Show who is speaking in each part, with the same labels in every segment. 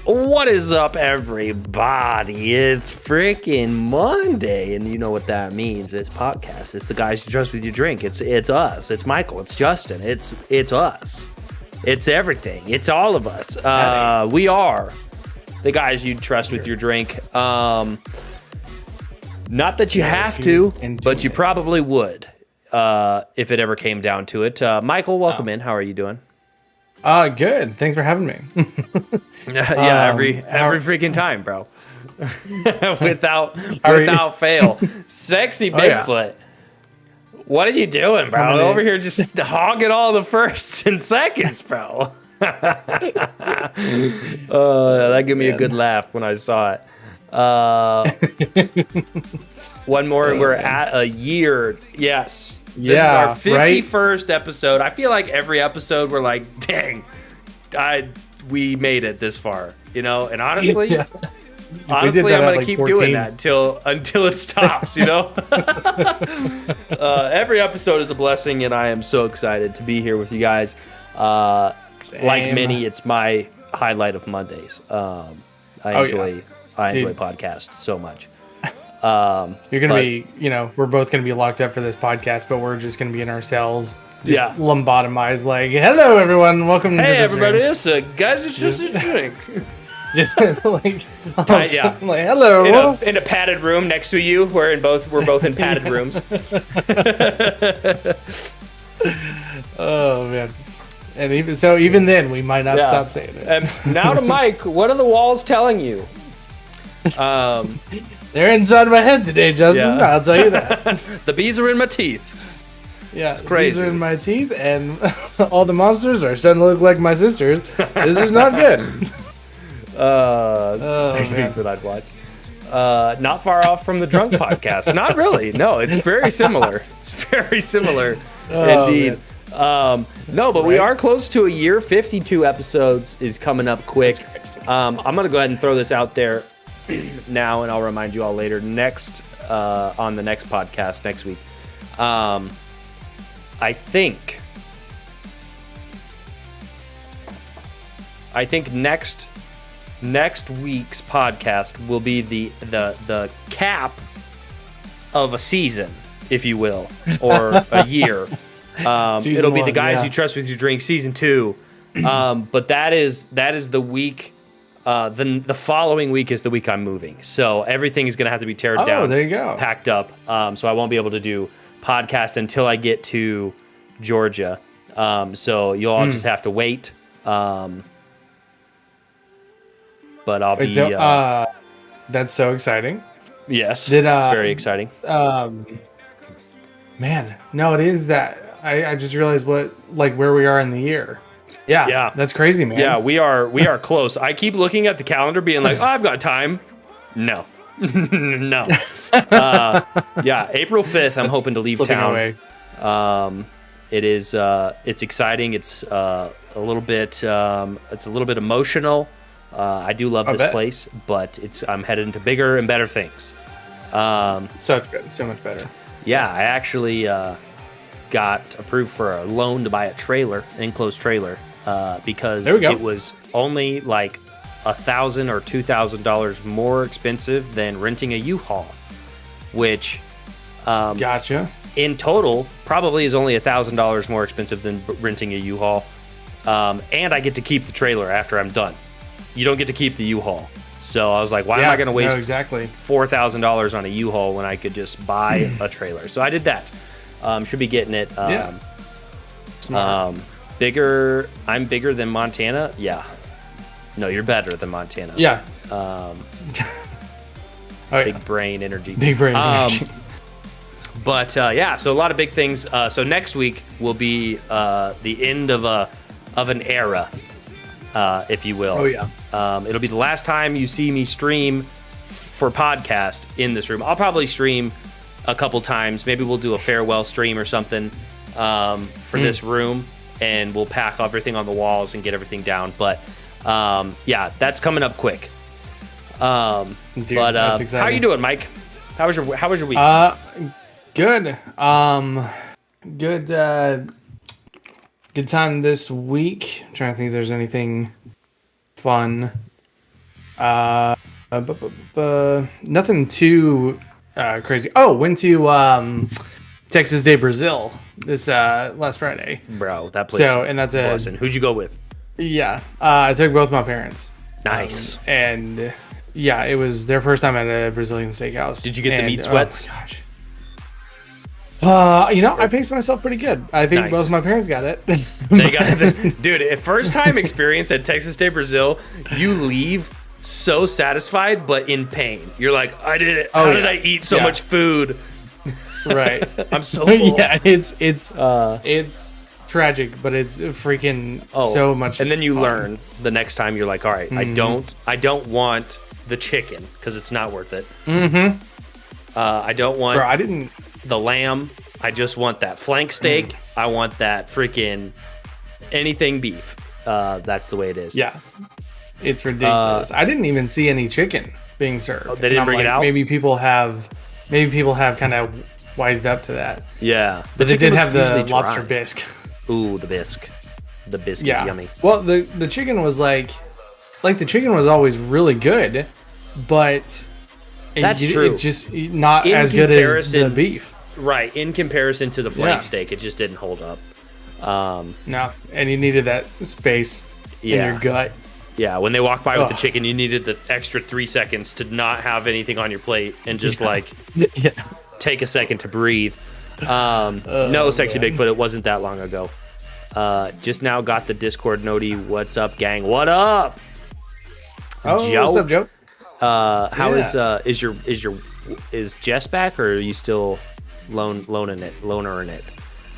Speaker 1: What is up, everybody? It's freaking Monday, and you know what that means. It's podcast. It's the guys you trust with your drink. It's us. It's Michael. It's Justin. It's us. It's everything. It's all of us. We are the guys you trust with your drink. Not that you have to, but you probably would if it ever came down to it. Michael, welcome in. How are you doing?
Speaker 2: Good. Thanks for having me.
Speaker 1: Yeah, every freaking time, bro. without fail. Sexy Bigfoot. What are you doing, bro? Over here just hogging all the firsts and seconds, bro. That gave me a good laugh when I saw it. One more, we're at a year. Yes. This is our 51st episode. I feel like every episode we're like, dang, we made it this far, you know? And honestly, honestly, I'm going to keep 14. Doing that until it stops, you know? Every episode is a blessing, and I am so excited to be here with you guys. Like many, it's my highlight of Mondays. I enjoy podcasts so much.
Speaker 2: You're gonna be, we're both gonna be locked up for this podcast, but we're just gonna be in our cells, lobotomized. Like, hello everyone, welcome to this
Speaker 1: everybody.
Speaker 2: room.
Speaker 1: It's guys, it's just a drink.
Speaker 2: Just like, like hello,
Speaker 1: in a padded room next to you. We're both in padded rooms.
Speaker 2: Oh man. And even then, we might not stop saying it.
Speaker 1: And now to Mike, what are the walls telling you?
Speaker 2: They're inside my head today, Justin. Yeah. I'll tell you that.
Speaker 1: The bees are in my teeth.
Speaker 2: Yeah, it's crazy. The bees are in my teeth, and all the monsters are starting to look like my sisters. This is not good.
Speaker 1: Bigfoot I'd watch. Not far off from the Drunk podcast. Not really. No, it's very similar. It's very similar, indeed. But we are close to a year. 52 episodes is coming up quick. I'm gonna go ahead and throw this out there now, and I'll remind you all later next on the next podcast next week. I think next week's podcast will be the cap of a season, if you will, or a year. It'll be the guys you trust with your drink, season 2. But that is the week. The following week is the week I'm moving, so everything is going to have to be teared down.
Speaker 2: There you go.
Speaker 1: Packed up. So I won't be able to do podcast until I get to Georgia. So you'll all just have to wait. But I'll be.
Speaker 2: That's so exciting.
Speaker 1: Yes, it's very exciting.
Speaker 2: Man, no, it is that. I just realized where we are in the year. Yeah, that's crazy, man.
Speaker 1: Yeah, we are close. I keep looking at the calendar, being like, "Oh, I've got time." No, no. April 5th. I'm hoping to leave town.
Speaker 2: Away.
Speaker 1: It's exciting. It's a little bit emotional. I do love this place, but I'm headed into bigger and better things.
Speaker 2: So much better.
Speaker 1: Yeah, I actually got approved for a loan to buy a trailer, an enclosed trailer. Because it was only like $1,000 or $2,000 more expensive than renting a U-Haul, which
Speaker 2: gotcha.
Speaker 1: In total probably is only $1,000 more expensive than renting a U-Haul, and I get to keep the trailer after I'm done. You don't get to keep the U-Haul, so I was like, why am I going to waste $4,000 on a U-Haul when I could just buy a trailer? So I did that. Should be getting it.
Speaker 2: Smart.
Speaker 1: I'm bigger than Montana. Yeah. No, you're better than Montana.
Speaker 2: Yeah.
Speaker 1: Big brain energy.
Speaker 2: Big brain energy.
Speaker 1: But so a lot of big things. So next week will be the end of an era, if you will.
Speaker 2: Oh yeah.
Speaker 1: It'll be the last time you see me stream for podcast in this room. I'll probably stream a couple times. Maybe we'll do a farewell stream or something for this room. And we'll pack everything on the walls and get everything down. But that's coming up quick. Dude, that's exciting. How are you doing, Mike? How was your week?
Speaker 2: Good. Good time this week. I'm trying to think if there's anything fun Nothing too crazy. Oh, went to Texas Day Brazil this last Friday.
Speaker 1: Bro, that place.
Speaker 2: So, and that's
Speaker 1: Listen, who'd you go with?
Speaker 2: Yeah, I took both my parents.
Speaker 1: Nice.
Speaker 2: And yeah, it was their first time at a Brazilian steakhouse.
Speaker 1: Did you get the meat sweats?
Speaker 2: Oh my gosh. I paced myself pretty good. I think both my parents got it.
Speaker 1: They got it. Dude, first time experience at Texas Day Brazil, you leave so satisfied but in pain. You're like, I did it. How did I eat so much food?
Speaker 2: Right.
Speaker 1: I'm so full.
Speaker 2: Yeah, it's tragic, but it's freaking so much.
Speaker 1: And then you
Speaker 2: fun.
Speaker 1: learn the next time. You're like, all right, I don't want the chicken because it's not worth it. I don't want.
Speaker 2: Bro, I didn't.
Speaker 1: The lamb. I just want that flank steak. I want that freaking anything beef. That's the way it is.
Speaker 2: Yeah, it's ridiculous. I didn't even see any chicken being served.
Speaker 1: They didn't bring it out.
Speaker 2: Maybe people have kind of wised up to that.
Speaker 1: Yeah,
Speaker 2: but they did have the lobster bisque.
Speaker 1: Ooh, the bisque. The bisque is yummy.
Speaker 2: Well, the chicken was like the chicken was always really good, but
Speaker 1: that's true.
Speaker 2: It just not as good as the beef.
Speaker 1: Right, in comparison to the flank steak, it just didn't hold up.
Speaker 2: No, and you needed that space in your gut.
Speaker 1: Yeah, when they walked by with the chicken, you needed the extra 3 seconds to not have anything on your plate and just take a second to breathe. No, Sexy Bigfoot, it wasn't that long ago. Just now got the Discord noti. What's up, gang? What up?
Speaker 2: Oh, Joe? What's up, Joe?
Speaker 1: How is Jess back, or are you still loner in it?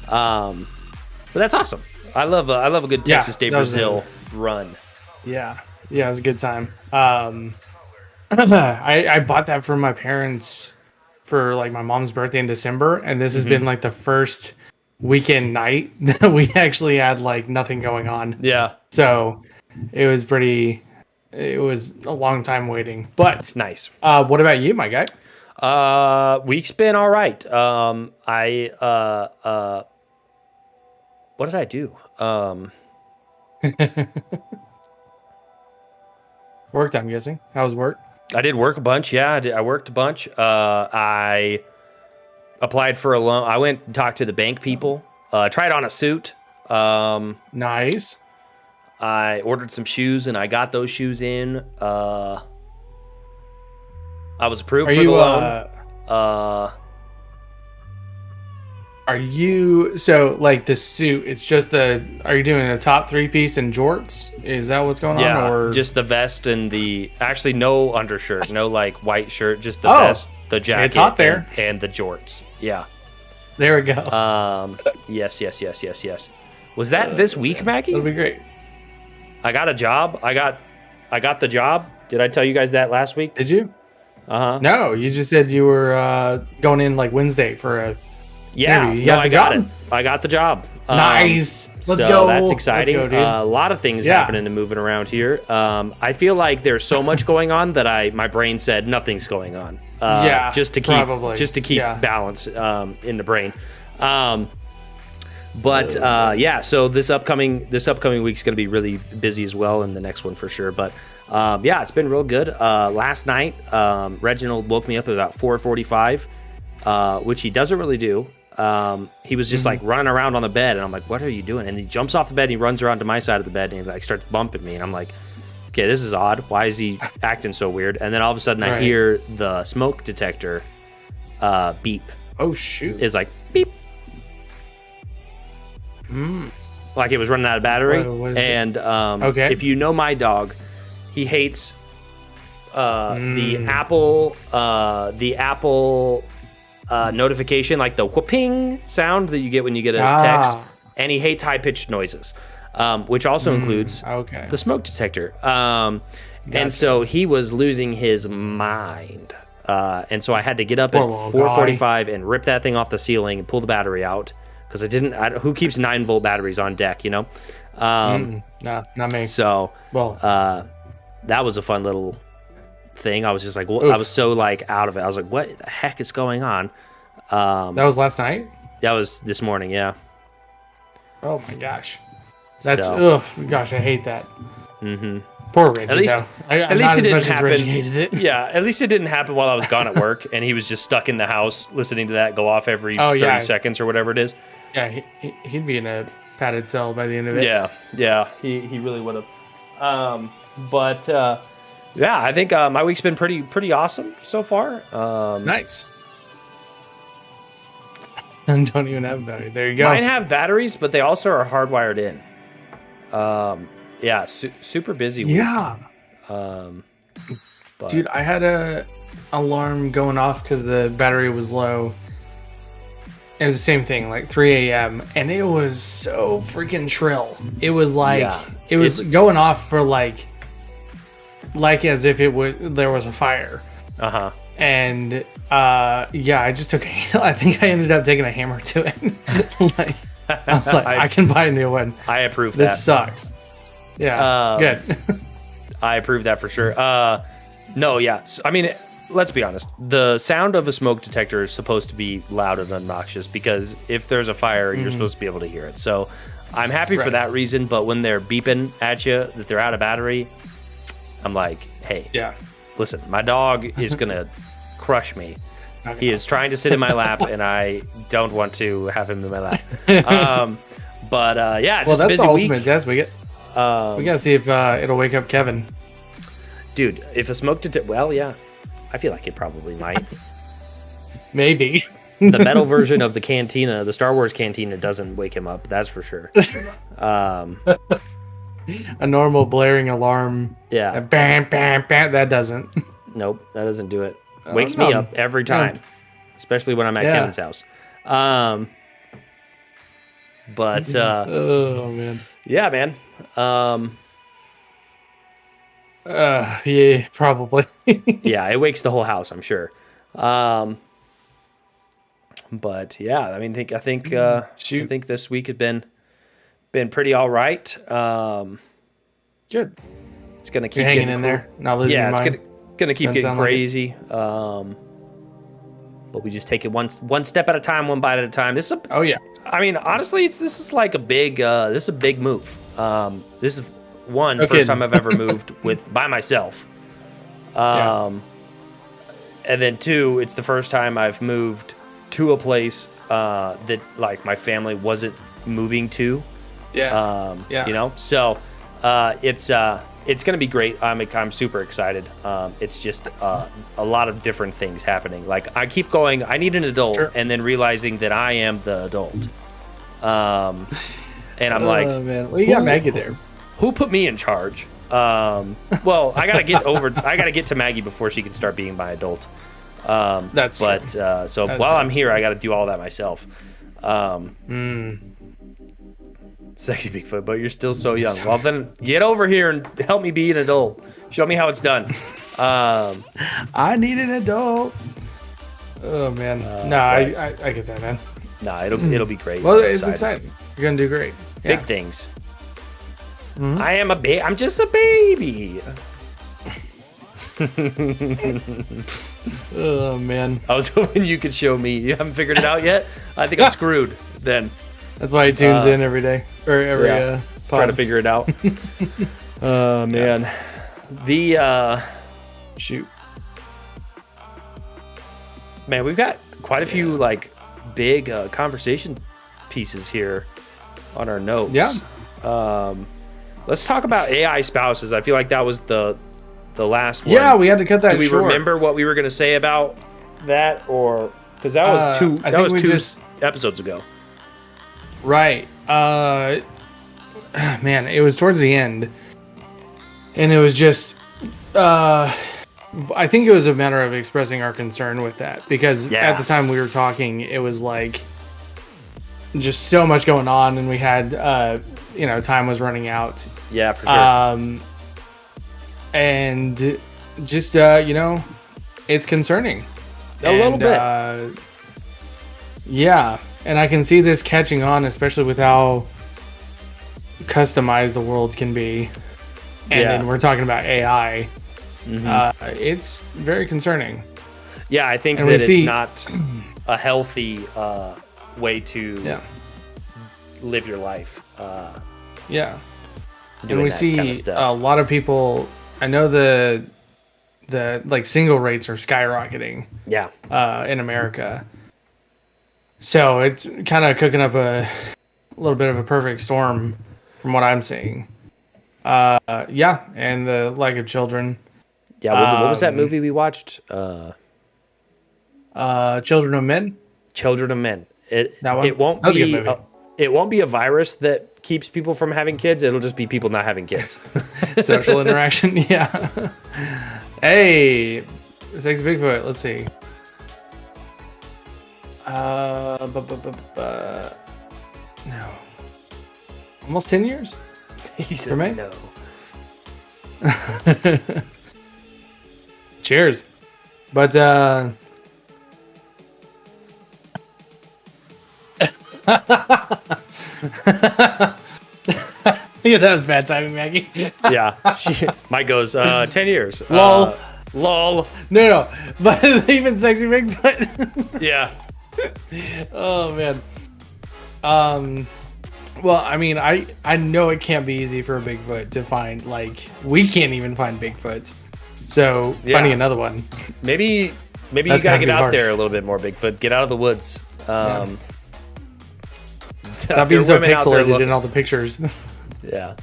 Speaker 1: But that's awesome. I love a good Texas Day Brazil run.
Speaker 2: Yeah, it was a good time. I bought that for my parents for like my mom's birthday in December, and this has been like the first weekend night that we actually had like nothing going on.
Speaker 1: Yeah.
Speaker 2: So it was a long time waiting, but
Speaker 1: nice.
Speaker 2: What about you, my guy?
Speaker 1: Week's been all right. What did I do?
Speaker 2: Worked, I'm guessing. How was work?
Speaker 1: I did work a bunch. Yeah, I worked a bunch. I applied for a loan. I went and talked to the bank people. Tried on a suit.
Speaker 2: Nice.
Speaker 1: I ordered some shoes and I got those shoes in. I was approved for the loan.
Speaker 2: Are you so like the suit? It's just are you doing a top 3-piece and jorts? Is that what's going on?
Speaker 1: Yeah,
Speaker 2: or
Speaker 1: just the vest and actually no undershirt, no like white shirt, just the vest, the jacket,
Speaker 2: it's hot there,
Speaker 1: and the jorts. Yeah,
Speaker 2: there we go.
Speaker 1: Yes. Was that this week, Maggie?
Speaker 2: That'll be great.
Speaker 1: I got a job. I got the job. Did I tell you guys that last week?
Speaker 2: Did you? No, you just said you were going in like Wednesday for a.
Speaker 1: Yeah, I got it. I got the job.
Speaker 2: Nice. Let's
Speaker 1: so
Speaker 2: go.
Speaker 1: That's exciting.
Speaker 2: Let's go, dude.
Speaker 1: A lot of things happening and moving around here. I feel like there's so much going on that my brain said nothing's going on. Just to keep balance in the brain. So this upcoming week's going to be really busy as well, and the next one for sure. But it's been real good. Last night, Reginald woke me up at about 4:45, which he doesn't really do. He was just like running around on the bed, and I'm like, what are you doing? And he jumps off the bed and he runs around to my side of the bed and he like starts bumping me, and I'm like, okay, this is odd. Why is he acting so weird? And then all of a sudden I hear the smoke detector beep.
Speaker 2: Oh shoot.
Speaker 1: It's like beep. Like it was running out of battery. And if you know my dog, he hates the Apple notification, like the whooping sound that you get when you get a text, and he hates high-pitched noises, which also includes the smoke detector. And so he was losing his mind, and so I had to get up at 4:45 and rip that thing off the ceiling and pull the battery out, because who keeps 9-volt batteries on deck, you know?
Speaker 2: No, not me.
Speaker 1: So that was a fun little thing. I was just like, I was so like out of it. I was like, what the heck is going on?
Speaker 2: That was last night?
Speaker 1: That was this morning, yeah.
Speaker 2: Oh my gosh. That's gosh, I hate that. Poor Reggie,
Speaker 1: At least,
Speaker 2: though. I'm
Speaker 1: at least
Speaker 2: not
Speaker 1: it
Speaker 2: as
Speaker 1: didn't
Speaker 2: much as Reggie
Speaker 1: happen.
Speaker 2: hated it.
Speaker 1: Yeah, at least it didn't happen while I was gone at work, and he was just stuck in the house listening to that go off every 30 seconds or whatever it is.
Speaker 2: Yeah, he'd be in a padded cell by the end of it.
Speaker 1: Yeah, he really would have. Yeah, I think my week's been pretty awesome so far.
Speaker 2: Nice. And don't even have a battery. There you go.
Speaker 1: Mine have batteries, but they also are hardwired in. Yeah, super busy week.
Speaker 2: Yeah. Dude, I had a alarm going off because the battery was low. It was the same thing, like 3 a.m. and it was so freaking shrill. It was like it was going off for like as if there was a fire.
Speaker 1: Uh-huh.
Speaker 2: And I just took I think I ended up taking a hammer to it. Like I was like, I can buy a new one.
Speaker 1: I approve
Speaker 2: this
Speaker 1: that.
Speaker 2: This sucks. Yeah. Good.
Speaker 1: I approve that for sure. No, yeah. I mean, let's be honest. The sound of a smoke detector is supposed to be loud and obnoxious because if there's a fire, you're supposed to be able to hear it. So I'm happy for that reason. But when they're beeping at you that they're out of battery, I'm like, hey, listen, my dog is going to crush me. He is trying to sit in my lap, and I don't want to have him in my lap. Yeah, just
Speaker 2: that's
Speaker 1: busy
Speaker 2: the
Speaker 1: week.
Speaker 2: ultimate test. We gotta see if it'll wake up Kevin.
Speaker 1: Dude, if a smoke detector, well, yeah, I feel like it probably might.
Speaker 2: Maybe.
Speaker 1: The metal version of the cantina, the Star Wars cantina, doesn't wake him up. That's for sure.
Speaker 2: A normal blaring alarm.
Speaker 1: Yeah.
Speaker 2: Bam, bam, bam. That doesn't.
Speaker 1: Nope, that doesn't do it. Wakes me up every time, especially when I'm at Kevin's house.
Speaker 2: Oh man.
Speaker 1: Yeah, man.
Speaker 2: Yeah, probably.
Speaker 1: Yeah, it wakes the whole house, I'm sure. But yeah, I mean, I think this week has been pretty all right.
Speaker 2: Good.
Speaker 1: It's gonna keep
Speaker 2: You're hanging in there, not losing your mind.
Speaker 1: It's gonna keep getting crazy. But we just take it one step at a time, one bite at a time. I mean, honestly, this is like a big move. This is first time I've ever moved by myself. And then 2, it's the first time I've moved to a place that like my family wasn't moving to.
Speaker 2: Yeah.
Speaker 1: You know, so it's gonna be great. I'm super excited. It's just a lot of different things happening. Like I keep going, I need an adult, and then realizing that I am the adult. And I'm like,
Speaker 2: oh man, well you got Maggie there.
Speaker 1: Who put me in charge? Well, I gotta get to Maggie before she can start being my adult.
Speaker 2: That's true.
Speaker 1: So while I'm here, I gotta do all that myself. Sexy Bigfoot, but you're still so young. Well, then get over here and help me be an adult. Show me how it's done.
Speaker 2: I need an adult. Oh man, I get that, man.
Speaker 1: Nah, it'll be great.
Speaker 2: Well, it's exciting. You're gonna do great.
Speaker 1: Big things. Mm-hmm. I'm just a baby.
Speaker 2: Oh man,
Speaker 1: I was hoping you could show me. You haven't figured it out yet? I think I'm screwed then.
Speaker 2: That's why he tunes in every day or every pod.
Speaker 1: Try to figure it out. Man. The
Speaker 2: shoot.
Speaker 1: Man, we've got quite a few like big conversation pieces here on our notes.
Speaker 2: Yeah.
Speaker 1: Let's talk about AI spouses. I feel like that was the last one.
Speaker 2: Yeah, we had to cut that short.
Speaker 1: Do we remember what we were going to say about that, or because that was two episodes ago?
Speaker 2: Right. Man, it was towards the end, and it was just. I think it was a matter of expressing our concern with that because at the time we were talking, it was like just so much going on, and we had time was running out.
Speaker 1: Yeah, for sure.
Speaker 2: And just it's concerning.
Speaker 1: A little bit.
Speaker 2: Yeah, and I can see this catching on, especially with how customized the world can be. And then we're talking about AI. Mm-hmm. It's very concerning.
Speaker 1: Yeah, I think that it's not a healthy way to live your life.
Speaker 2: and we see
Speaker 1: kind of stuff.
Speaker 2: a lot of people. I know the like single rates are skyrocketing.
Speaker 1: Yeah.
Speaker 2: In America, so it's kind of cooking up a little bit of a perfect storm, from what I'm seeing. Yeah, and the lack of children.
Speaker 1: Yeah. What was that movie we watched?
Speaker 2: Children of Men.
Speaker 1: Children of Men.
Speaker 2: That one?
Speaker 1: It won't
Speaker 2: That was a good
Speaker 1: be.
Speaker 2: movie.
Speaker 1: It won't be a virus that keeps people from having kids. It'll just be people not having kids.
Speaker 2: Social interaction. Yeah. Hey, Sexy Bigfoot. Let's see. No. Almost 10 years?
Speaker 1: He said
Speaker 2: For me?
Speaker 1: no.
Speaker 2: Cheers. But yeah, that was bad timing, Maggie.
Speaker 1: Yeah. Mike goes, 10 years.
Speaker 2: Lol.
Speaker 1: Lol.
Speaker 2: No. But even Sexy Bigfoot.
Speaker 1: Yeah.
Speaker 2: Oh man. Well, I mean, I know it can't be easy for a Bigfoot to find. Like, we can't even find Bigfoots. So finding another one.
Speaker 1: Maybe you
Speaker 2: That's
Speaker 1: gotta
Speaker 2: gotta
Speaker 1: get
Speaker 2: be
Speaker 1: out
Speaker 2: hard.
Speaker 1: there a little bit more, Bigfoot. Get out of the woods.
Speaker 2: Stop being so pixelated in all the pictures.
Speaker 1: Yeah.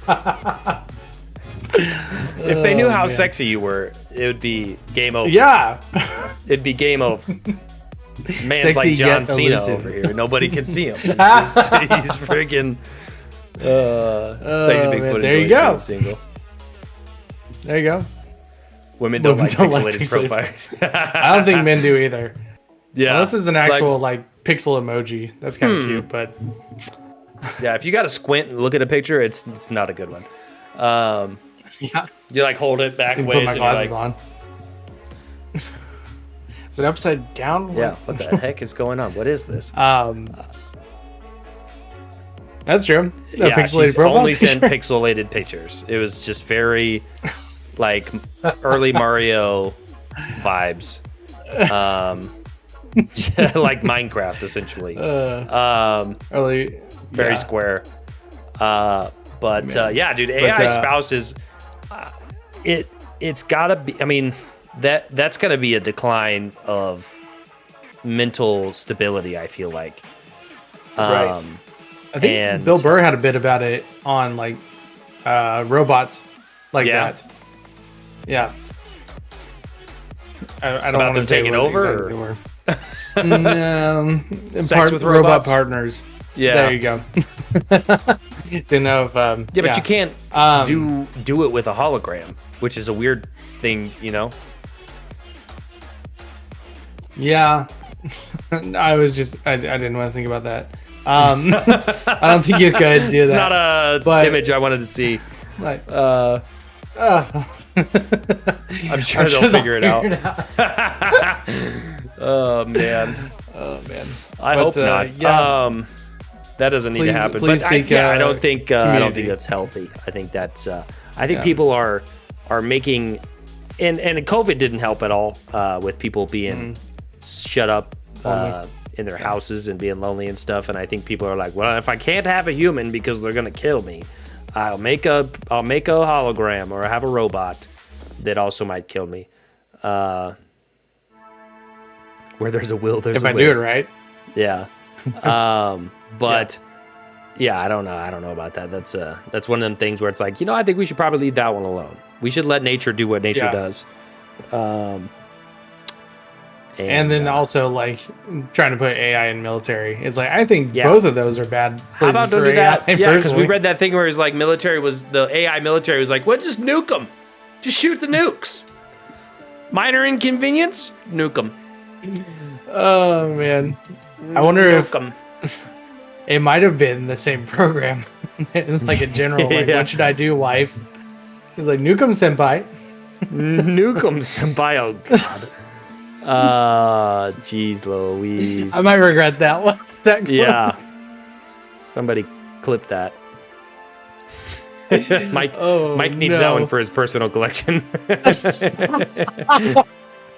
Speaker 1: If they knew how
Speaker 2: man.
Speaker 1: sexy you were, it would be game over.
Speaker 2: Yeah.
Speaker 1: It'd be game over. Man's
Speaker 2: Sexy
Speaker 1: like John
Speaker 2: yet
Speaker 1: Cena
Speaker 2: elusive.
Speaker 1: over here. Nobody can see him. He's freaking sexy Bigfoot.
Speaker 2: Man, there you
Speaker 1: enjoying
Speaker 2: go.
Speaker 1: being single.
Speaker 2: There you go.
Speaker 1: Women don't like
Speaker 2: Women don't like
Speaker 1: pixelated
Speaker 2: pixelated
Speaker 1: profiles.
Speaker 2: I don't think men do either.
Speaker 1: Yeah.
Speaker 2: Unless it's an actual like pixel emoji. That's kind of cute, but
Speaker 1: Yeah, if you got to squint and look at a picture, it's not a good one.
Speaker 2: yeah.
Speaker 1: You like hold it back
Speaker 2: I can
Speaker 1: ways
Speaker 2: put my
Speaker 1: and you're
Speaker 2: glasses
Speaker 1: like,
Speaker 2: on. Is it upside down?
Speaker 1: yeah, what the heck is going on? What is this?
Speaker 2: That's true. A
Speaker 1: Yeah,
Speaker 2: pixelated
Speaker 1: she's
Speaker 2: profile
Speaker 1: only
Speaker 2: picture.
Speaker 1: sent pixelated pictures. It was just very like early Mario vibes. Like Minecraft essentially.
Speaker 2: Early,
Speaker 1: Very
Speaker 2: yeah.
Speaker 1: square. But yeah, dude, AI spouses it's gotta be, I mean, that's gonna be a decline of mental stability, I feel like.
Speaker 2: Right. I think
Speaker 1: and-
Speaker 2: Bill Burr had a bit about it on like robots like
Speaker 1: Yeah.
Speaker 2: that. Yeah. I don't
Speaker 1: About
Speaker 2: want
Speaker 1: them
Speaker 2: to say
Speaker 1: taking
Speaker 2: what
Speaker 1: over,
Speaker 2: exactly they were.
Speaker 1: Sex with
Speaker 2: robot
Speaker 1: robots?
Speaker 2: partners.
Speaker 1: Yeah.
Speaker 2: There you go. Didn't know if
Speaker 1: Yeah, but you can't do it with a hologram, which is a weird thing, you know?
Speaker 2: Yeah. I didn't want to think about that. I don't think you could do
Speaker 1: It's
Speaker 2: that.
Speaker 1: not a
Speaker 2: but-
Speaker 1: image I wanted to see.
Speaker 2: Like,
Speaker 1: I'm sure they'll figure it out. Oh man.
Speaker 2: Oh man.
Speaker 1: I hope not.
Speaker 2: Yeah.
Speaker 1: That doesn't need to happen.
Speaker 2: please
Speaker 1: But
Speaker 2: seek,
Speaker 1: I don't think
Speaker 2: community.
Speaker 1: that's healthy. I think that's people are making and COVID didn't help at all with people being shut up in their houses and being lonely and stuff. And I think people are like, well, if I can't have a human because they're gonna kill me, I'll make a hologram or have a robot that also might kill me. Where there's a will, there's
Speaker 2: If
Speaker 1: a
Speaker 2: I
Speaker 1: will.
Speaker 2: do it right.
Speaker 1: Yeah. But yeah, I don't know about that. That's one of them things where it's like, I think we should probably leave that one alone. We should let nature do what nature does.
Speaker 2: And then also like trying to put AI in military. It's like I think both of those are bad.
Speaker 1: How about
Speaker 2: places
Speaker 1: don't
Speaker 2: for
Speaker 1: do that?
Speaker 2: AI,
Speaker 1: Yeah, because we
Speaker 2: personally.
Speaker 1: read that thing where it's like the AI military was like, well, just nuke them. Just shoot the nukes. Minor inconvenience, nuke them.
Speaker 2: Oh man, I wonder if
Speaker 1: them.
Speaker 2: it might have been the same program. It's like a general, like,
Speaker 1: Yeah.
Speaker 2: what should I do, wife? He's like, nuke 'em, senpai.
Speaker 1: Nuke them, senpai. Oh, God. Jeez Louise.
Speaker 2: I might regret that one. That quote.
Speaker 1: Yeah. Somebody clip that. Mike needs that one for his personal collection.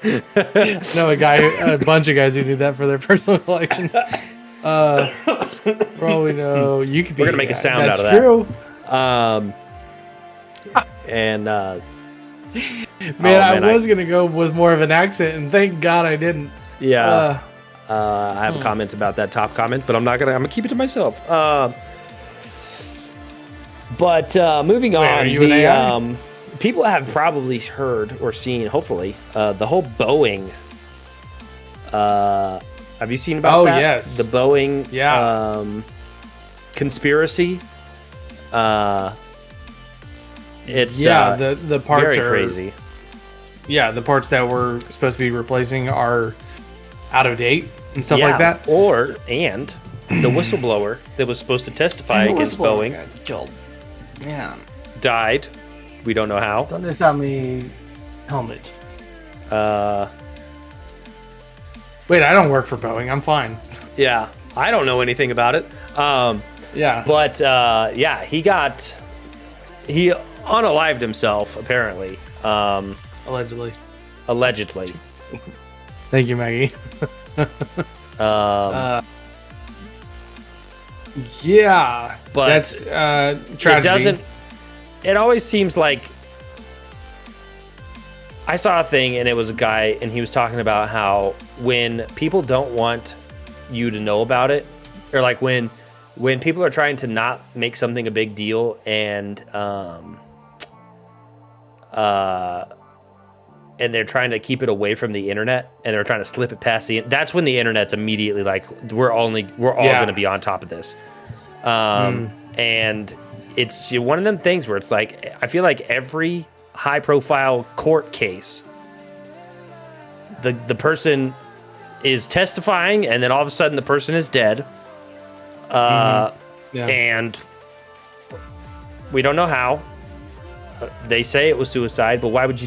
Speaker 2: No, a bunch of guys who do that for their personal collection. For all we know, you could be.
Speaker 1: We're gonna make a sound
Speaker 2: that's
Speaker 1: out of that.
Speaker 2: true.
Speaker 1: And
Speaker 2: I was gonna go with more of an accent, and thank God I didn't.
Speaker 1: Yeah. I have a comment about that top comment, but I'm gonna keep it to myself. But moving on,
Speaker 2: are you an AI?
Speaker 1: People have probably heard or seen, hopefully, the whole Boeing. Have you seen about that?
Speaker 2: Oh, yes.
Speaker 1: The Boeing conspiracy. It's
Speaker 2: the parts
Speaker 1: very
Speaker 2: are
Speaker 1: crazy.
Speaker 2: Yeah, the parts that we're supposed to be replacing are out of date and stuff like that.
Speaker 1: And the whistleblower that was supposed to testify against Boeing died. We don't know how.
Speaker 2: Don't just have me helmet. Wait, I don't work for Boeing. I'm fine.
Speaker 1: Yeah, I don't know anything about it.
Speaker 2: Yeah.
Speaker 1: But he unalived himself apparently.
Speaker 2: Allegedly. Thank you, Maggie. Yeah,
Speaker 1: but
Speaker 2: that's tragedy.
Speaker 1: It always seems like I saw a thing and it was a guy and he was talking about how when people don't want you to know about it, or like when people are trying to not make something a big deal and they're trying to keep it away from the internet and they're trying to slip it past that's when the internet's immediately like we're all going to be on top of this. And it's one of them things where it's like I feel like every high profile court case the person is testifying and then all of a sudden the person is dead. And we don't know how. They say it was suicide, but why would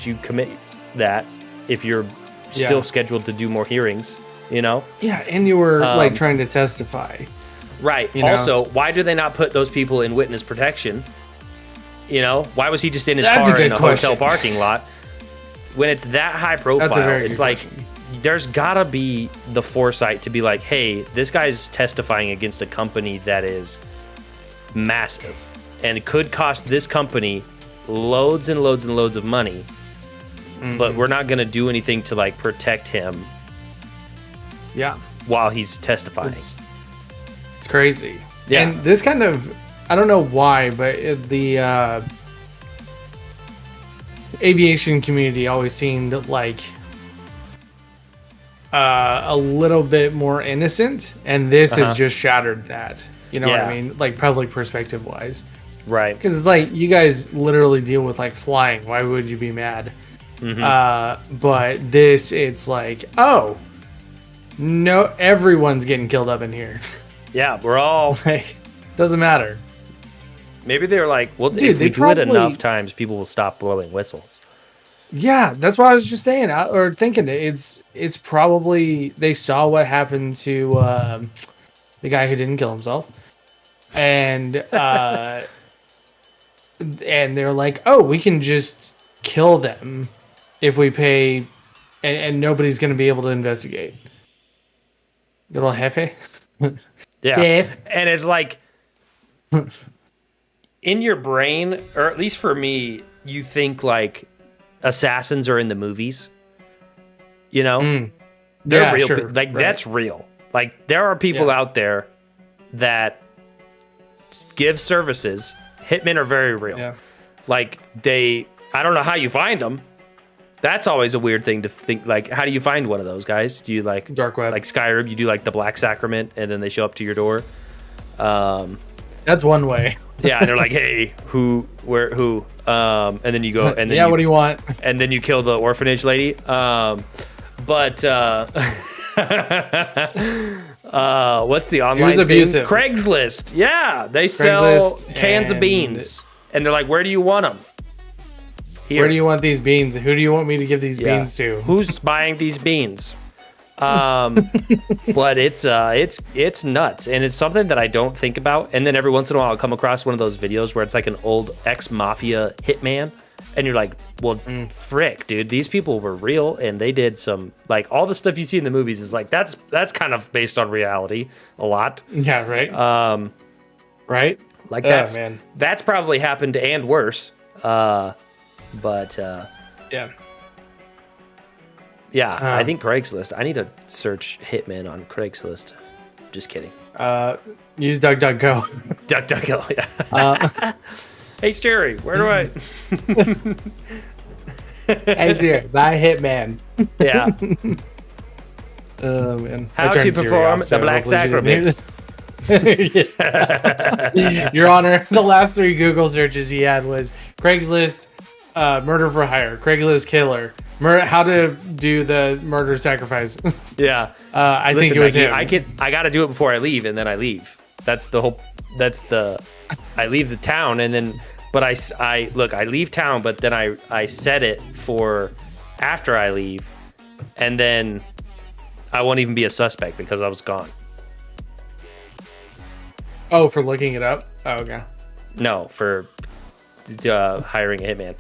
Speaker 1: you commit that if you're still scheduled to do more hearings, you know?
Speaker 2: Yeah, and you were like trying to testify.
Speaker 1: Right. Also, why do they not put those people in witness protection? You know, why was he just in his car in a hotel parking lot? When it's that high profile, it's like there's gotta be the foresight to be like, hey, this guy's testifying against a company that is massive and it could cost this company loads and loads and loads of money, but we're not gonna do anything to like protect him.
Speaker 2: Yeah.
Speaker 1: While he's testifying.
Speaker 2: It's crazy.
Speaker 1: Yeah.
Speaker 2: And this kind of, I don't know why, but the aviation community always seemed like a little bit more innocent, and this has just shattered that. You know what I mean? Like public perspective wise.
Speaker 1: Right.
Speaker 2: Because it's like you guys literally deal with like flying. Why would you be mad? But this, it's like, oh, no, everyone's getting killed up in here.
Speaker 1: Yeah, we're all
Speaker 2: like, doesn't matter.
Speaker 1: Maybe they're like, well, dude, if we do it enough times, people will stop blowing whistles.
Speaker 2: Yeah, that's what I was just saying, or thinking. It's probably they saw what happened to the guy who didn't kill himself, and and they're like, oh, we can just kill them if we pay, and nobody's going to be able to investigate. Good old Jefe.
Speaker 1: Yeah,
Speaker 2: Jeff.
Speaker 1: And it's like in your brain, or at least for me, you think like assassins are in the movies. You know, they're real. Sure. Like that's real. Like there are people out there that give services. Hitmen are very real. Yeah. Like I don't know how you find them. That's always a weird thing to think. Like, how do you find one of those guys? Do you like
Speaker 2: dark web,
Speaker 1: like Skyrim? You do like the Black Sacrament, and then they show up to your door.
Speaker 2: That's one way.
Speaker 1: Yeah, and they're like, "Hey, who? And then you go, and then
Speaker 2: what do you want?
Speaker 1: And then you kill the orphanage lady. What's the online thing?
Speaker 2: Abusive.
Speaker 1: Craigslist. Yeah, they sell cans of beans, and they're like, "Where do you want them?" Here.
Speaker 2: Where do you want these beans? Who do you want me to give these beans to?
Speaker 1: Who's buying these beans? But it's nuts, and it's something that I don't think about. And then every once in a while, I'll come across one of those videos where it's like an old ex-mafia hitman, and you're like, well, frick, dude, these people were real, and they did some, like, all the stuff you see in the movies is like that's kind of based on reality a lot.
Speaker 2: Yeah, right. Right.
Speaker 1: Like that's probably happened and worse. But
Speaker 2: Yeah.
Speaker 1: yeah, I think Craigslist. I need to search hitman on Craigslist. Just kidding.
Speaker 2: Use DuckDuckGo.
Speaker 1: DuckDuckGo. Yeah. Hey Siri, where do I?
Speaker 2: Hey Siri, buy Hitman.
Speaker 1: Yeah.
Speaker 2: Oh man.
Speaker 1: How to perform the Black Sacrament.
Speaker 2: Your Honor, the last 3 Google searches he had was Craigslist, murder for hire, Craigslist killer, how to do the murder sacrifice.
Speaker 1: Yeah.
Speaker 2: I think it was him.
Speaker 1: I got to do it before I leave, and then I leave. That's the whole. I leave the town, and then, but I leave town, but then I set it for after I leave, and then I won't even be a suspect because I was gone.
Speaker 2: Oh, for looking it up? Oh, okay.
Speaker 1: No, for hiring a hitman.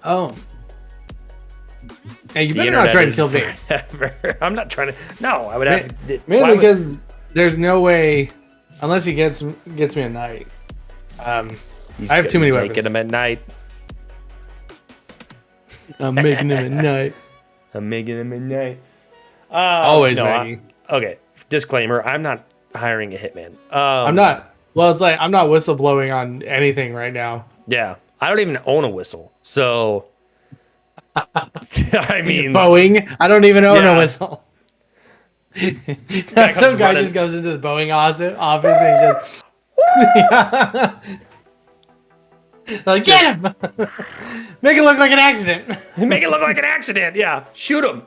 Speaker 2: Oh. Hey, you better not try to kill me.
Speaker 1: I'm not trying to. No, I would have to.
Speaker 2: Mainly because there's no way, unless he gets me at night. I have too many weapons.
Speaker 1: Making him at night.
Speaker 2: I'm making him at night.
Speaker 1: I'm making him at night.
Speaker 2: Always making.
Speaker 1: Okay, disclaimer. I'm not hiring a hitman.
Speaker 2: I'm not. Well, it's like I'm not whistleblowing on anything right now.
Speaker 1: Yeah, I don't even own a whistle, so I mean,
Speaker 2: Boeing. I don't even own a whistle. Some guy just goes into the Boeing office and he's just like, get him! Make it look like an accident.
Speaker 1: Make it look like an accident. Yeah, shoot him.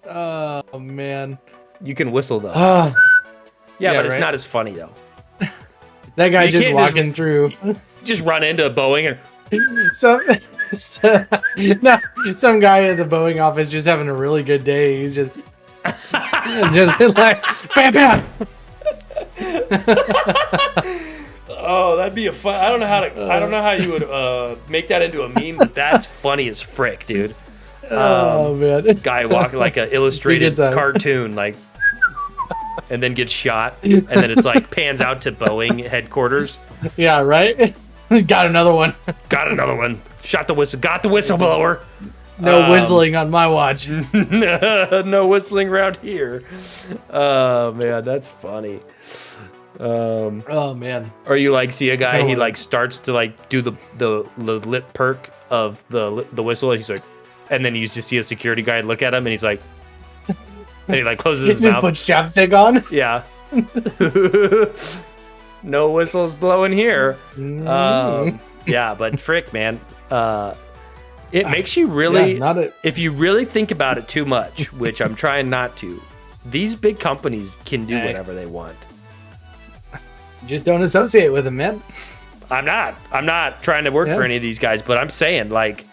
Speaker 2: Oh man,
Speaker 1: you can whistle though. Yeah, but it's not as funny though.
Speaker 2: That guy just walking through.
Speaker 1: Just run into a Boeing and.
Speaker 2: Some guy at the Boeing office just having a really good day. He's just like bam bam.
Speaker 1: Oh, that'd be a fun. I don't know how you would make that into a meme, but that's funny as frick, dude.
Speaker 2: Oh man,
Speaker 1: guy walking like an illustrated cartoon, like, and then gets shot, and then it's like pans out to Boeing headquarters.
Speaker 2: Yeah, right. Got another one.
Speaker 1: Got another one. Shot the whistle. Got the whistleblower.
Speaker 2: No whistling on my watch.
Speaker 1: No whistling around here. Oh man, that's funny.
Speaker 2: Oh man.
Speaker 1: Or you like see a guy, he like starts to like do the lip perk of the whistle, and he's like, and then you just see a security guy look at him, and he's like, and he like closes his mouth.
Speaker 2: Puts chapstick on.
Speaker 1: Yeah. No whistles blowing here. Yeah, but frick, man. It makes you really, if you really think about it too much, which I'm trying not to, these big companies can do whatever they want.
Speaker 2: Just don't associate with them, man.
Speaker 1: I'm not trying to work for any of these guys, but I'm saying, like,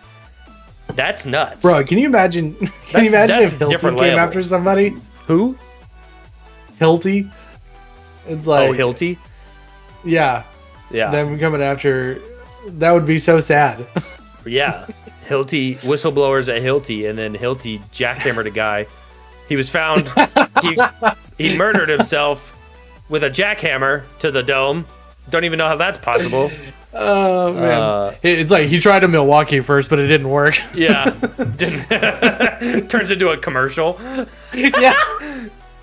Speaker 1: that's nuts.
Speaker 2: Bro, can you imagine if Hilty came after somebody?
Speaker 1: Who?
Speaker 2: Hilty. It's like...
Speaker 1: Oh, Hilty?
Speaker 2: Yeah.
Speaker 1: Yeah.
Speaker 2: Them coming after... That would be so sad.
Speaker 1: Yeah. Hilty, whistleblowers at Hilty, and then Hilty jackhammered a guy. He was found... he murdered himself with a jackhammer to the dome. Don't even know how that's possible.
Speaker 2: Oh, man. It's like he tried in Milwaukee first, but it didn't work.
Speaker 1: Yeah. Turns into a commercial.
Speaker 2: Yeah.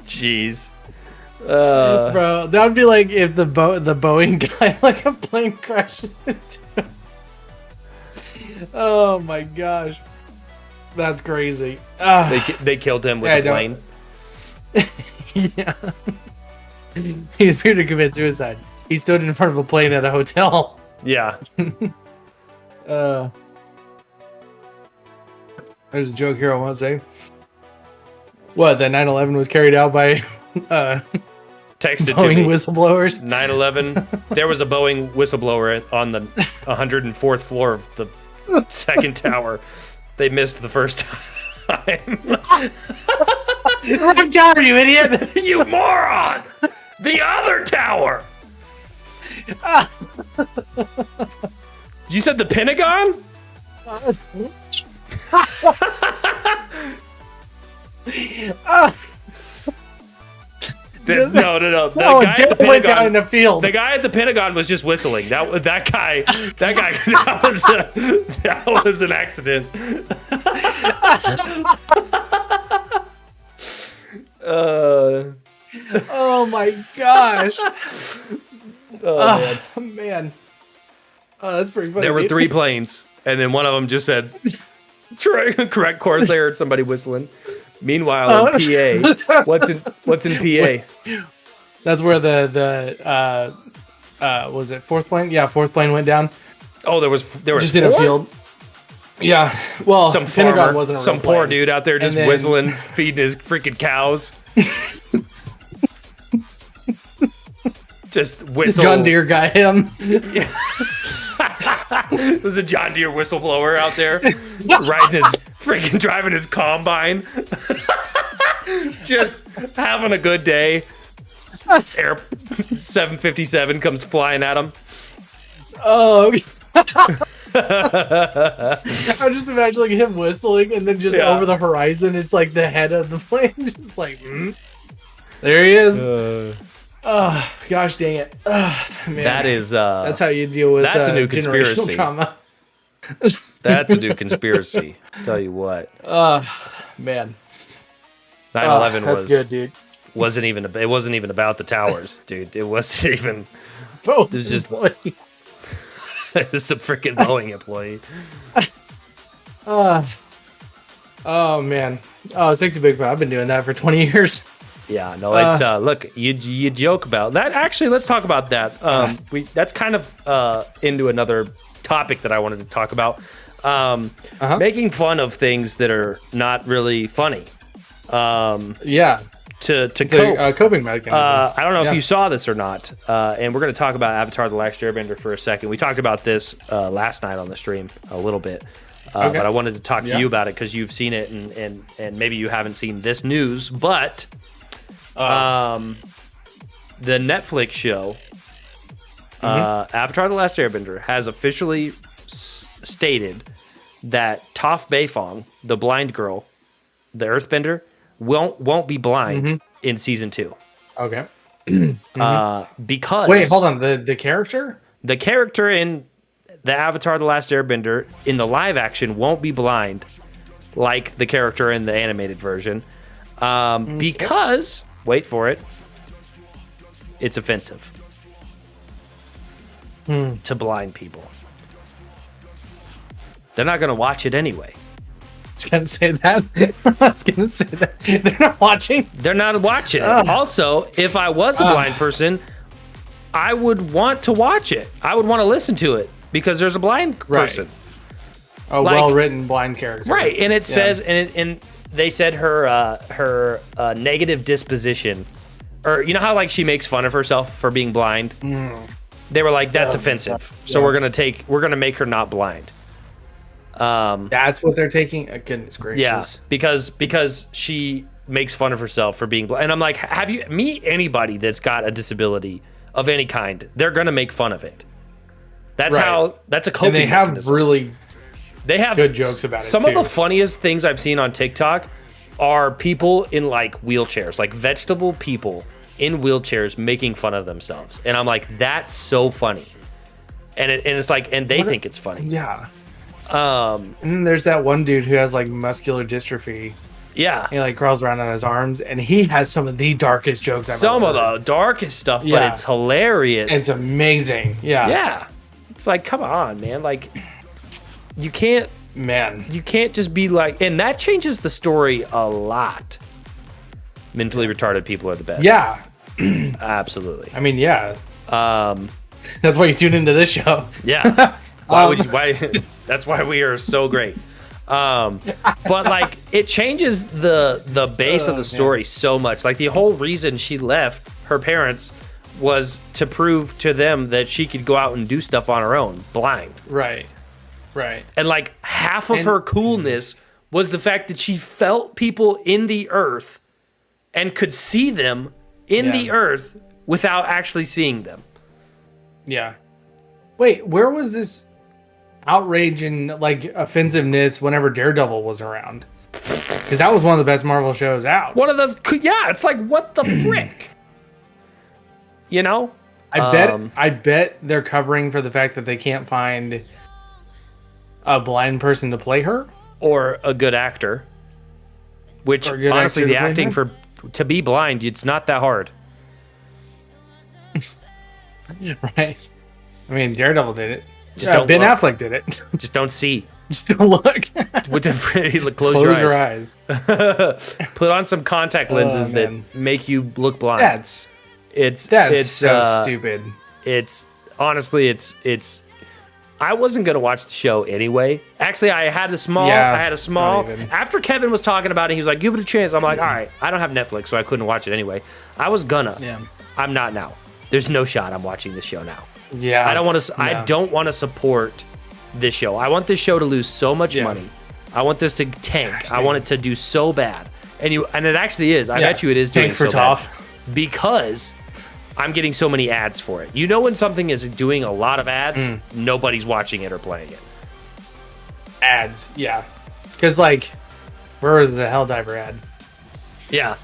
Speaker 1: Jeez.
Speaker 2: Bro, that would be like if the Boeing guy, like a plane crashes into him. Oh my gosh. That's crazy.
Speaker 1: They killed him with a plane.
Speaker 2: Yeah. He appeared to commit suicide. He stood in front of a plane at a hotel.
Speaker 1: Yeah.
Speaker 2: There's a joke here I want to say. What, that 9/11 was carried out by
Speaker 1: texted
Speaker 2: Boeing
Speaker 1: to me.
Speaker 2: Whistleblowers?
Speaker 1: 9/11. There was a Boeing whistleblower on the 104th floor of the second tower. They missed the first time.
Speaker 2: Wrong tower, you idiot!
Speaker 1: You moron! The other tower! You said the Pentagon? No. The
Speaker 2: Oh,
Speaker 1: guy at the
Speaker 2: Dale went down in
Speaker 1: Pentagon.
Speaker 2: the field.
Speaker 1: The guy at the Pentagon was just whistling. That guy. That was an accident.
Speaker 2: Oh my gosh.
Speaker 1: Oh,
Speaker 2: Man. Oh, that's pretty funny.
Speaker 1: there were 3 planes, and then one of them just said, "Correct course." They heard somebody whistling. Meanwhile, in PA, what's in PA?
Speaker 2: That's where the was it 4th plane? Yeah, 4th plane went down.
Speaker 1: Oh, there was
Speaker 2: Just
Speaker 1: 4?
Speaker 2: in a field. Yeah. Well,
Speaker 1: Some
Speaker 2: Pentagon
Speaker 1: farmer,
Speaker 2: wasn't a real
Speaker 1: some poor
Speaker 2: plane.
Speaker 1: dude out there just
Speaker 2: And then-
Speaker 1: whistling, feeding his freaking cows. Just whistle.
Speaker 2: John Deere got him.
Speaker 1: It was a John Deere whistleblower out there driving his combine. Just having a good day. Air 757 comes flying at him.
Speaker 2: Oh. I'm just imagining him whistling, and then just
Speaker 1: Yeah.
Speaker 2: over the horizon, it's like the head of the plane. Just like, there he is. Oh, gosh dang it. Man.
Speaker 1: That is
Speaker 2: That's how you deal with
Speaker 1: that's a new
Speaker 2: generational
Speaker 1: conspiracy.
Speaker 2: trauma.
Speaker 1: That's a new conspiracy. Tell you what.
Speaker 2: Man.
Speaker 1: 9/11
Speaker 2: that's good, dude.
Speaker 1: wasn't even about the towers, dude. It wasn't even.
Speaker 2: Oh,
Speaker 1: It was just-
Speaker 2: boy.
Speaker 1: It was some freaking Boeing employee.
Speaker 2: Oh, man. Oh, Sexy Big Boy. I've been doing that for 20 years.
Speaker 1: Yeah, no, it's look, you joke about that. Actually, let's talk about that. That's kind of into another topic that I wanted to talk about. Making fun of things that are not really funny.
Speaker 2: Yeah.
Speaker 1: To
Speaker 2: It's
Speaker 1: cope.
Speaker 2: a coping mechanism.
Speaker 1: I don't know
Speaker 2: Yeah.
Speaker 1: if you saw this or not, and we're going to talk about Avatar: The Last Airbender for a second. We talked about this last night on the stream a little bit,
Speaker 2: Okay.
Speaker 1: but I wanted to talk to
Speaker 2: Yeah.
Speaker 1: you about it because you've seen it, and maybe you haven't seen this news, but the Netflix show Avatar: The Last Airbender has officially stated that Toph Beifong, the blind girl, the Earthbender, won't be blind in season 2.
Speaker 2: Okay.
Speaker 1: Because
Speaker 2: Wait, hold on. The character?
Speaker 1: the character in the Avatar: The Last Airbender in the live action won't be blind like the character in the animated version. Because, wait for it, it's offensive to blind people. They're not going to watch it anyway.
Speaker 2: I was gonna say that. I was gonna say that. They're not watching.
Speaker 1: They're not watching it. Also, if I was a blind person, I would want to watch it. I would want to listen to it because there's a blind person.
Speaker 2: A
Speaker 1: Like-
Speaker 2: well-written blind character.
Speaker 1: Right, and it says, and they said her negative disposition, or you know how like she makes fun of herself for being blind. They were like, that's offensive, so we're gonna make her not blind.
Speaker 2: That's what they're taking. Goodness gracious.
Speaker 1: Yeah, because she makes fun of herself for being blind, and I'm like, have you meet anybody that's got a disability of any kind? They're gonna make fun of it. That's
Speaker 2: Right.
Speaker 1: that's a coping
Speaker 2: And they have
Speaker 1: mechanism.
Speaker 2: really
Speaker 1: They have
Speaker 2: good jokes about it,
Speaker 1: Some of
Speaker 2: too.
Speaker 1: the funniest things I've seen on TikTok are people in like wheelchairs, like vegetable people in wheelchairs making fun of themselves, and I'm like, that's so funny, and it's like, and they think it's funny.
Speaker 2: yeah. And then there's that one dude who has like muscular dystrophy.
Speaker 1: Yeah,
Speaker 2: He like crawls around on his arms, and he has some of the darkest jokes I've
Speaker 1: some
Speaker 2: ever
Speaker 1: of
Speaker 2: heard.
Speaker 1: the darkest stuff, but
Speaker 2: Yeah.
Speaker 1: it's hilarious.
Speaker 2: It's amazing. Yeah.
Speaker 1: Yeah, it's like, come on, man, like you can't
Speaker 2: Man.
Speaker 1: just be like, and that changes the story a lot. Mentally retarded people are the best.
Speaker 2: Yeah.
Speaker 1: Absolutely.
Speaker 2: I mean, yeah. That's why you tune into this show.
Speaker 1: Yeah. Why would you? Why? That's why we are so great. But like, it changes the base of the story so much. Like the whole reason she left her parents was to prove to them that she could go out and do stuff on her own, blind.
Speaker 2: Right. Right.
Speaker 1: And like half of her coolness was the fact that she felt people in the earth and could see them in the earth without actually seeing them.
Speaker 2: Yeah. Wait, where was this outrage and like offensiveness whenever Daredevil was around? Because that was one of the best Marvel shows out.
Speaker 1: One of the, yeah, it's like, what the frick? You know,
Speaker 2: I bet they're covering for the fact that they can't find a blind person to play her
Speaker 1: or a good actor. Which honestly, the acting to be blind, it's not that hard.
Speaker 2: Right. I mean, Daredevil did it. Ben Affleck did it.
Speaker 1: Just don't see.
Speaker 2: Just don't look.
Speaker 1: Close your eyes. Put on some contact lenses that make you look blind.
Speaker 2: That's so stupid.
Speaker 1: It's honestly, I wasn't gonna watch the show anyway. Actually, I had a small. After Kevin was talking about it, he was like, "Give it a chance." I'm like, "All right." I don't have Netflix, so I couldn't watch it anyway. I was gonna.
Speaker 2: Yeah.
Speaker 1: I'm not now. There's no shot I'm watching this show now.
Speaker 2: Yeah.
Speaker 1: I don't want to. I don't want to support this show. I want this show to lose so much money. I want this to tank. Gosh, I want it to do so bad. And it actually is. I bet you it is doing so bad because I'm getting so many ads for it. You know, when something is doing a lot of ads, nobody's watching it or playing it.
Speaker 2: Ads, yeah. Because like, where was the Helldiver ad?
Speaker 1: Yeah.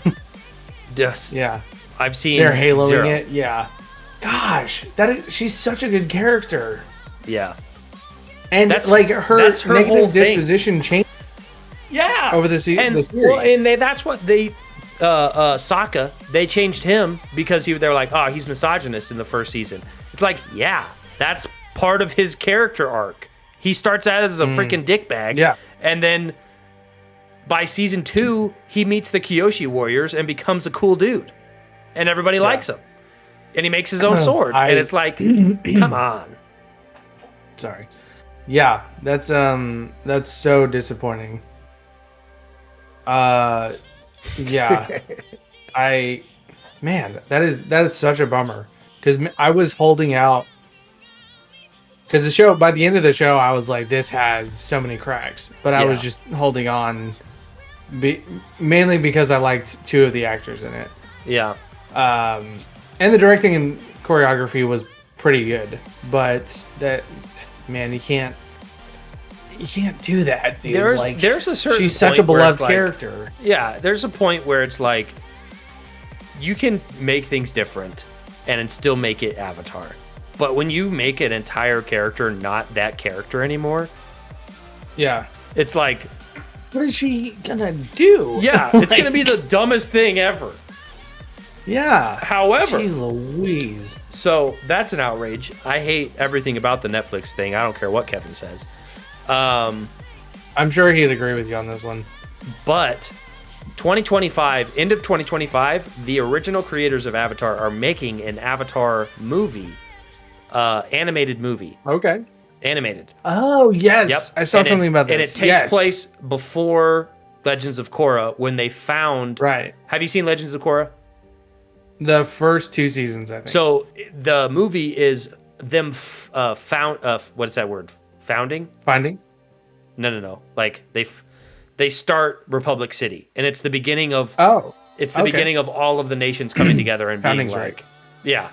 Speaker 1: Yes.
Speaker 2: Yeah.
Speaker 1: I've seen.
Speaker 2: They're haloing it. Yeah. Gosh, she's such a good character.
Speaker 1: Yeah.
Speaker 2: And that's like her negative disposition changed.
Speaker 1: Yeah.
Speaker 2: Over the season.
Speaker 1: Well, and that's what they. Sokka, they changed him because they were like, oh, he's misogynist in the first season. It's like, yeah, that's part of his character arc. He starts out as a freaking dickbag.
Speaker 2: Yeah.
Speaker 1: And then by season 2, he meets the Kyoshi warriors and becomes a cool dude. And everybody likes him. And he makes his own sword. And it's like, come on.
Speaker 2: Sorry. Yeah, that's so disappointing. Yeah, that is such a bummer because I was holding out because by the end of the show I was like, this has so many cracks, but I was just holding on mainly because I liked 2 of the actors in it.
Speaker 1: Yeah.
Speaker 2: And the directing and choreography was pretty good, but you can't do that, dude.
Speaker 1: There's a certain
Speaker 2: she's such a beloved character.
Speaker 1: Yeah, there's a point where it's like you can make things different and still make it Avatar. But when you make an entire character not that character anymore, it's like,
Speaker 2: what is she gonna do?
Speaker 1: Yeah, it's gonna be the dumbest thing ever.
Speaker 2: Yeah.
Speaker 1: However,
Speaker 2: jeez Louise.
Speaker 1: So that's an outrage. I hate everything about the Netflix thing. I don't care what Kevin says.
Speaker 2: I'm sure he'd agree with you on this one.
Speaker 1: But 2025, end of 2025, the original creators of Avatar are making an Avatar movie, animated movie.
Speaker 2: Okay.
Speaker 1: Animated.
Speaker 2: Oh, yes.
Speaker 1: Yep.
Speaker 2: I saw something about this.
Speaker 1: And it takes place before Legends of Korra when they found...
Speaker 2: Right.
Speaker 1: Have you seen Legends of Korra?
Speaker 2: The first 2 seasons, I think.
Speaker 1: So the movie is them found... what is that word? Founding?
Speaker 2: Finding?
Speaker 1: No. Like they start Republic City, and it's the beginning of beginning of all of the nations coming together and being like,
Speaker 2: right.
Speaker 1: Yeah.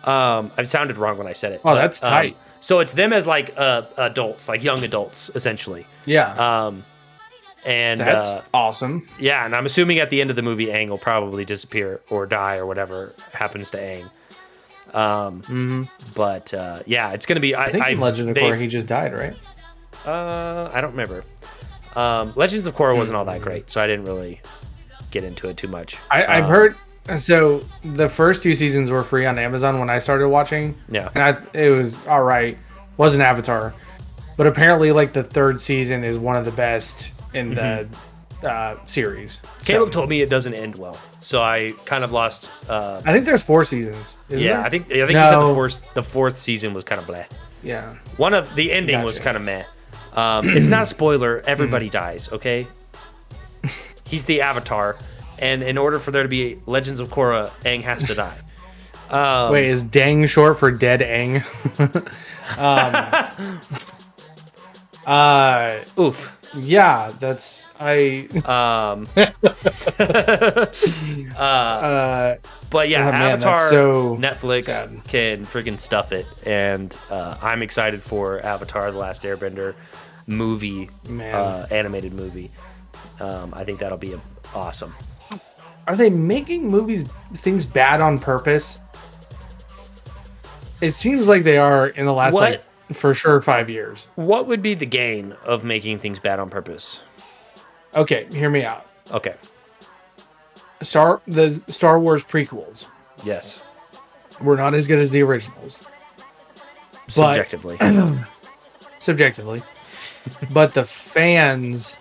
Speaker 1: I sounded wrong when I said it.
Speaker 2: Oh, that's tight.
Speaker 1: So it's them as like adults, like young adults, essentially.
Speaker 2: Yeah.
Speaker 1: And
Speaker 2: that's awesome.
Speaker 1: Yeah, and I'm assuming at the end of the movie, Aang will probably disappear or die or whatever happens to Aang. But it's gonna be.
Speaker 2: I think in Legend of Korra he just died, right?
Speaker 1: I don't remember. Legends of Korra wasn't all that great, so I didn't really get into it too much.
Speaker 2: I've heard. So the first 2 seasons were free on Amazon when I started watching.
Speaker 1: Yeah,
Speaker 2: and it was all right. Wasn't Avatar, but apparently like the 3rd season is one of the best in the series.
Speaker 1: Caleb told me it doesn't end well, so I kind of lost.
Speaker 2: I think there's 4 seasons. Isn't there?
Speaker 1: I think you said the 4th season was kind of bleh.
Speaker 2: Yeah,
Speaker 1: one of the ending was kind of meh. It's not a spoiler. Everybody dies. Okay, he's the Avatar, and in order for there to be Legends of Korra, Aang has to die.
Speaker 2: Wait, is Dang short for dead Aang?
Speaker 1: Oof.
Speaker 2: Yeah, that's
Speaker 1: but yeah, Avatar,
Speaker 2: so
Speaker 1: Netflix
Speaker 2: sad.
Speaker 1: Can freaking stuff it, and I'm excited for Avatar: The Last Airbender movie, animated movie. I think that'll be awesome.
Speaker 2: Are they making things bad on purpose? It seems like they are in the last,
Speaker 1: What?
Speaker 2: like, for sure, 5 years.
Speaker 1: What would be the gain of making things bad on purpose?
Speaker 2: Okay, hear me out.
Speaker 1: Okay.
Speaker 2: The Star Wars prequels
Speaker 1: Yes.
Speaker 2: were not as good as the originals.
Speaker 1: Subjectively.
Speaker 2: Subjectively. But the fans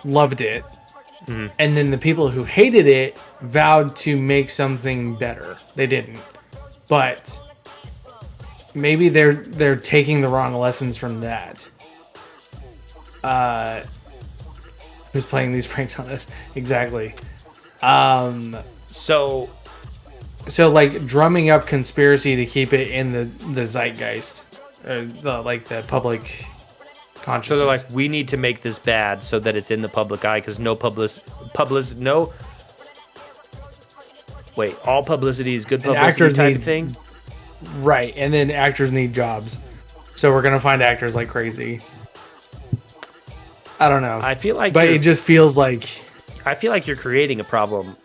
Speaker 2: loved it.
Speaker 1: Mhm.
Speaker 2: And then the people who hated it vowed to make something better. They didn't. But maybe they're taking the wrong lessons from that. Who's playing these pranks on us? Exactly.
Speaker 1: So
Speaker 2: like drumming up conspiracy to keep it in the zeitgeist, the public consciousness.
Speaker 1: So they're like, we need to make this bad so that it's in the public eye because all publicity is good publicity type of thing?
Speaker 2: Right, and then actors need jobs. So we're going to find actors like crazy. I don't know.
Speaker 1: I feel like
Speaker 2: it just feels like...
Speaker 1: I feel like you're creating a problem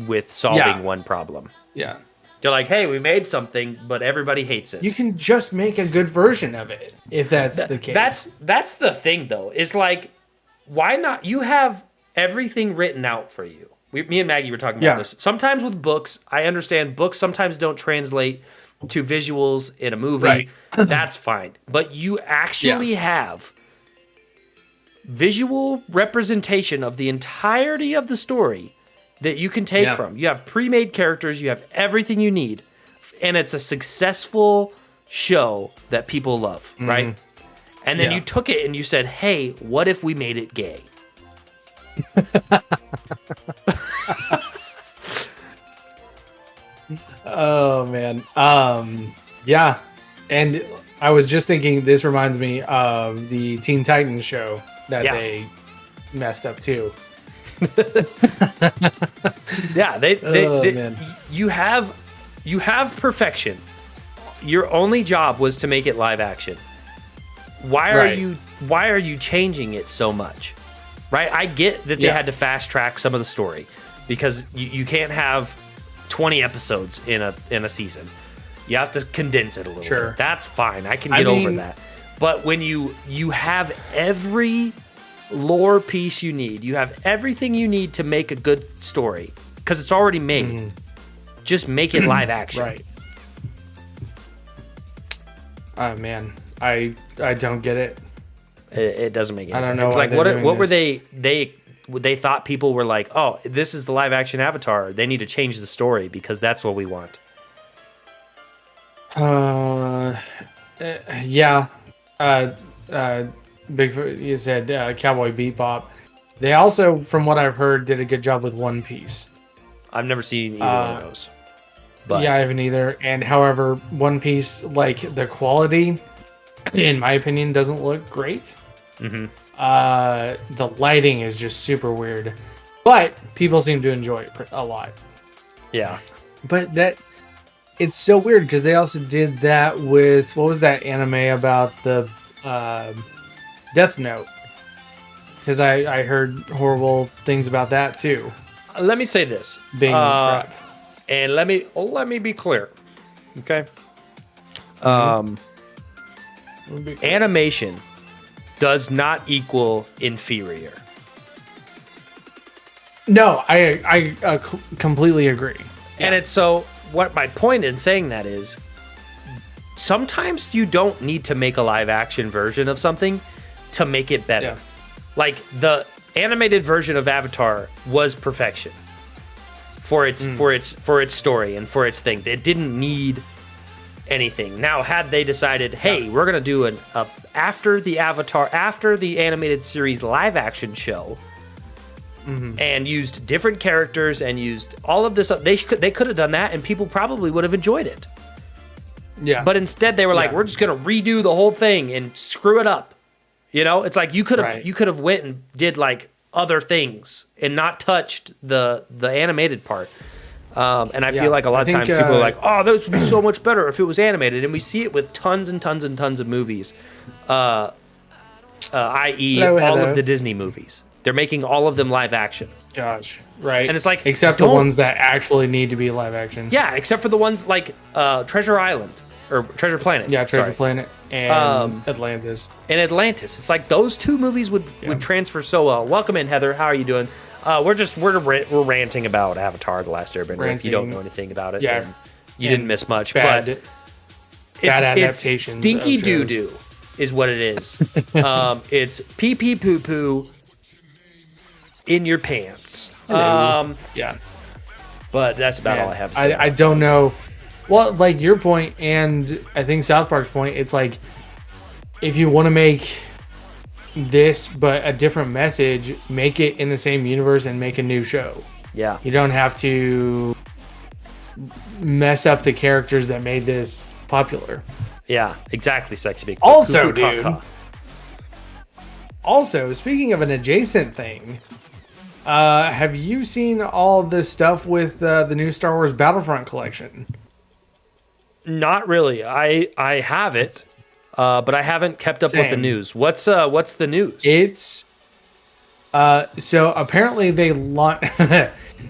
Speaker 1: with solving one problem.
Speaker 2: Yeah.
Speaker 1: You're like, hey, we made something, but everybody hates it.
Speaker 2: You can just make a good version of it, if that's the case.
Speaker 1: That's the thing, though. It's like, why not? You have everything written out for you. Me and Maggie were talking about this. Sometimes with books, I understand books sometimes don't translate to visuals in a movie.
Speaker 2: Right.
Speaker 1: That's fine. But you actually have visual representation of the entirety of the story that you can take from. You have pre-made characters, you have everything you need, and it's a successful show that people love, right? And then you took it and you said, hey, what if we made it gay?
Speaker 2: Oh, man. Yeah. And I was just thinking, this reminds me of the Teen Titans show that they messed up too.
Speaker 1: Yeah, you have perfection. Your only job was to make it live action. Why are you changing it so much? Right? I get that they had to fast track some of the story because you can't have 20 episodes in a season. You have to condense it a little bit. That's fine. I can get over that. But when you have every lore piece you need, you have everything you need to make a good story because it's already made. Just make it live action.
Speaker 2: Right. Man, I don't get it.
Speaker 1: It doesn't make any sense.
Speaker 2: I don't know.
Speaker 1: It's
Speaker 2: like,
Speaker 1: what were they thought people were like, oh, this is the live action Avatar. They need to change the story because that's what we want.
Speaker 2: Yeah. Bigfoot, you said Cowboy Bebop. They also, from what I've heard, did a good job with One Piece.
Speaker 1: I've never seen either one of those. But
Speaker 2: yeah, I haven't either. And however, One Piece, like the quality, in my opinion, doesn't look great. The lighting is just super weird, but people seem to enjoy it a lot.
Speaker 1: Yeah,
Speaker 2: but it's so weird because they also did that with, what was that anime about the Death Note? Because I heard horrible things about that too.
Speaker 1: Let me say this.
Speaker 2: Being crap.
Speaker 1: And let me be clear. Okay. Animation does not equal inferior.
Speaker 2: No, I completely agree.
Speaker 1: And it's so, what my point in saying that is, sometimes you don't need to make a live action version of something to make it better.
Speaker 2: Yeah.
Speaker 1: Like the animated version of Avatar was perfection for its story and for its thing. It didn't need anything. Now, had they decided, hey, we're gonna do after the animated series live action show, and used different characters and used all of this, they could have done that, and people probably would have enjoyed it.
Speaker 2: Yeah.
Speaker 1: But instead, they were like, we're just gonna redo the whole thing and screw it up. You know, it's like you could have went and did like other things and not touched the animated part. And I feel like a lot of times people are like, oh, this would be so much better if it was animated. And we see it with tons and tons and tons of movies, i.e. all of the Disney movies. They're making all of them live action.
Speaker 2: Gosh, right.
Speaker 1: And it's like,
Speaker 2: except the ones that actually need to be live action.
Speaker 1: Yeah, except for the ones like Treasure Island or Treasure Planet.
Speaker 2: Yeah, Treasure Planet and Atlantis.
Speaker 1: And Atlantis. It's like those two movies would transfer so well. Welcome in, Heather. How are you doing? We're ranting about Avatar: The Last Airbender. If you don't know anything about it, then you didn't miss much. But it's stinky doo doo is what it is. It's pee pee poo poo in your pants.
Speaker 2: Yeah.
Speaker 1: But that's about all I have to say.
Speaker 2: I don't know. Well, like your point, and I think South Park's point, it's like if you want to make this but a different message, make it in the same universe and make a new show.
Speaker 1: Yeah.
Speaker 2: You don't have to mess up the characters that made this popular.
Speaker 1: Yeah, exactly, Sexy Big.
Speaker 2: Also, dude. Also, speaking of an adjacent thing, have you seen all this stuff with the new Star Wars Battlefront collection?
Speaker 1: Not really. I have it, but I haven't kept up with the news. What's the news?
Speaker 2: It's so apparently they launched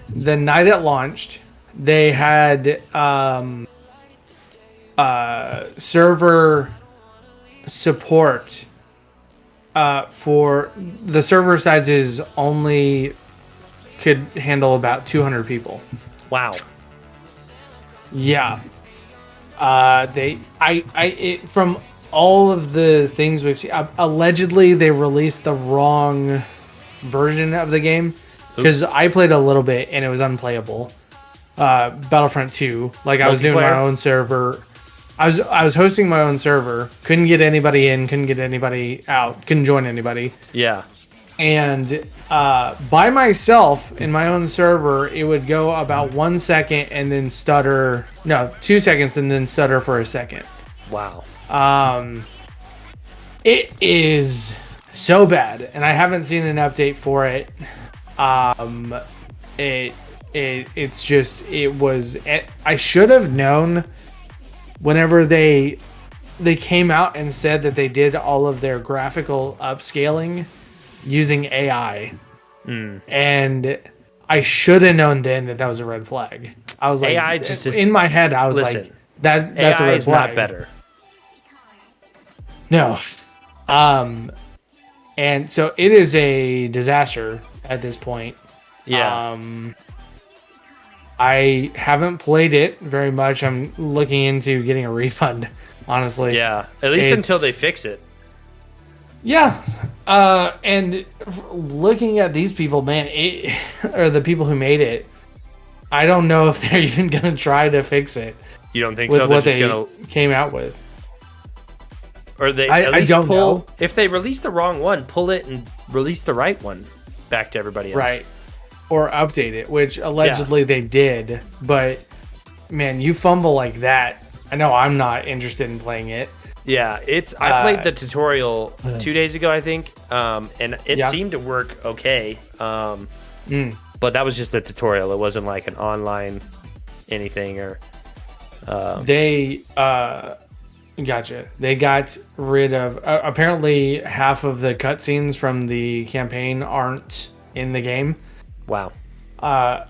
Speaker 2: the night it launched. They had server support for the server sizes only could handle about 200 people.
Speaker 1: Wow.
Speaker 2: Yeah. From all of the things we've seen, allegedly they released the wrong version of the game because I played a little bit and it was unplayable. Battlefront 2, like I was doing my own server. I was hosting my own server. Couldn't get anybody in. Couldn't get anybody out. Couldn't join anybody.
Speaker 1: Yeah.
Speaker 2: And by myself in my own server, it would go about 1 second and then stutter. No, 2 seconds and then stutter for a second.
Speaker 1: Wow.
Speaker 2: It is so bad, and I haven't seen an update for it. It's just it was. I should have known. Whenever they came out and said that they did all of their graphical upscaling using AI, and I should have known then that was a red flag. I was like,
Speaker 1: AI just is,
Speaker 2: in my head, I was like, that's
Speaker 1: AI
Speaker 2: a red
Speaker 1: is
Speaker 2: flag.
Speaker 1: not better.
Speaker 2: No, and so it is a disaster at this point.
Speaker 1: Yeah.
Speaker 2: I haven't played it very much. I'm looking into getting a refund, honestly.
Speaker 1: Yeah, at least until they fix it.
Speaker 2: Yeah. And looking at these people, man, or the people who made it, I don't know if they're even going to try to fix it.
Speaker 1: You don't think
Speaker 2: with
Speaker 1: so?
Speaker 2: What
Speaker 1: they're
Speaker 2: they
Speaker 1: just gonna...
Speaker 2: came out with.
Speaker 1: Or they
Speaker 2: I don't know.
Speaker 1: If they release the wrong one, pull it and release the right one back to everybody else.
Speaker 2: Right. Or update it, which allegedly they did. But, man, you fumble like that. I know I'm not interested in playing it.
Speaker 1: Yeah, I played the tutorial 2 days ago, I think, and it seemed to work okay. But that was just the tutorial. It wasn't like an online anything or...
Speaker 2: They... Gotcha. They got rid of... apparently, half of the cutscenes from the campaign aren't in the game.
Speaker 1: Wow.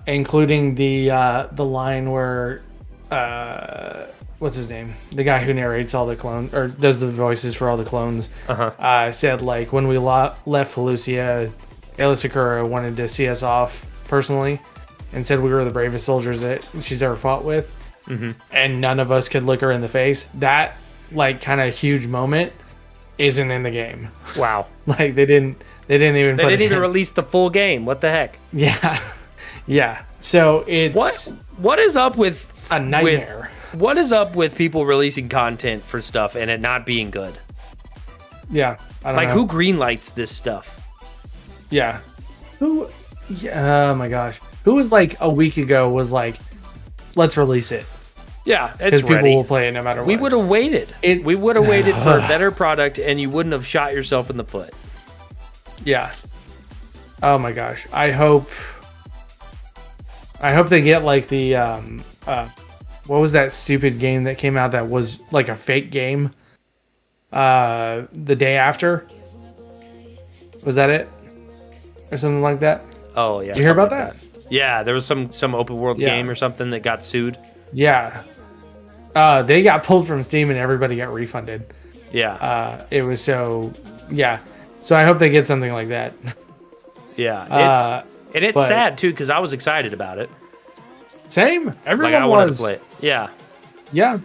Speaker 2: Including the line where what's his name? The guy who narrates all the clones or does the voices for all the clones. Said like when we left Felucia, Aayla Secura wanted to see us off personally, and said we were the bravest soldiers that she's ever fought with, and none of us could look her in the face. That like kind of huge moment isn't in the game.
Speaker 1: Wow.
Speaker 2: Like they didn't even
Speaker 1: release the full game. What the heck?
Speaker 2: Yeah. Yeah. So it's
Speaker 1: what is up with
Speaker 2: a nightmare?
Speaker 1: What is up with people releasing content for stuff and it not being good?
Speaker 2: Yeah. I don't know.
Speaker 1: Who greenlights this stuff?
Speaker 2: Yeah. Who? Yeah, oh my gosh. Who was like a week ago was like, let's release it.
Speaker 1: Yeah, it's
Speaker 2: because people
Speaker 1: ready.
Speaker 2: will play it no matter what.
Speaker 1: We would have waited. We would have waited for a better product, and you wouldn't have shot yourself in the foot.
Speaker 2: Yeah. Oh my gosh. I hope they get like the what was that stupid game that came out that was like a fake game? The day after. Was that it? or something like that.
Speaker 1: Oh yeah.
Speaker 2: Did you hear about that?
Speaker 1: Yeah, there was some open world game or something that got sued.
Speaker 2: Yeah. They got pulled from Steam and everybody got refunded.
Speaker 1: Yeah.
Speaker 2: It was so I hope they get something like that.
Speaker 1: Yeah. It's sad too because I was excited about it.
Speaker 2: Same. Everyone
Speaker 1: I wanted to
Speaker 2: was.
Speaker 1: play it. Yeah.
Speaker 2: Yeah.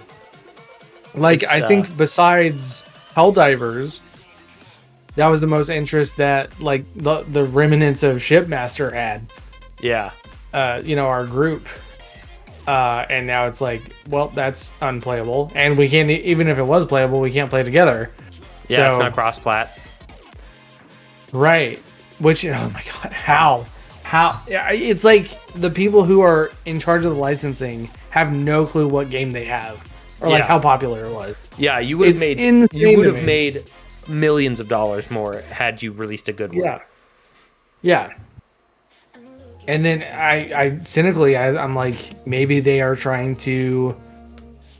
Speaker 2: Like I think besides Helldivers, that was the most interest that like the remnants of Shipmaster had.
Speaker 1: Yeah.
Speaker 2: Our group. And now it's like, well, that's unplayable, and we can't even if it was playable, we can't play together.
Speaker 1: Yeah, so, it's not cross-plat.
Speaker 2: Right. Which, oh my god, how? It's like the people who are in charge of the licensing have no clue what game they have or like how popular it was.
Speaker 1: Yeah, you would have made millions of dollars more had you released a good one.
Speaker 2: Yeah. And then I'm like, maybe they are trying to.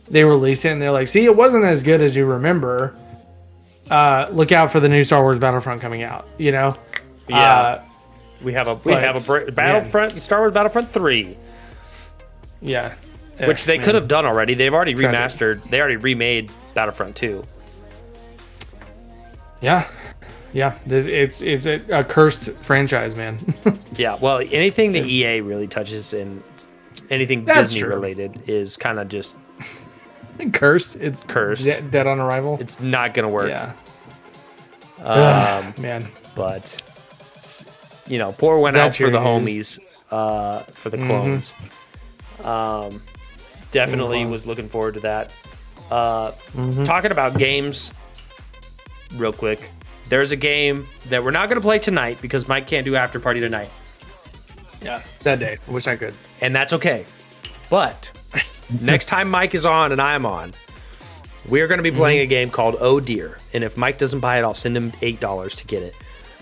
Speaker 2: They release it and they're like, see, it wasn't as good as you remember. Look out for the new Star Wars Battlefront coming out.
Speaker 1: Yeah. We have a Battlefront, Star Wars Battlefront 3.
Speaker 2: Yeah.
Speaker 1: Which they could have done already. They've already remastered. They already remade Battlefront 2.
Speaker 2: Yeah. Yeah. It's a cursed franchise, man.
Speaker 1: Yeah. Well, anything that EA really touches and anything Disney related is kind of just
Speaker 2: cursed. It's
Speaker 1: cursed.
Speaker 2: Dead on arrival.
Speaker 1: It's not going to work.
Speaker 2: Yeah. Man.
Speaker 1: But pour one out for the homies, for the clones. Definitely was looking forward to that. Talking about games, real quick. There's a game that we're not going to play tonight because Mike can't do after party tonight.
Speaker 2: Yeah, sad day. I wish I could.
Speaker 1: And that's okay. But next time Mike is on and I'm on, we're going to be playing a game called Oh Dear. And if Mike doesn't buy it, I'll send him $8 to get it.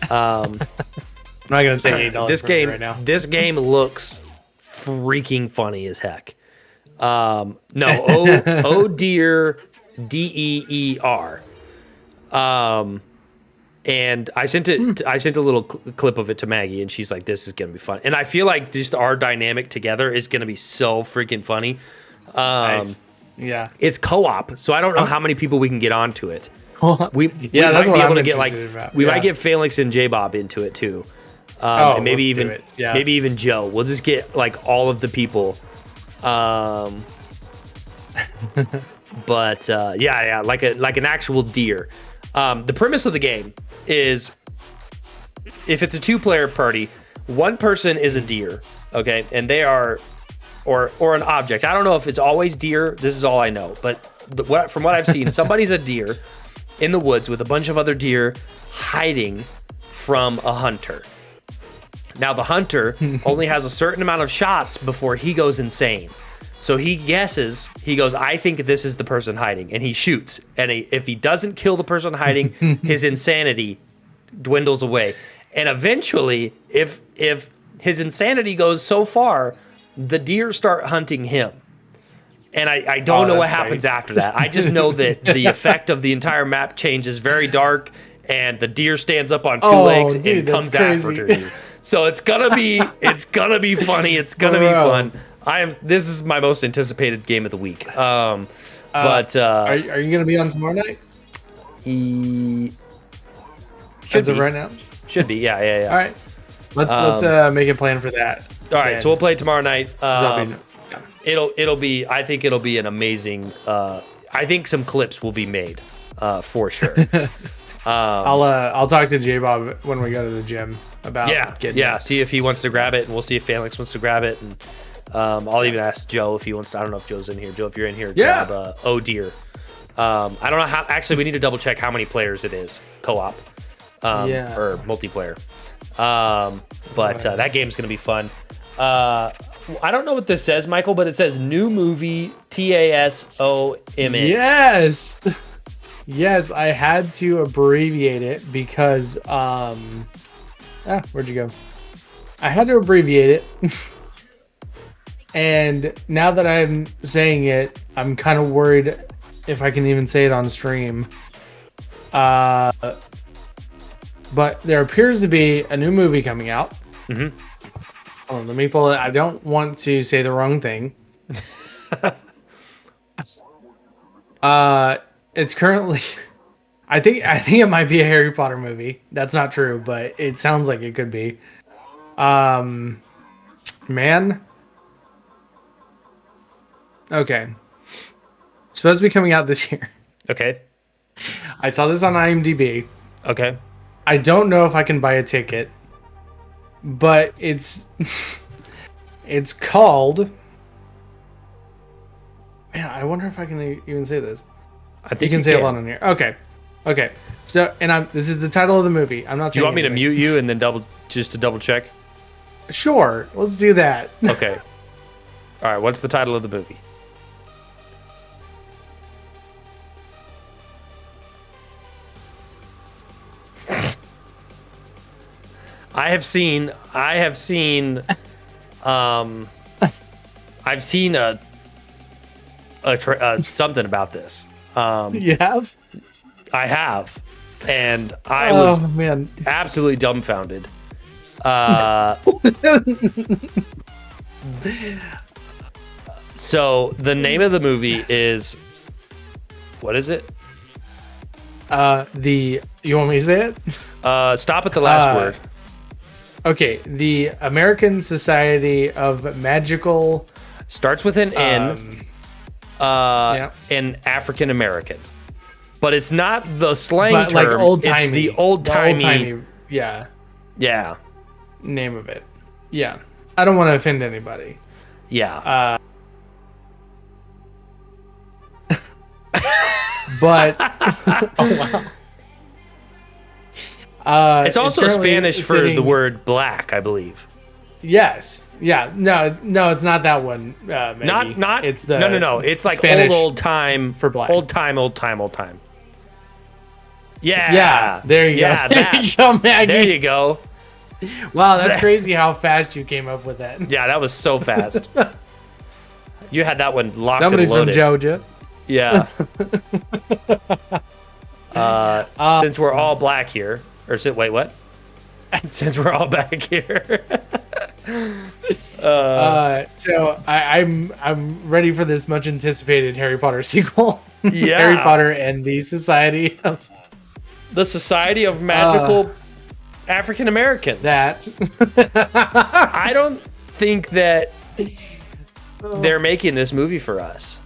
Speaker 1: I'm
Speaker 2: not going to take $8 right now.
Speaker 1: This game looks freaking funny as heck. Oh Dear, DEER. And I sent it. I sent a little clip of it to Maggie, and she's like, "This is gonna be fun." And I feel like just our dynamic together is gonna be so freaking funny.
Speaker 2: Nice. Yeah,
Speaker 1: it's co-op, so I don't know how many people we can get onto it. We might be able to get we might get Felix and J Bob into it too, and maybe even Joe. We'll just get like all of the people. But like an actual deer. The premise of the game is if it's a 2-player party, one person is a deer, okay, and they are or an object. I don't know if it's always deer. This is all I know, but from what I've seen, somebody's a deer in the woods with a bunch of other deer hiding from a hunter. Now the hunter only has a certain amount of shots before he goes insane. So he guesses, he goes, I think this is the person hiding, and he shoots. And if he doesn't kill the person hiding, his insanity dwindles away. And eventually, if his insanity goes so far, the deer start hunting him. And I don't know what happens after that. I just know that the effect of the entire map changes very dark, and the deer stands up on two legs and comes after you. So it's gonna be funny. It's gonna be fun. This is my most anticipated game of the week. Are
Speaker 2: you gonna be on tomorrow night? As of right now,
Speaker 1: should be. Yeah.
Speaker 2: All right, let's make a plan for that.
Speaker 1: All right, so we'll play tomorrow night. It'll be. I think it'll be an amazing. I think some clips will be made, for sure.
Speaker 2: I'll talk to J Bob when we go to the gym about getting it.
Speaker 1: See if he wants to grab it, and we'll see if Felix wants to grab it, and I'll even ask Joe if he wants to. I don't know if Joe's in here. Joe, if you're in here, grab Oh Dear. I don't know how. Actually, we need to double check how many players it is co-op or multiplayer. But that game's gonna be fun. I don't know what this says, Michael, but it says new movie TASOMN. Yes,
Speaker 2: I had to abbreviate it because where'd you go? I had to abbreviate it. And now that I'm saying it, I'm kind of worried if I can even say it on stream. but there appears to be a new movie coming out.
Speaker 1: Mm-hmm.
Speaker 2: Hold on, let me pull it. I don't want to say the wrong thing. It's currently. I think it might be a Harry Potter movie. That's not true, but it sounds like it could be. Man. Okay. It's supposed to be coming out this year.
Speaker 1: Okay.
Speaker 2: I saw this on IMDb.
Speaker 1: Okay.
Speaker 2: I don't know if I can buy a ticket, but it's called. Man, I wonder if I can even say this.
Speaker 1: I think
Speaker 2: you can say a lot on here. Okay. So, and this is the title of the movie. I'm not.
Speaker 1: Do you want me to mute you and then double check?
Speaker 2: Sure. Let's do that.
Speaker 1: Okay. All right. What's the title of the movie? I've seen I've seen something about this.
Speaker 2: You have?
Speaker 1: I have, and I was
Speaker 2: man.
Speaker 1: absolutely dumbfounded. So the name of the movie is, what is it?
Speaker 2: You want me to say it?
Speaker 1: Stop at the last word.
Speaker 2: Okay, the American Society of Magical
Speaker 1: Starts with an N.
Speaker 2: Yeah.
Speaker 1: And African American, but it's not the slang
Speaker 2: But
Speaker 1: term.
Speaker 2: like old-timey.
Speaker 1: It's the old-timey.
Speaker 2: Yeah.
Speaker 1: Yeah.
Speaker 2: Name of it. Yeah. I don't want to offend anybody.
Speaker 1: Yeah.
Speaker 2: But oh wow.
Speaker 1: It's also Spanish for the word black, I believe.
Speaker 2: Yes. Yeah. No, it's not that one. Maggie.
Speaker 1: Not.
Speaker 2: It's the
Speaker 1: No. It's like
Speaker 2: Spanish
Speaker 1: old time
Speaker 2: for black.
Speaker 1: Old time. Yeah.
Speaker 2: Yeah. There you
Speaker 1: Yeah,
Speaker 2: go. There you go, Maggie.
Speaker 1: There you go.
Speaker 2: Wow, that's crazy how fast you came up with that.
Speaker 1: Yeah, that was so fast. You had that one locked
Speaker 2: Somebody's
Speaker 1: and loaded.
Speaker 2: from Georgia.
Speaker 1: Yeah. Since we're all black here, wait, what? Since we're all back here.
Speaker 2: So I'm ready for this much anticipated Harry Potter sequel.
Speaker 1: Yeah.
Speaker 2: Harry Potter and the Society of
Speaker 1: The Society of Magical African Americans.
Speaker 2: that.
Speaker 1: I don't think that they're making this movie for us.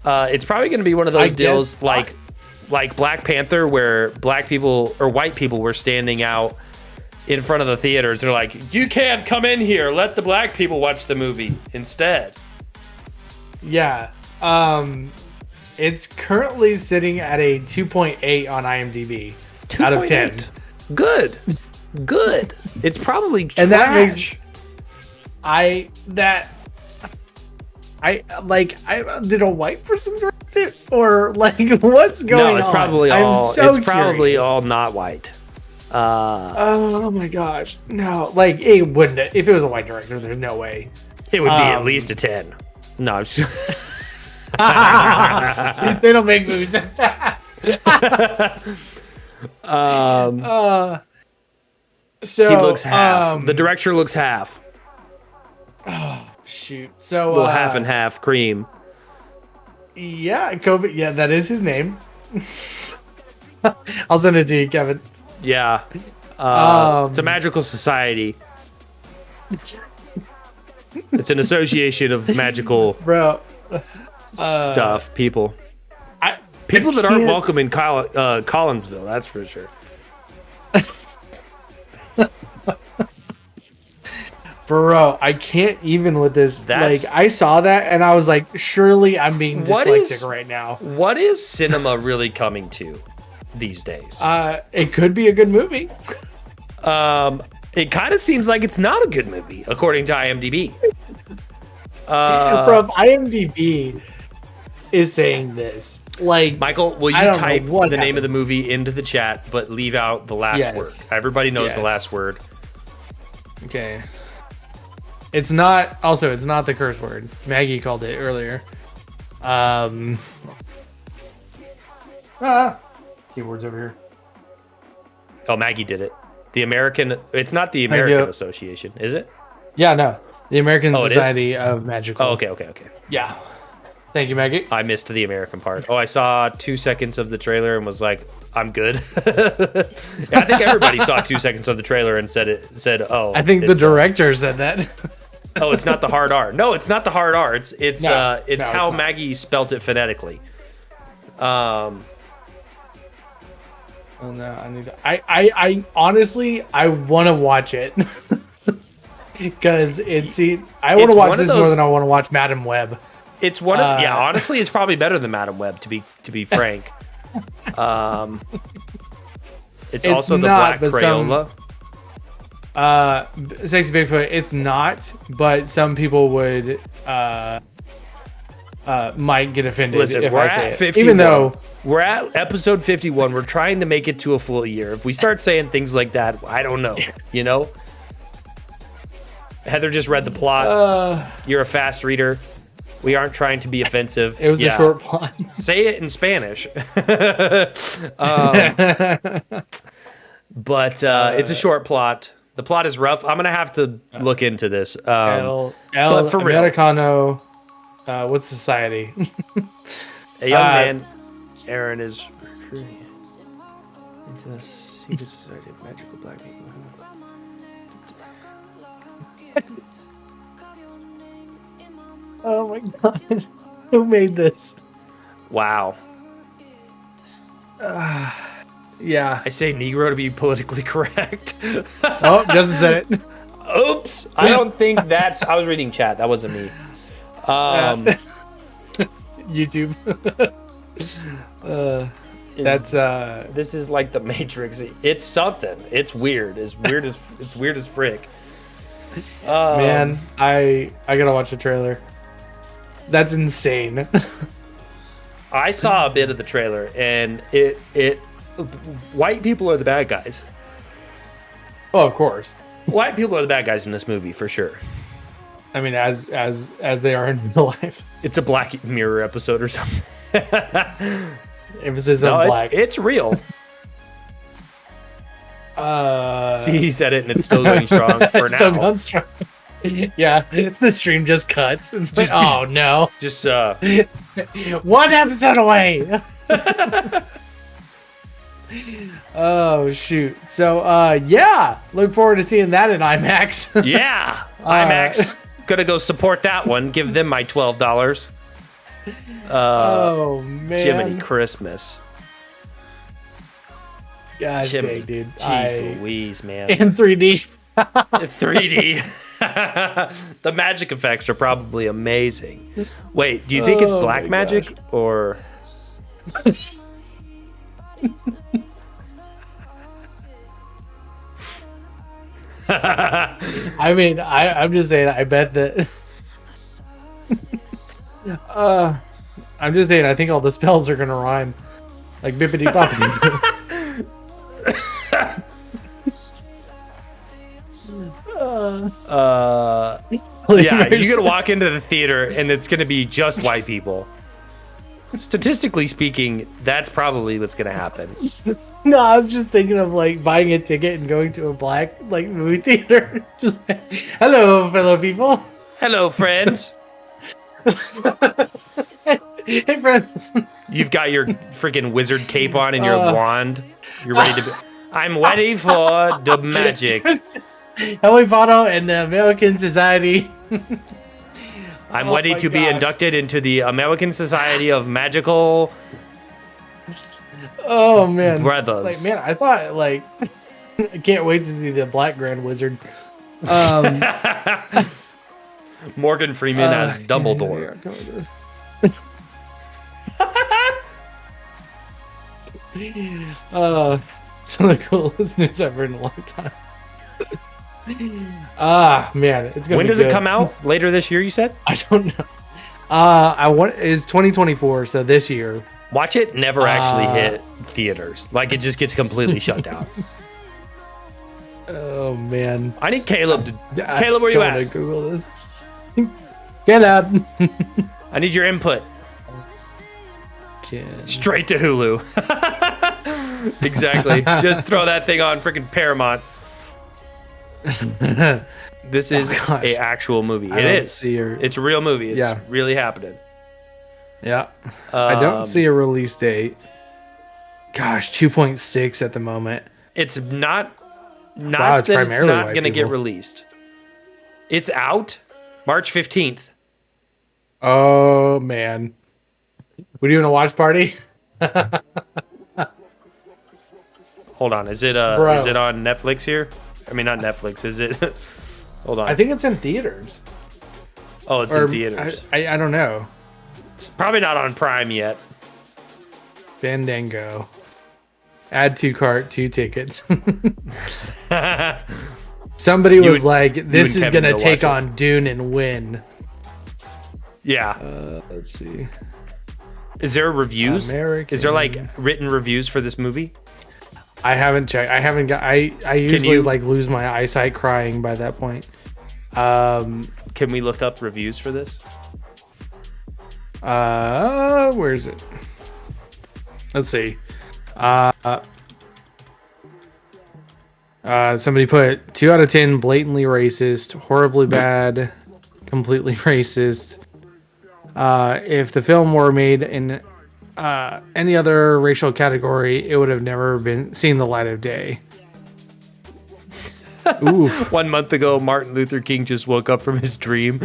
Speaker 1: It's probably going to be one of those deals like Black Panther, where black people or white people were standing out in front of the theaters. They're like, you can't come in here. Let the black people watch the movie instead.
Speaker 2: Yeah. It's currently sitting at a 2.8 on IMDb out of 10.
Speaker 1: Good. It's probably trash.
Speaker 2: And that makes did a white person direct it, or like what's going on?
Speaker 1: No, it's probably all.
Speaker 2: I'm so
Speaker 1: probably
Speaker 2: curious.
Speaker 1: all not white.
Speaker 2: Oh my gosh, no! Like it wouldn't. If it was a white director, there's no way.
Speaker 1: It would be at least a 10. No, I'm just...
Speaker 2: They don't make movies that fast. So
Speaker 1: he looks half. The director looks half.
Speaker 2: Shoot. So
Speaker 1: Little half and half cream.
Speaker 2: Yeah, Kobe. Yeah, that is his name. I'll send it to you, Kevin.
Speaker 1: Yeah. It's a magical society. It's an association of magical stuff, people. People that aren't welcome in Collinsville, that's for sure.
Speaker 2: Bro, I can't even with this. I saw that and I was like, surely I'm being dyslexic right now.
Speaker 1: What is cinema really coming to these days?
Speaker 2: It could be a good movie.
Speaker 1: It kind of seems like it's not a good movie, according to IMDb.
Speaker 2: Bro, if IMDb is saying this, like,
Speaker 1: Michael, will you type the name of the movie into the chat, but leave out the last word? Everybody knows the last word.
Speaker 2: Okay. It's not the curse word. Maggie called it earlier. Keyboard's over here.
Speaker 1: Oh, Maggie did it. The American. It's not the American Association, is it?
Speaker 2: Yeah, no. The American
Speaker 1: Oh,
Speaker 2: Society of Magical.
Speaker 1: Oh, okay.
Speaker 2: Yeah. Thank you, Maggie.
Speaker 1: I missed the American part. Oh, I saw 2 seconds of the trailer and was like, I'm good. Yeah, I think everybody saw 2 seconds of the trailer and said, oh.
Speaker 2: I think the director said that.
Speaker 1: Oh, it's not the hard R. No, it's not the hard R. It's how
Speaker 2: it's not.
Speaker 1: Maggie spelt it phonetically.
Speaker 2: Oh no, I need to, I honestly I want to watch it because I want to watch this more than I want to watch Madam Web.
Speaker 1: It's one of honestly, it's probably better than Madam Web to be frank. It's also the Black Crayola.
Speaker 2: Sexy Bigfoot. It's not, but some people would might get offended.
Speaker 1: Listen,
Speaker 2: if
Speaker 1: we're
Speaker 2: I
Speaker 1: at
Speaker 2: say it.
Speaker 1: 51.
Speaker 2: Even though
Speaker 1: we're at episode 51, we're trying to make it to a full year. If we start saying things like that, I don't know. You know, Heather just read the plot. You're a fast reader. We aren't trying to be offensive.
Speaker 2: It was a short plot.
Speaker 1: Say it in Spanish. But it's a short plot. The plot is rough. I'm gonna have to look into this.
Speaker 2: El
Speaker 1: but for
Speaker 2: Americano. What society?
Speaker 1: A young man, Aaron, is recruiting into the secret society of magical black people.
Speaker 2: Oh my god. Who made this?
Speaker 1: Wow.
Speaker 2: Yeah.
Speaker 1: I say Negro to be politically correct.
Speaker 2: Oh, Justin said it.
Speaker 1: Oops. I don't think that's... I was reading chat. That wasn't me.
Speaker 2: YouTube.
Speaker 1: This is like the Matrix. It's something. It's weird. It's weird as frick.
Speaker 2: Man, I gotta watch the trailer. That's insane.
Speaker 1: I saw a bit of the trailer, and it white people are the bad guys.
Speaker 2: Oh, of course.
Speaker 1: White people are the bad guys in this movie for sure.
Speaker 2: I mean, as they are in real life.
Speaker 1: It's a Black Mirror episode or something.
Speaker 2: Emphasis on black.
Speaker 1: It's real. See, he said it, and it's still going strong for now.
Speaker 2: Still going strong. Yeah, the stream just cuts. It's like, oh no.
Speaker 1: Just
Speaker 2: one episode away. Oh shoot. So yeah, look forward to seeing that in IMAX.
Speaker 1: Yeah, IMAX. Gonna go support that one. Give them my $12.
Speaker 2: Oh man,
Speaker 1: Jiminy Christmas.
Speaker 2: Gosh dang, dude.
Speaker 1: Jeez Louise, man.
Speaker 2: In 3D.
Speaker 1: 3D. The magic effects are probably amazing. Wait, do you think it's black magic or?
Speaker 2: I mean, I'm just saying. I bet that. I'm just saying. I think all the spells are gonna rhyme, like bippity boppity.
Speaker 1: Yeah, you're gonna walk into the theater and it's gonna be just white people. Statistically speaking, that's probably what's gonna happen.
Speaker 2: No, I was just thinking of like buying a ticket and going to a black like movie theater. Just like, hello, fellow people.
Speaker 1: Hello, friends.
Speaker 2: Hey, friends.
Speaker 1: You've got your freaking wizard cape on and your wand. You're ready to. I'm ready for the magic.
Speaker 2: Harry Potter and the American Society.
Speaker 1: I'm ready to be inducted into the American Society of Magical.
Speaker 2: Oh man,
Speaker 1: Brothers.
Speaker 2: It's like, man, I thought like I can't wait to see the Black Grand Wizard.
Speaker 1: Morgan Freeman as Dumbledore.
Speaker 2: Some of the coolest news ever in a long time. Man, it's gonna.
Speaker 1: When
Speaker 2: be
Speaker 1: does
Speaker 2: good.
Speaker 1: it come out? Later this year, you said?
Speaker 2: I don't know. I want is 2024, so this year.
Speaker 1: Watch it never actually hit theaters. Like, it just gets completely shut down.
Speaker 2: Oh man,
Speaker 1: I need Caleb to. Caleb, where you at?
Speaker 2: Google this. Caleb.
Speaker 1: I need your input. Straight to Hulu. Exactly. Just throw that thing on freaking Paramount. This is a actual movie. It is. It's a real movie. It's really happening.
Speaker 2: Yeah. I don't see a release date. Gosh, 2.6 at the moment.
Speaker 1: It's not
Speaker 2: Wow, it's
Speaker 1: that it's
Speaker 2: primarily
Speaker 1: not
Speaker 2: white
Speaker 1: going to get
Speaker 2: people.
Speaker 1: released. It's out March 15th.
Speaker 2: Oh, man. We doing a watch party?
Speaker 1: Hold on. Is it
Speaker 2: Bro.
Speaker 1: is it on Netflix here? I mean, not Netflix. Is it? Hold on.
Speaker 2: I think it's in theaters.
Speaker 1: Oh, it's in theaters.
Speaker 2: I don't know.
Speaker 1: It's probably not on Prime yet.
Speaker 2: Fandango. Add to cart, 2 tickets. Somebody was like, this is going to take on Dune and win.
Speaker 1: Yeah.
Speaker 2: Let's see.
Speaker 1: Is there reviews?
Speaker 2: American.
Speaker 1: Is there like written reviews for this movie?
Speaker 2: I haven't checked. I haven't got. I usually like lose my eyesight crying by that point.
Speaker 1: Can we look up reviews for this?
Speaker 2: Where is it? Let's see. Somebody put 2 out of 10, blatantly racist, horribly bad, completely racist. If the film were made in any other racial category, it would have never been seen the light of day. Ooh.
Speaker 1: 1 month ago, Martin Luther King just woke up from his dream.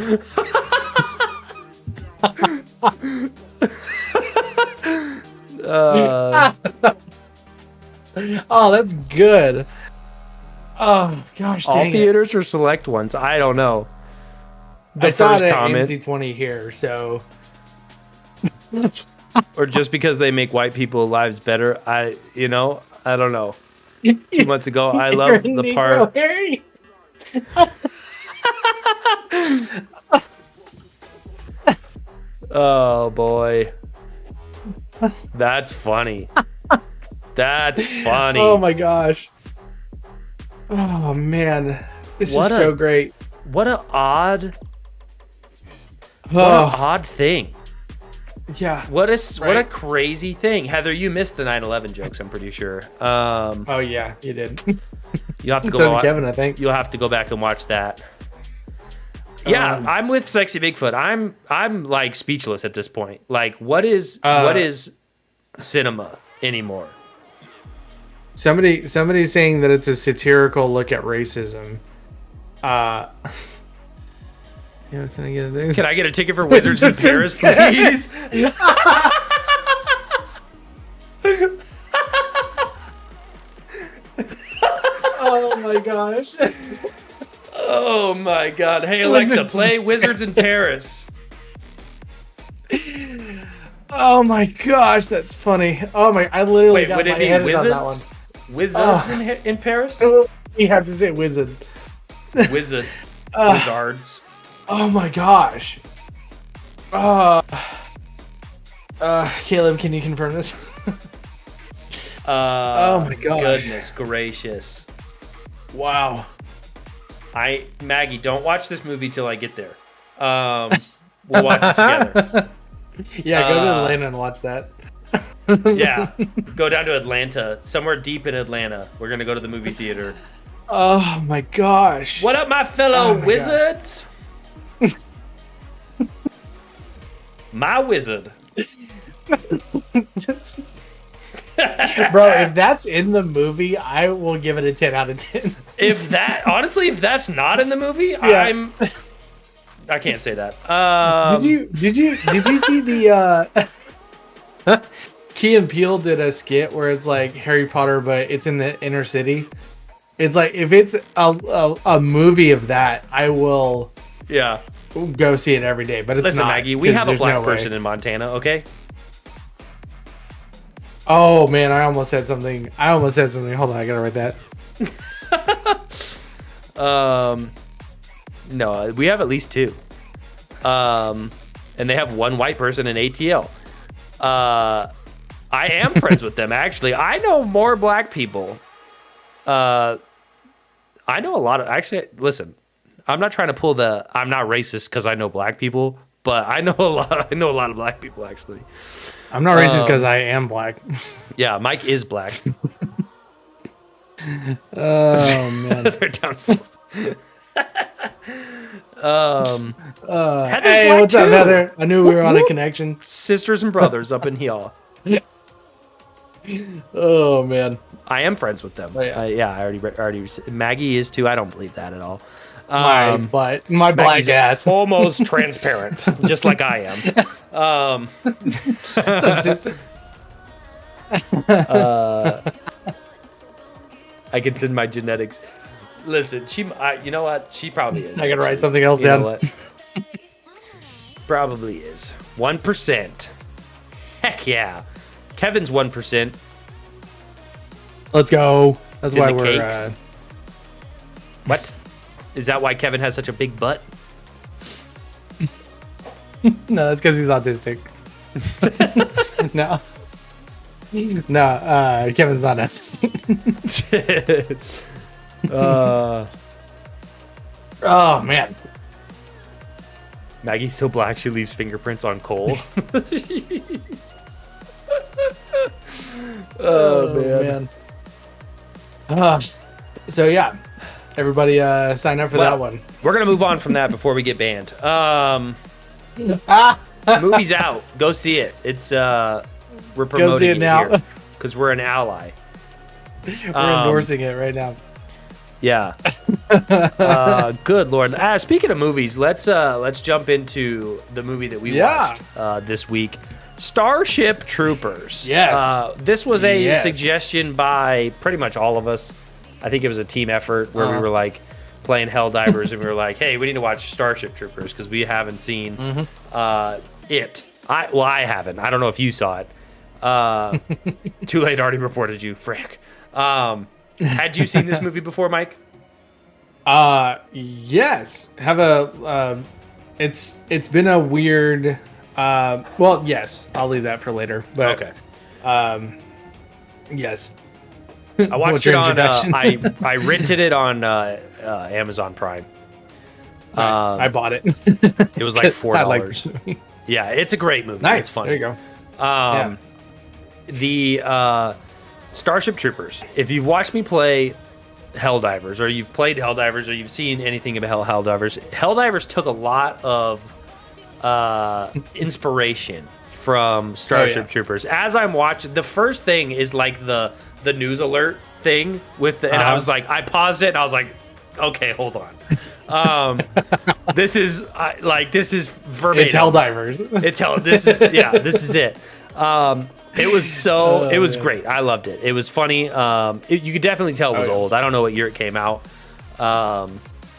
Speaker 2: Oh, that's good. Oh gosh,
Speaker 1: all
Speaker 2: dang
Speaker 1: theaters or select ones? I don't know.
Speaker 2: I saw it at AMC 20 here, so.
Speaker 1: Or just because they make white people's lives better, I don't know. 2 months ago, I love the part. Oh boy, that's funny. That's funny.
Speaker 2: Oh my gosh. Oh man, this is so great.
Speaker 1: What an odd thing.
Speaker 2: Yeah.
Speaker 1: What a crazy thing. Heather, you missed the 9/11 jokes, I'm pretty sure.
Speaker 2: Oh yeah, you did.
Speaker 1: You'll have to go
Speaker 2: So did Kevin, I think.
Speaker 1: You'll have to go back and watch that. Yeah, I'm with Sexy Bigfoot. I'm like speechless at this point. Like what is cinema anymore?
Speaker 2: Somebody's saying that it's a satirical look at racism. Yeah, can I get a thing?
Speaker 1: Can I get a ticket for Wizards in Paris, please?
Speaker 2: Oh my gosh.
Speaker 1: Oh my god. Hey Alexa, play Wizards in Paris.
Speaker 2: Oh my gosh, that's funny. Oh my, I literally got my head on that one.
Speaker 1: Wizards in Paris?
Speaker 2: You have to say wizard.
Speaker 1: Wizard. Wizards.
Speaker 2: Oh my gosh. Caleb, can you confirm this? Oh my gosh.
Speaker 1: Goodness gracious.
Speaker 2: Wow.
Speaker 1: Maggie, don't watch this movie till I get there. We'll watch it together.
Speaker 2: Yeah, go to Atlanta and watch that.
Speaker 1: Yeah, go down to Atlanta, somewhere deep in Atlanta. We're gonna go to the movie theater.
Speaker 2: Oh my gosh.
Speaker 1: What up, my fellow wizards? My wizard.
Speaker 2: Bro, if that's in the movie, I will give it a 10 out of 10.
Speaker 1: If that's not in the movie,
Speaker 2: yeah.
Speaker 1: I can't say that.
Speaker 2: Did you see the Key and Peele did a skit where it's like Harry Potter, but it's in the inner city. It's like if it's a movie of that, I will go see it every day. But it's
Speaker 1: Listen,
Speaker 2: not.
Speaker 1: Maggie, we have a black person in Montana, okay?
Speaker 2: Oh man, I almost said something. Hold on, I gotta write that.
Speaker 1: No, we have at least 2. And they have 1 white person in ATL. I am friends with them, actually. I know more black people. I know a lot of... Actually, listen, I'm not trying to pull I'm not racist because I know black people. but I know a lot. I know a lot of black people actually.
Speaker 2: I'm not racist because I am black.
Speaker 1: Yeah, Mike is black.
Speaker 2: Oh man.
Speaker 1: They're downstairs. Heather's
Speaker 2: Hey,
Speaker 1: black
Speaker 2: what's up,
Speaker 1: too.
Speaker 2: Heather? I knew we were on a connection.
Speaker 1: Sisters and brothers up in here.
Speaker 2: Oh man.
Speaker 1: I am friends with them.
Speaker 2: Oh, yeah.
Speaker 1: Yeah, I already. Maggie is too. I don't believe that at all.
Speaker 2: My black
Speaker 1: Maggie's
Speaker 2: ass.
Speaker 1: almost transparent, just like I am.
Speaker 2: What's up, sister?
Speaker 1: I can send my genetics. Listen, you know what? She probably is.
Speaker 2: I gotta write something else
Speaker 1: You know
Speaker 2: down.
Speaker 1: what? Probably is. 1%. Heck yeah. Kevin's 1%.
Speaker 2: Let's go. That's
Speaker 1: In
Speaker 2: why
Speaker 1: the
Speaker 2: we're.
Speaker 1: cakes. What? Is that why Kevin has such a big butt?
Speaker 2: No, that's because he's autistic. No. No, Kevin's not autistic. Oh man.
Speaker 1: Maggie's so black she leaves fingerprints on coal. Oh man.
Speaker 2: So yeah, everybody sign up for that one.
Speaker 1: We're gonna move on from that before we get banned.
Speaker 2: Ah,
Speaker 1: Movie's out. Go see it. It's we're promoting
Speaker 2: go see it now.
Speaker 1: because we're an ally.
Speaker 2: We're endorsing it right now.
Speaker 1: Yeah. Good Lord. Speaking of movies, let's jump into the movie that we watched this week. Starship Troopers.
Speaker 2: Yes.
Speaker 1: This was a suggestion by pretty much all of us. I think it was a team effort where we were like playing Helldivers and we were like, hey, we need to watch Starship Troopers because we haven't seen it. I haven't. I don't know if you saw it. Too late, already reported you. Frick. Had you seen this movie before, Mike?
Speaker 2: Yes. Have a it's been a weird well, yes, I'll leave that for later. But
Speaker 1: Okay.
Speaker 2: Yes.
Speaker 1: I watched
Speaker 2: What's
Speaker 1: it
Speaker 2: your
Speaker 1: on
Speaker 2: introduction?
Speaker 1: I rented it on Amazon Prime.
Speaker 2: Nice. I bought it.
Speaker 1: It was like $4.
Speaker 2: I like this movie.
Speaker 1: Yeah, it's a great movie.
Speaker 2: Nice.
Speaker 1: It's funny.
Speaker 2: There you go.
Speaker 1: The Starship Troopers. If you've watched me play Helldivers, or you've played Helldivers, or you've seen anything about Helldivers took a lot of inspiration from Starship Troopers. As I'm watching, the first thing is like the news alert thing with the, and I was like, I paused it and I was like, okay, hold on. This is verbatim.
Speaker 2: It's Helldivers.
Speaker 1: This is it. It was great. I loved it. It was funny. You could definitely tell it was old. I don't know what year it came out.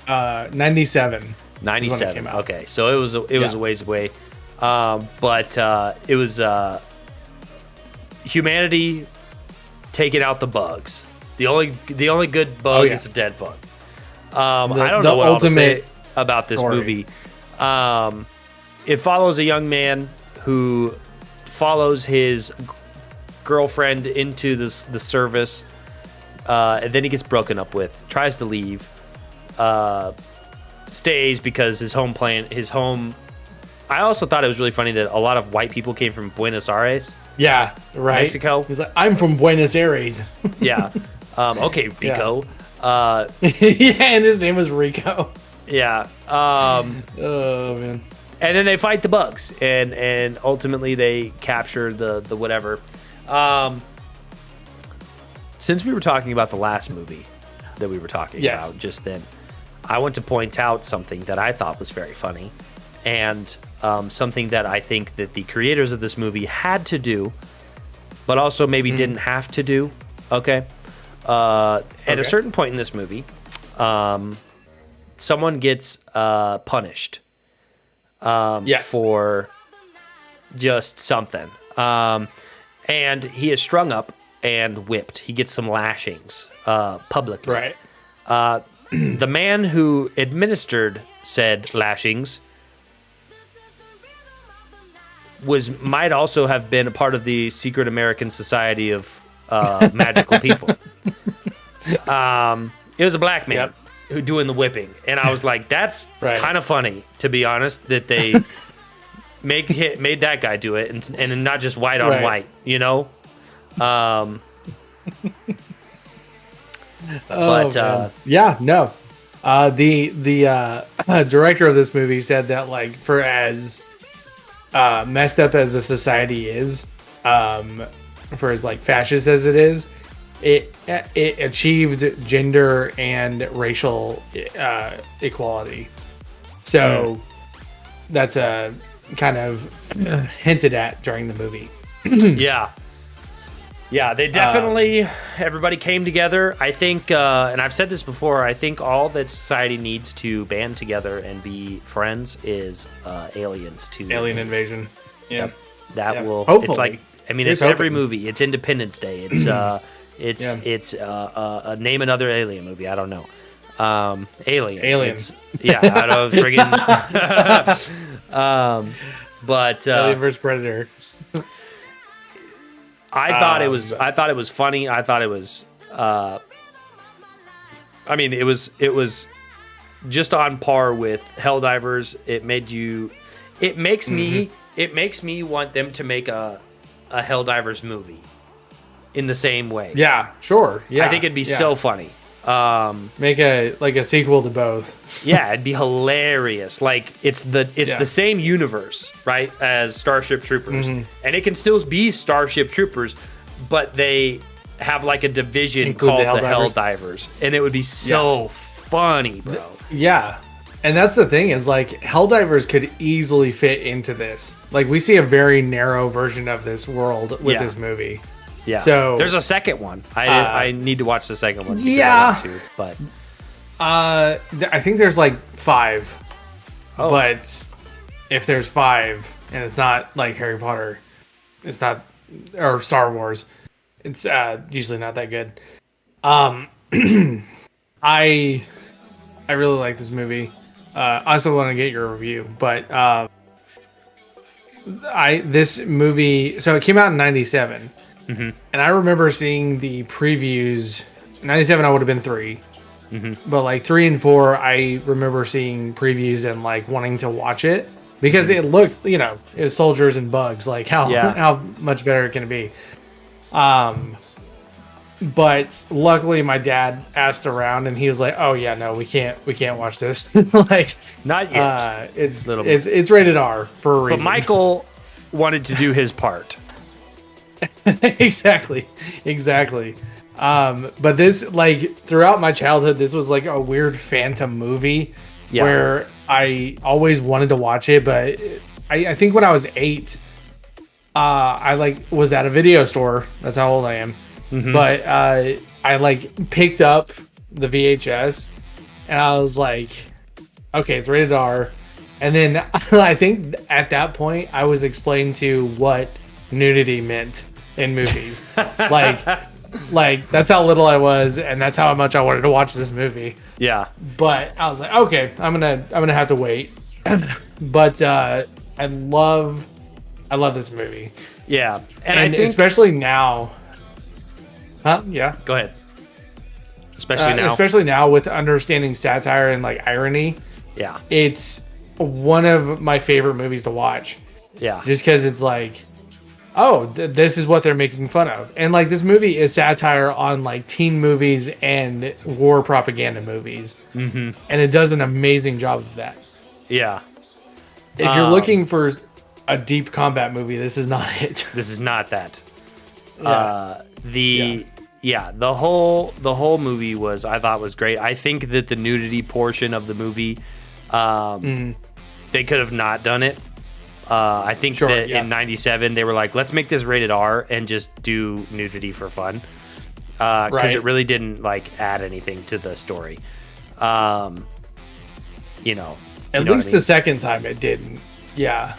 Speaker 2: 97.
Speaker 1: 97.
Speaker 2: Came out.
Speaker 1: Okay, so it was a ways away. But it was humanity taking out the bugs. The only good bug is a dead bug. I don't know what else to say about this movie. It follows a young man who follows his girlfriend into the service, and then he gets broken up with. Tries to leave, stays because his home. I also thought it was really funny that a lot of white people came from Buenos Aires.
Speaker 2: Yeah, right.
Speaker 1: Mexico.
Speaker 2: He's like, I'm from Buenos Aires.
Speaker 1: Yeah. Okay, Rico.
Speaker 2: Yeah, and his name was Rico.
Speaker 1: Yeah.
Speaker 2: Oh man.
Speaker 1: And then they fight the bugs, and ultimately they capture the whatever. Since we were talking about the last movie that we were talking about just then, I want to point out something that I thought was very funny, and something that I think that the creators of this movie had to do, but also maybe didn't have to do. Okay. At a certain point in this movie, someone gets punished for just something. And he is strung up and whipped. He gets some lashings publicly.
Speaker 2: Right.
Speaker 1: The man who administered said lashings might also have been a part of the secret American Society of magical people. It was a black man who doing the whipping, and I was like, "That's kind of funny, to be honest." That they made that guy do it, and not just white on
Speaker 2: Right.
Speaker 1: white, you know.
Speaker 2: Oh,
Speaker 1: But
Speaker 2: man. Yeah, no. The director of this movie said that, like, for as messed up as the society is, for as like fascist as it is, it achieved gender and racial equality. So that's a kind of hinted at during the movie.
Speaker 1: Yeah, they definitely, everybody came together. I think, and I've said this before, I think all that society needs to band together and be friends is aliens to
Speaker 2: Alien invasion. Yeah.
Speaker 1: That will,
Speaker 2: Hopefully.
Speaker 1: it's like, I mean,
Speaker 2: Here's
Speaker 1: it's every
Speaker 2: hoping.
Speaker 1: movie. It's Independence Day. It's name another alien movie. I don't know. Alien.
Speaker 2: Aliens.
Speaker 1: Yeah, out of friggin' but
Speaker 2: Alien vs Predator.
Speaker 1: I thought it was funny. I thought it was I mean, it was just on par with Helldivers. It makes me want them to make a Helldivers movie in the same way.
Speaker 2: Yeah, sure. Yeah,
Speaker 1: I think it'd be so funny.
Speaker 2: Make a sequel to both.
Speaker 1: Yeah, it'd be hilarious. Like it's the same universe, right, as Starship Troopers, and it can still be Starship Troopers, but they have like a division called the Helldivers, and it would be so funny, bro.
Speaker 2: Yeah. And that's the thing is, like, Helldivers could easily fit into this. Like, we see a very narrow version of this world with this movie.
Speaker 1: Yeah.
Speaker 2: So
Speaker 1: there's a second one. I need to watch the second one.
Speaker 2: Yeah.
Speaker 1: But
Speaker 2: I think there's like 5.
Speaker 1: Oh.
Speaker 2: But if there's 5 and it's not like Harry Potter, it's not, or Star Wars, it's usually not that good. I really like this movie. I also want to get your review, but this movie, so it came out in 97. And I remember seeing the previews. 97, I would have been 3. But like 3 and 4, I remember seeing previews and like wanting to watch it because it looked, it was soldiers and bugs. Like how much better can it be? But luckily my dad asked around and he was like, "Oh yeah, no, we can't watch this." Like
Speaker 1: not yet.
Speaker 2: It's rated R for a reason.
Speaker 1: But Michael wanted to do his part.
Speaker 2: Exactly. But this, like, throughout my childhood, this was like a weird phantom movie where I always wanted to watch it. But I think when I was 8, I like was at a video store. That's how old I am. But I like picked up the VHS and I was like, okay, it's rated R. And then I think at that point I was explained to what nudity meant in movies. like that's how little I was, and that's how much I wanted to watch this movie.
Speaker 1: Yeah.
Speaker 2: But I was like, okay, I'm gonna have to wait. But I love this movie.
Speaker 1: Yeah.
Speaker 2: And
Speaker 1: I think,
Speaker 2: especially now. Huh? Yeah.
Speaker 1: Go ahead.
Speaker 2: Especially now with understanding satire and like irony.
Speaker 1: Yeah.
Speaker 2: It's one of my favorite movies to watch.
Speaker 1: Yeah.
Speaker 2: Just because it's like, oh, this is what they're making fun of. And like this movie is satire on like teen movies and war propaganda movies. And it does an amazing job of that.
Speaker 1: Yeah.
Speaker 2: If you're looking for a deep combat movie, this is not it.
Speaker 1: This is not that.
Speaker 2: Yeah.
Speaker 1: The whole movie I thought was great. I think that the nudity portion of the movie, they could have not done it. I think that in 97 they were like, let's make this rated R and just do nudity for fun. Because it really didn't like add anything to the story. At
Speaker 2: least the second time it didn't. Yeah.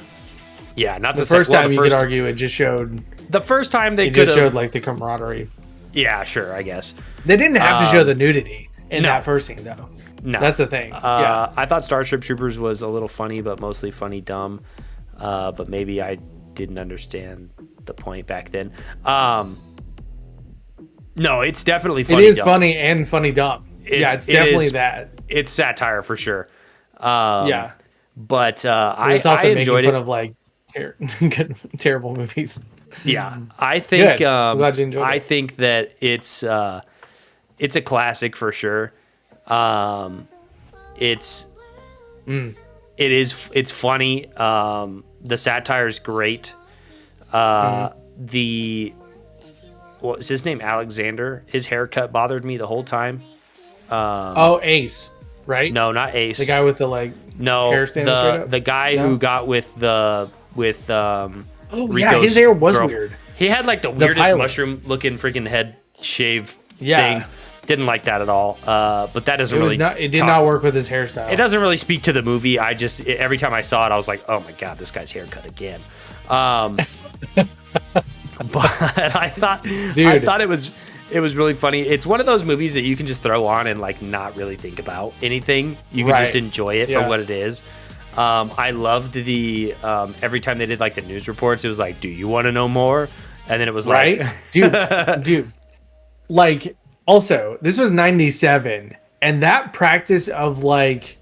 Speaker 1: Yeah, not
Speaker 2: the first time you could argue it just showed.
Speaker 1: The first time they
Speaker 2: could have showed like the camaraderie.
Speaker 1: Yeah, sure, I guess.
Speaker 2: They didn't have to show the nudity in that first scene though.
Speaker 1: No.
Speaker 2: That's the thing.
Speaker 1: I thought Starship Troopers was a little funny, but mostly funny dumb. But maybe I didn't understand the point back then. No, it's definitely funny.
Speaker 2: It is dumb. Funny and funny dumb. It's definitely that.
Speaker 1: It's satire for sure.
Speaker 2: But
Speaker 1: I
Speaker 2: it's also
Speaker 1: enjoyed
Speaker 2: making fun
Speaker 1: it.
Speaker 2: of like good, terrible movies.
Speaker 1: Yeah, I think.
Speaker 2: Good. I'm glad you enjoyed
Speaker 1: I
Speaker 2: it.
Speaker 1: think that it's a classic for sure. It's it's funny. The satire is great. The what was his name? Alexander. His haircut bothered me the whole time.
Speaker 2: Ace, right?
Speaker 1: No, not Ace.
Speaker 2: The guy with the hair standing straight up?
Speaker 1: The guy who got with
Speaker 2: yeah,
Speaker 1: Rico's
Speaker 2: his hair was
Speaker 1: girl.
Speaker 2: weird.
Speaker 1: He had like the weirdest
Speaker 2: pilot.
Speaker 1: mushroom looking freaking head shave
Speaker 2: Yeah.
Speaker 1: thing. Didn't like that at all. But that doesn't really.
Speaker 2: It did not work with his hairstyle.
Speaker 1: It doesn't really speak to the movie. Every time I saw it, I was like, oh my god, this guy's haircut again. But I thought it was really funny. It's one of those movies that you can just throw on and like not really think about anything. You can just enjoy it for what it is. I loved the every time they did like the news reports, it was like, do you want to know more? And then it was like,
Speaker 2: dude, like, also this was 97, and that practice of like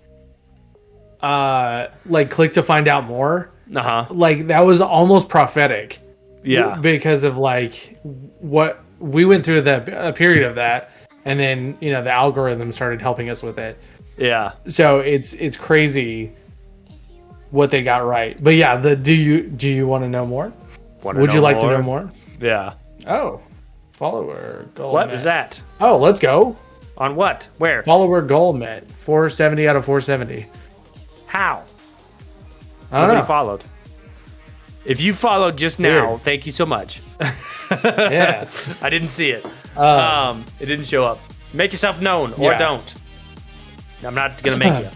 Speaker 2: click to find out more, like that was almost prophetic.
Speaker 1: Yeah,
Speaker 2: because of like what we went through a period of that, and then the algorithm started helping us with it.
Speaker 1: Yeah,
Speaker 2: so it's crazy what they got right. But yeah, do you want to know more? Would you like to know more?
Speaker 1: Yeah.
Speaker 2: Oh, follower goal.
Speaker 1: What is that?
Speaker 2: Oh, let's go.
Speaker 1: On what? Where?
Speaker 2: Follower goal met 470 out of 470.
Speaker 1: How?
Speaker 2: I don't know.
Speaker 1: Followed. If you followed just now,
Speaker 2: Weird.
Speaker 1: thank you so much.
Speaker 2: Yeah.
Speaker 1: I didn't see it. It didn't show up. Make yourself known or don't. I'm not gonna make you.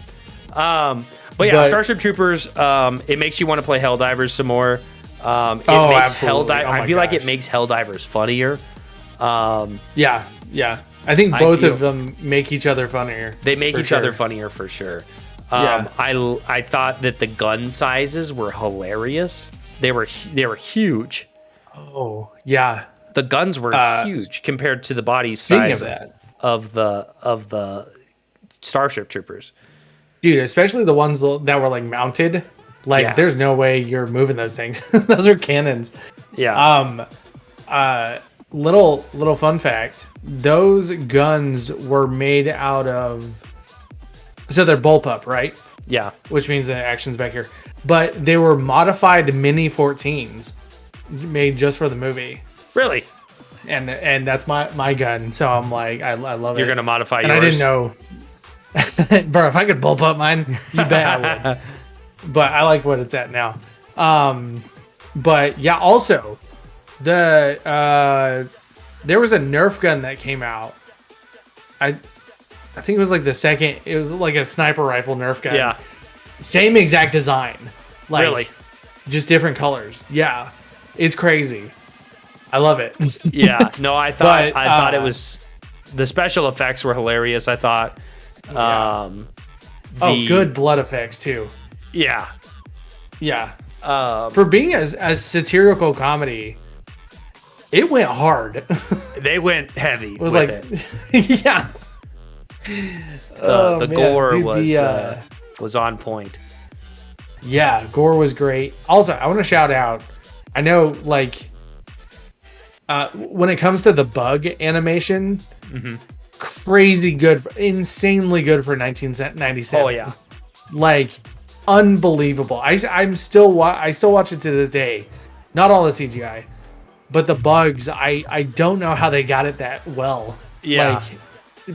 Speaker 1: But yeah, Starship Troopers. It makes you want to play Helldivers some more. It makes I feel like it makes Helldivers funnier.
Speaker 2: Yeah. I think both of them make each other funnier.
Speaker 1: They make each other funnier for sure. I thought that the gun sizes were hilarious. They were huge.
Speaker 2: Oh yeah,
Speaker 1: the guns were huge compared to the body size of the Starship Troopers.
Speaker 2: Dude, especially the ones that were like mounted. Like, there's no way you're moving those things. Those are cannons.
Speaker 1: Yeah.
Speaker 2: Little fun fact: those guns were made out of. So they're bullpup, right?
Speaker 1: Yeah.
Speaker 2: Which means the action's back here. But they were modified Mini 14s made just for the movie.
Speaker 1: Really?
Speaker 2: And that's my gun. So I'm like, I love it.
Speaker 1: You're gonna modify
Speaker 2: yours.
Speaker 1: And
Speaker 2: I didn't know. Bro, if I could bullpup mine, you bet I would. But I like what it's at now. But yeah, also there was a Nerf gun that came out. I think it was like the second. It was like a sniper rifle Nerf gun.
Speaker 1: Yeah.
Speaker 2: Same exact design. Like,
Speaker 1: really?
Speaker 2: Just different colors. Yeah. It's crazy. I love it.
Speaker 1: Yeah. No, I thought it was, the special effects were hilarious. I thought.
Speaker 2: Good blood effects too.
Speaker 1: Yeah.
Speaker 2: Yeah. For being a satirical comedy, it went hard.
Speaker 1: They went heavy with
Speaker 2: it. Yeah.
Speaker 1: The gore was on point.
Speaker 2: Yeah, gore was great. Also, I want to shout out. I know, like, when it comes to the bug animation, crazy good, insanely good for 1997.
Speaker 1: Oh yeah,
Speaker 2: like unbelievable. I still watch it to this day. Not all the CGI, but the bugs. I don't know how they got it that well.
Speaker 1: Yeah.
Speaker 2: Like,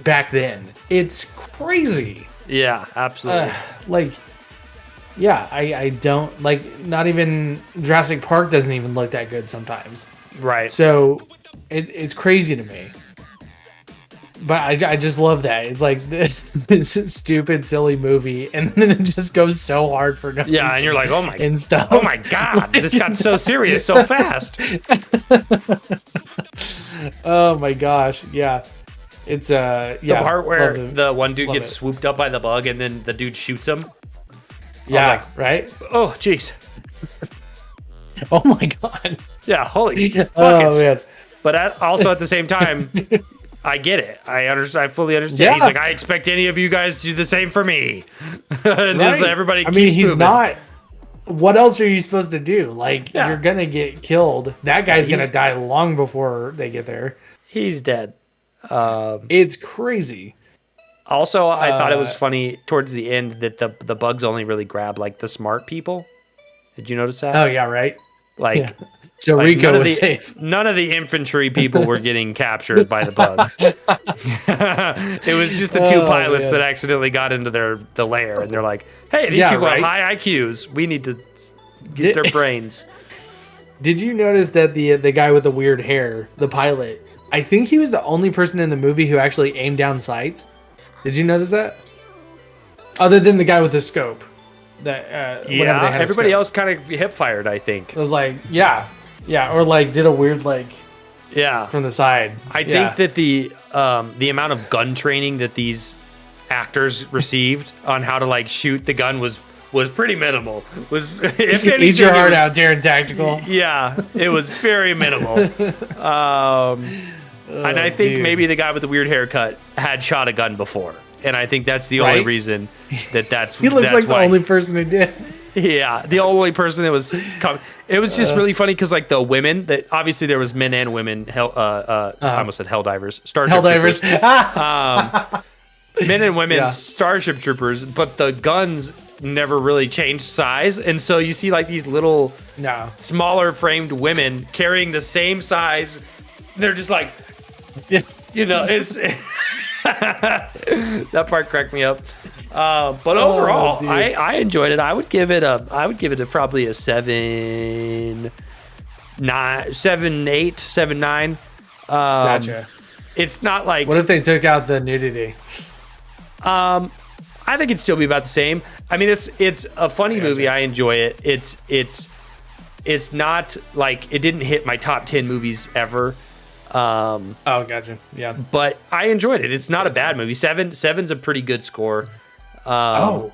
Speaker 2: back then, it's crazy.
Speaker 1: Yeah, absolutely.
Speaker 2: I don't like. Not even Jurassic Park doesn't even look that good sometimes.
Speaker 1: Right.
Speaker 2: So it's crazy to me. But I just love that. It's like this stupid, silly movie, and then it just goes so hard for no reason.
Speaker 1: Yeah, and you're like, oh my,
Speaker 2: and stuff.
Speaker 1: Oh my god, this got so serious so fast.
Speaker 2: Oh my gosh, yeah. It's the
Speaker 1: part where the one dude gets swooped up by the bug, and then the dude shoots him.
Speaker 2: Yeah, like, right.
Speaker 1: Oh jeez.
Speaker 2: Oh my god.
Speaker 1: Yeah, holy buckets.
Speaker 2: Oh man.
Speaker 1: But also at the same time, I get it. I understand. I fully understand. Yeah. He's like, I expect any of you guys to do the same for me. Just everybody.
Speaker 2: I mean, he's
Speaker 1: moving.
Speaker 2: not. what else are you supposed to do? Like,
Speaker 1: Yeah.
Speaker 2: you're gonna get killed. That guy's
Speaker 1: he's-
Speaker 2: gonna die long before they get there.
Speaker 1: He's dead.
Speaker 2: It's crazy.
Speaker 1: Also, I thought it was funny towards the end that the bugs only really grab like the smart people. Did you notice that?
Speaker 2: Oh yeah, right.
Speaker 1: Like,
Speaker 2: Yeah. So
Speaker 1: like
Speaker 2: Rico was safe.
Speaker 1: None of the infantry people were getting captured by the bugs. It was just the two pilots
Speaker 2: man.
Speaker 1: that accidentally got into the lair, and they're like, "Hey, these people have high IQs. We need to get their brains."
Speaker 2: Did you notice that the guy with the weird hair, the pilot? I think he was the only person in the movie who actually aimed down sights. Did you notice that? Other than the guy with the scope. That
Speaker 1: Yeah, everybody else kind of hip fired. I think
Speaker 2: it was like, yeah, or like did a weird like,
Speaker 1: yeah,
Speaker 2: from the side.
Speaker 1: I think that the amount of gun training that these actors received on how to like shoot the gun was pretty minimal. Was if anything,
Speaker 2: eat your heart out, Darren Tactical.
Speaker 1: Yeah, it was very minimal. And I think maybe the guy with the weird haircut had shot a gun before, and I think that's the only reason that's
Speaker 2: he looks
Speaker 1: that's
Speaker 2: like the only person who did.
Speaker 1: Yeah, the only person that was coming. It was just really funny because like the women that obviously there was men and women. I almost said Helldivers, Starship
Speaker 2: Helldivers.
Speaker 1: Troopers. Men and women Starship Troopers, but the guns never really changed size, and so you see like these little smaller framed women carrying the same size. They're just like, you know, it's that part cracked me up. But overall, I enjoyed it. I would give it probably a 7.9.
Speaker 2: Gotcha.
Speaker 1: It's not like,
Speaker 2: what if they took out the nudity?
Speaker 1: I think it'd still be about the same. I mean, it's a funny movie. I enjoy it. It's not like it didn't hit my top 10 movies ever.
Speaker 2: Gotcha. Yeah.
Speaker 1: But I enjoyed it. It's not a bad movie. Seven's a pretty good score. I'd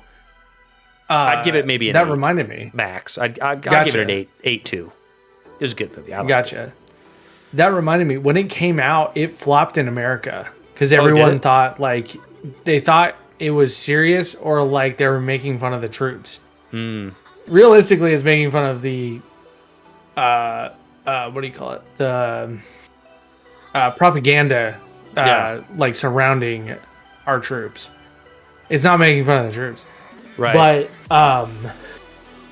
Speaker 1: give it maybe an 8.
Speaker 2: Reminded me.
Speaker 1: Max. I'd give it an 8.2. It was a good movie.
Speaker 2: Gotcha. That reminded me, when it came out, it flopped in America because everyone thought like they thought it was serious or like they were making fun of the troops. Realistically, it's making fun of the what do you call it? The propaganda like surrounding our troops. It's not making fun of the troops.
Speaker 1: Right.
Speaker 2: But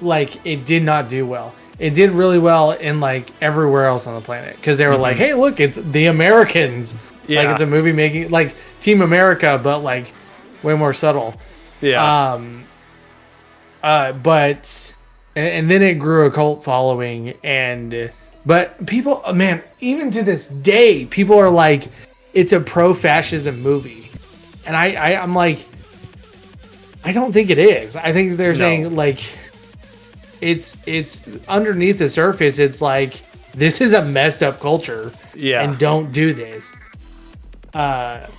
Speaker 2: like it did not do well. It did really well in like everywhere else on the planet because they were like, "Hey, look, it's the Americans."
Speaker 1: Yeah.
Speaker 2: Like it's a movie making like Team America, but like way more subtle.
Speaker 1: Yeah.
Speaker 2: But and then it grew a cult following, but people, man, even to this day, people are like, it's a pro-fascism movie, and I'm like, I don't think it is. I think they're saying like, it's underneath the surface. It's like, this is a messed up culture, and don't do this. But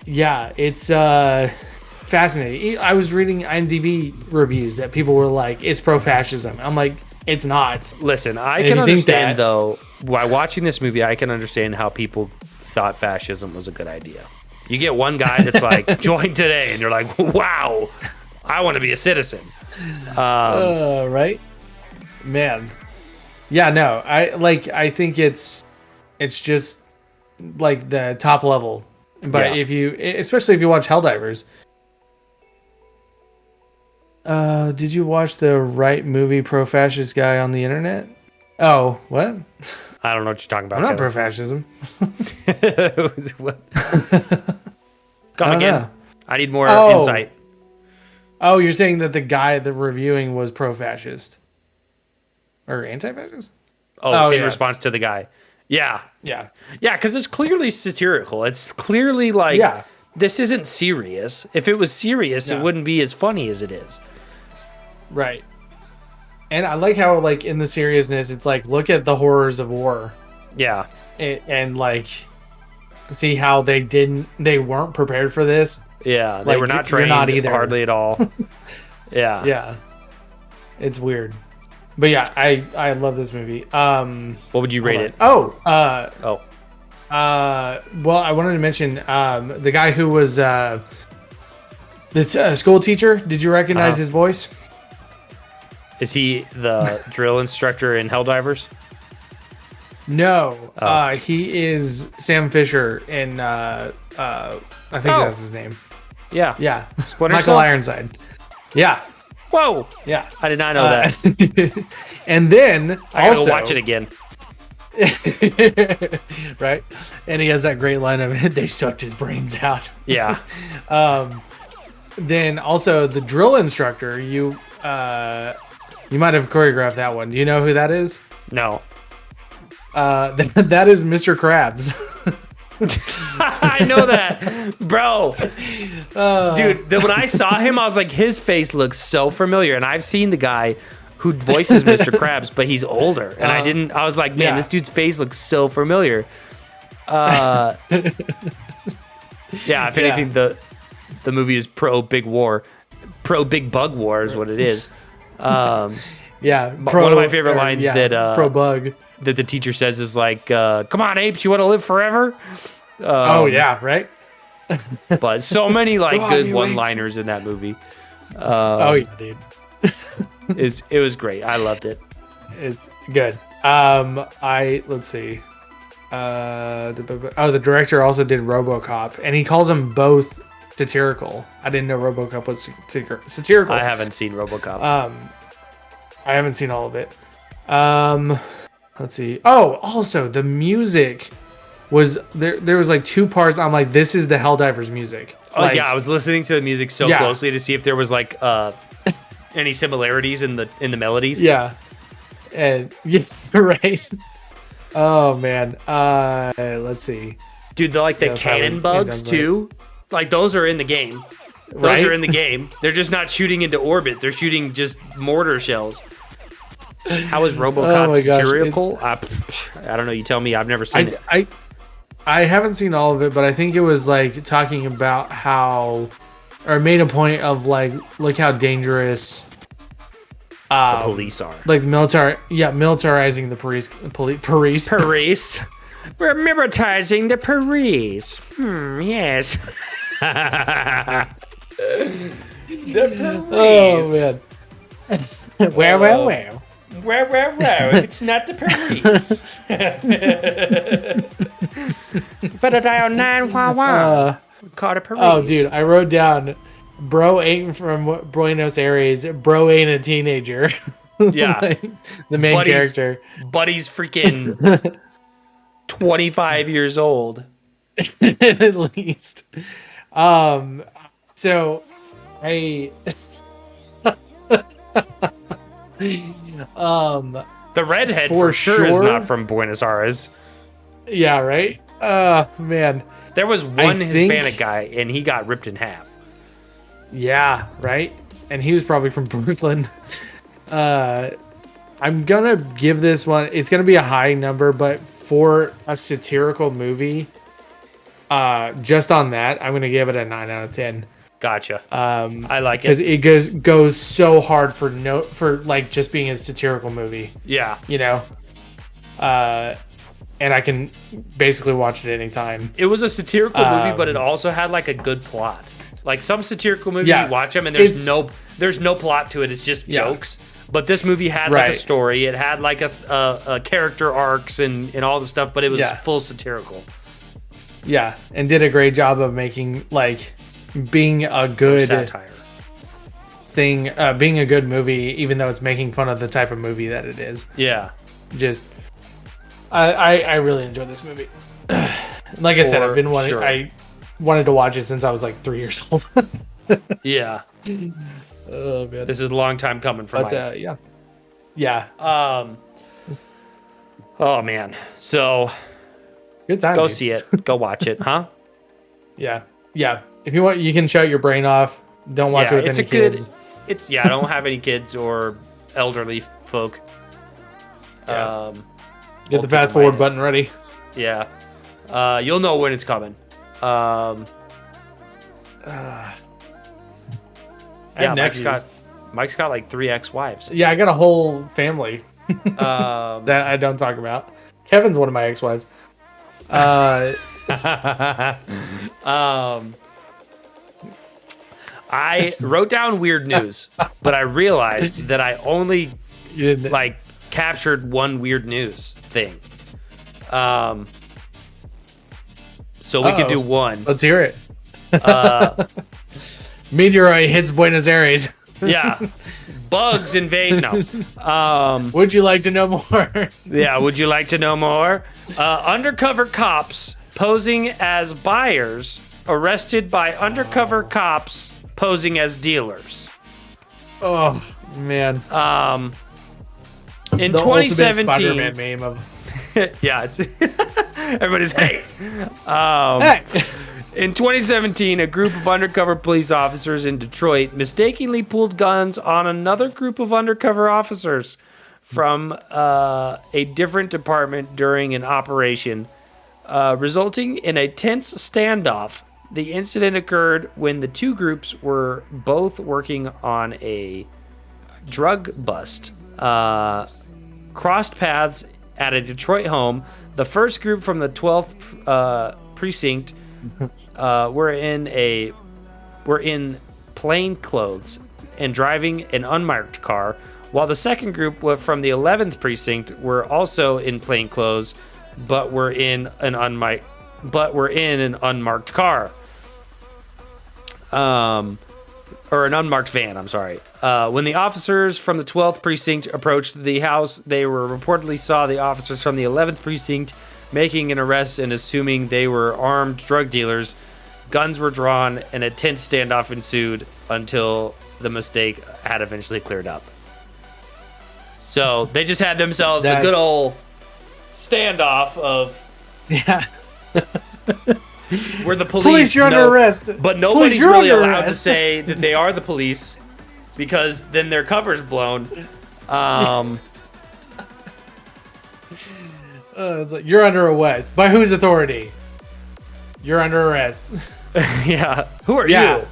Speaker 2: yeah, it's fascinating. I was reading IMDb reviews that people were like, it's pro-fascism. I'm like, it's not.
Speaker 1: Listen, I can understand though, while watching this movie, I can understand how people thought fascism was a good idea. You get one guy that's like, join today, and you're like, wow, I want to be a citizen.
Speaker 2: Right? Man. Yeah, no, I think it's just like the top level. But especially if you watch Helldivers. Did you watch the right movie pro-fascist guy on the internet? Oh, what?
Speaker 1: I don't know what you're talking about.
Speaker 2: I'm not pro-fascism.
Speaker 1: Come again. I need more insight.
Speaker 2: Oh, you're saying that the guy that reviewing was pro-fascist or anti-fascist?
Speaker 1: In response to the guy. Yeah.
Speaker 2: Yeah.
Speaker 1: Yeah, because it's clearly satirical. It's clearly like, this isn't serious. If it was serious, it wouldn't be as funny as it is.
Speaker 2: Right. And I like how, like, in the seriousness, it's like, look at the horrors of war.
Speaker 1: Yeah.
Speaker 2: And like, see how they weren't prepared for this.
Speaker 1: Yeah, they were not trained not either. Hardly at all. Yeah.
Speaker 2: Yeah. It's weird. But yeah, I love this movie.
Speaker 1: What would you rate it?
Speaker 2: Well, I wanted to mention the guy who was the school teacher. Did you recognize his voice?
Speaker 1: Is he the drill instructor in Helldivers?
Speaker 2: No,
Speaker 1: Oh.
Speaker 2: he is Sam Fisher in. I think that's his name.
Speaker 1: Yeah.
Speaker 2: Yeah,
Speaker 1: Splinter
Speaker 2: Michael
Speaker 1: Cell?
Speaker 2: Ironside. Yeah,
Speaker 1: Whoa.
Speaker 2: yeah.
Speaker 1: I did not know that.
Speaker 2: And then
Speaker 1: I gotta
Speaker 2: also
Speaker 1: go watch it again.
Speaker 2: right, and he has that great line of they sucked his brains out.
Speaker 1: Yeah.
Speaker 2: Then also the drill instructor. You might have choreographed that one. Do you know who that is?
Speaker 1: No.
Speaker 2: That is Mr. Krabs.
Speaker 1: I know that, bro. Dude, when I saw him, I was like, his face looks so familiar. And I've seen the guy who voices Mr. Krabs, but he's older. And I was like, man, this dude's face looks so familiar. Yeah, if anything, the movie is pro Big War. Pro Big Bug War is what it is.
Speaker 2: Yeah.
Speaker 1: One of my favorite lines that
Speaker 2: pro bug.
Speaker 1: that the teacher says is like, come on, apes, you want to live forever?
Speaker 2: Oh yeah, right.
Speaker 1: But so many like
Speaker 2: on,
Speaker 1: good
Speaker 2: you
Speaker 1: one-liners in that movie.
Speaker 2: Oh yeah, dude.
Speaker 1: It was great. I loved it.
Speaker 2: It's good. Let's see. The director also did RoboCop, and he calls them both satirical. I didn't know RoboCop was satirical.
Speaker 1: I haven't seen RoboCop.
Speaker 2: I haven't seen all of it. Let's see. Oh, also the music was there. There was like two parts. I'm like, this is the Helldivers music.
Speaker 1: Oh
Speaker 2: Like,
Speaker 1: yeah, I was listening to the music so
Speaker 2: Yeah.
Speaker 1: closely to see if there was like any similarities in the melodies.
Speaker 2: Yeah. And yeah, right. Oh man. Let's see.
Speaker 1: Dude, the
Speaker 2: Yeah,
Speaker 1: cannon
Speaker 2: probably
Speaker 1: bugs
Speaker 2: done
Speaker 1: too. Like those are in the game. Those
Speaker 2: Right?
Speaker 1: are in the game. They're just not shooting into orbit. They're shooting just mortar shells. How is
Speaker 2: Oh
Speaker 1: RoboCop
Speaker 2: my gosh,
Speaker 1: satirical? I don't know. You tell me. I've never seen it.
Speaker 2: I haven't seen all of it, but I think it was like talking about how, or made a point of like, look how dangerous
Speaker 1: The police are.
Speaker 2: like the militarizing the police.
Speaker 1: Paris. We're militarizing the Paris. Yes. The Paris.
Speaker 2: Oh man. Well.
Speaker 1: Well, if it's not the Paris. Better dial 911. Call the Paris.
Speaker 2: Oh, dude, I wrote down, bro ain't from Buenos Aires. Bro ain't a teenager.
Speaker 1: Yeah.
Speaker 2: Like, the main character.
Speaker 1: Buddy's freaking 25 years old.
Speaker 2: At least. So I
Speaker 1: The redhead
Speaker 2: For
Speaker 1: for sure is
Speaker 2: sure.
Speaker 1: not from Buenos Aires.
Speaker 2: yeah, right? Man.
Speaker 1: There was one
Speaker 2: think-
Speaker 1: Hispanic guy, and he got ripped in half.
Speaker 2: Yeah, right? And he was probably from Brooklyn. I'm gonna give this one, it's gonna be a high number, but for a satirical movie, just on that, I'm gonna give it a 9 out of 10.
Speaker 1: Gotcha. I like
Speaker 2: Because
Speaker 1: it.
Speaker 2: it goes so hard for like just being a satirical movie,
Speaker 1: Yeah.
Speaker 2: you know? And I can basically watch it anytime.
Speaker 1: It was a satirical movie, but it also had like a good plot. Like some satirical movies,
Speaker 2: Yeah,
Speaker 1: you watch them and
Speaker 2: it's-
Speaker 1: there's no plot to it. It's just
Speaker 2: Yeah.
Speaker 1: jokes. But this movie had like a
Speaker 2: Right.
Speaker 1: story. It had like a character arcs and all the stuff. But it was
Speaker 2: Yeah.
Speaker 1: full satirical.
Speaker 2: Yeah, and did a great job of making like being a good
Speaker 1: Satire.
Speaker 2: thing, being a good movie, even though it's making fun of the type of movie that it is.
Speaker 1: Yeah.
Speaker 2: Just, I really enjoyed this movie. Like I said,
Speaker 1: For
Speaker 2: I've been wanting,
Speaker 1: sure.
Speaker 2: I wanted to watch it since I was like 3 years old.
Speaker 1: Yeah.
Speaker 2: Oh man,
Speaker 1: This is a long time coming for
Speaker 2: but
Speaker 1: Mike.
Speaker 2: yeah,
Speaker 1: Oh man. So
Speaker 2: good time.
Speaker 1: go
Speaker 2: dude.
Speaker 1: see it. Go watch it, huh?
Speaker 2: Yeah. If you want, you can shut your brain off. Don't watch it with
Speaker 1: it's
Speaker 2: any
Speaker 1: a good.
Speaker 2: kids.
Speaker 1: It's I don't have any kids or elderly folk.
Speaker 2: Yeah.
Speaker 1: hold
Speaker 2: Get the fast
Speaker 1: to my-
Speaker 2: forward button ready.
Speaker 1: Yeah. You'll know when it's coming.
Speaker 2: I
Speaker 1: Yeah,
Speaker 2: have nephews.
Speaker 1: Mike's got like 3 ex-wives.
Speaker 2: Yeah, I got a whole family
Speaker 1: Um,
Speaker 2: that I don't talk about. Kevin's one of my ex-wives.
Speaker 1: I wrote down weird news, but I realized that I only like captured one weird news thing. So we could do one.
Speaker 2: Let's hear it. Meteorite hits Buenos Aires.
Speaker 1: Yeah. Bugs invade. No.
Speaker 2: Would you like to know more?
Speaker 1: Yeah. Would you like to know more? Undercover cops posing as buyers arrested by undercover cops posing as dealers.
Speaker 2: Oh man.
Speaker 1: In
Speaker 2: the
Speaker 1: 2017,
Speaker 2: Spider-Man meme of.
Speaker 1: Yeah, it's everybody's hey. In 2017, a group of undercover police officers in Detroit mistakenly pulled guns on another group of undercover officers from a different department during an operation, resulting in a tense standoff. The incident occurred when the two groups were both working on a drug bust. Crossed paths at a Detroit home. The first group from the 12th precinct were in plain clothes and driving an unmarked car, while the second group from the 11th precinct were also in plain clothes, but were in an unmarked car. Or an unmarked van, I'm sorry. When the officers from the 12th precinct approached the house, they reportedly saw the officers from the 11th precinct making an arrest and assuming they were armed drug dealers. Guns were drawn and a tense standoff ensued until the mistake had eventually cleared up. So they just had themselves a good old standoff of...
Speaker 2: Yeah.
Speaker 1: Where the police
Speaker 2: you're under arrest.
Speaker 1: But nobody's really allowed to say that they are the police because then their cover's blown.
Speaker 2: It's like, you're under arrest. By whose authority? You're under arrest.
Speaker 1: Yeah. Who are you?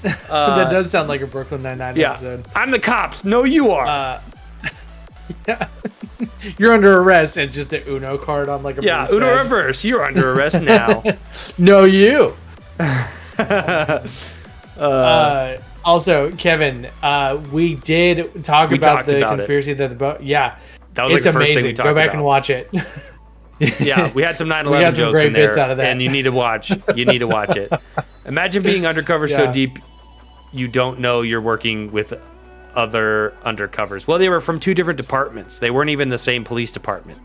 Speaker 2: That does sound like a Brooklyn Nine-Nine episode.
Speaker 1: I'm the cops. No, you are.
Speaker 2: Yeah. You're under arrest, and just an Uno card on like a police
Speaker 1: Uno
Speaker 2: badge.
Speaker 1: reverse. You're under arrest now.
Speaker 2: No, you. Also, Kevin, we did talk about the conspiracy that the boat. Yeah,
Speaker 1: that was
Speaker 2: it's
Speaker 1: like the
Speaker 2: amazing.
Speaker 1: First thing we talked
Speaker 2: Go back
Speaker 1: about.
Speaker 2: and watch it.
Speaker 1: Yeah, we had some 9/11
Speaker 2: we got some
Speaker 1: jokes
Speaker 2: great
Speaker 1: in there,
Speaker 2: bits out of that.
Speaker 1: and you need to watch. You need to watch it. Imagine being undercover so deep you don't know you're working with other undercovers. Well, they were from two different departments. They weren't even the same police department.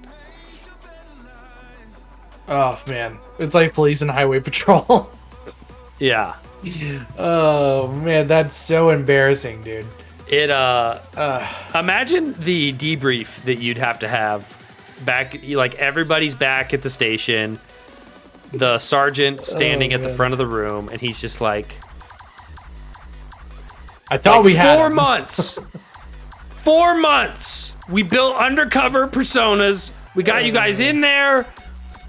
Speaker 2: Oh man, it's like police and highway patrol.
Speaker 1: Yeah.
Speaker 2: Oh man, that's so embarrassing, dude.
Speaker 1: It imagine the debrief that you'd have to have back, like everybody's back at the station, the sergeant standing at the front of the room, and he's just like,
Speaker 2: I thought we had
Speaker 1: 4 months. 4 months. We built undercover personas. We got you guys in there.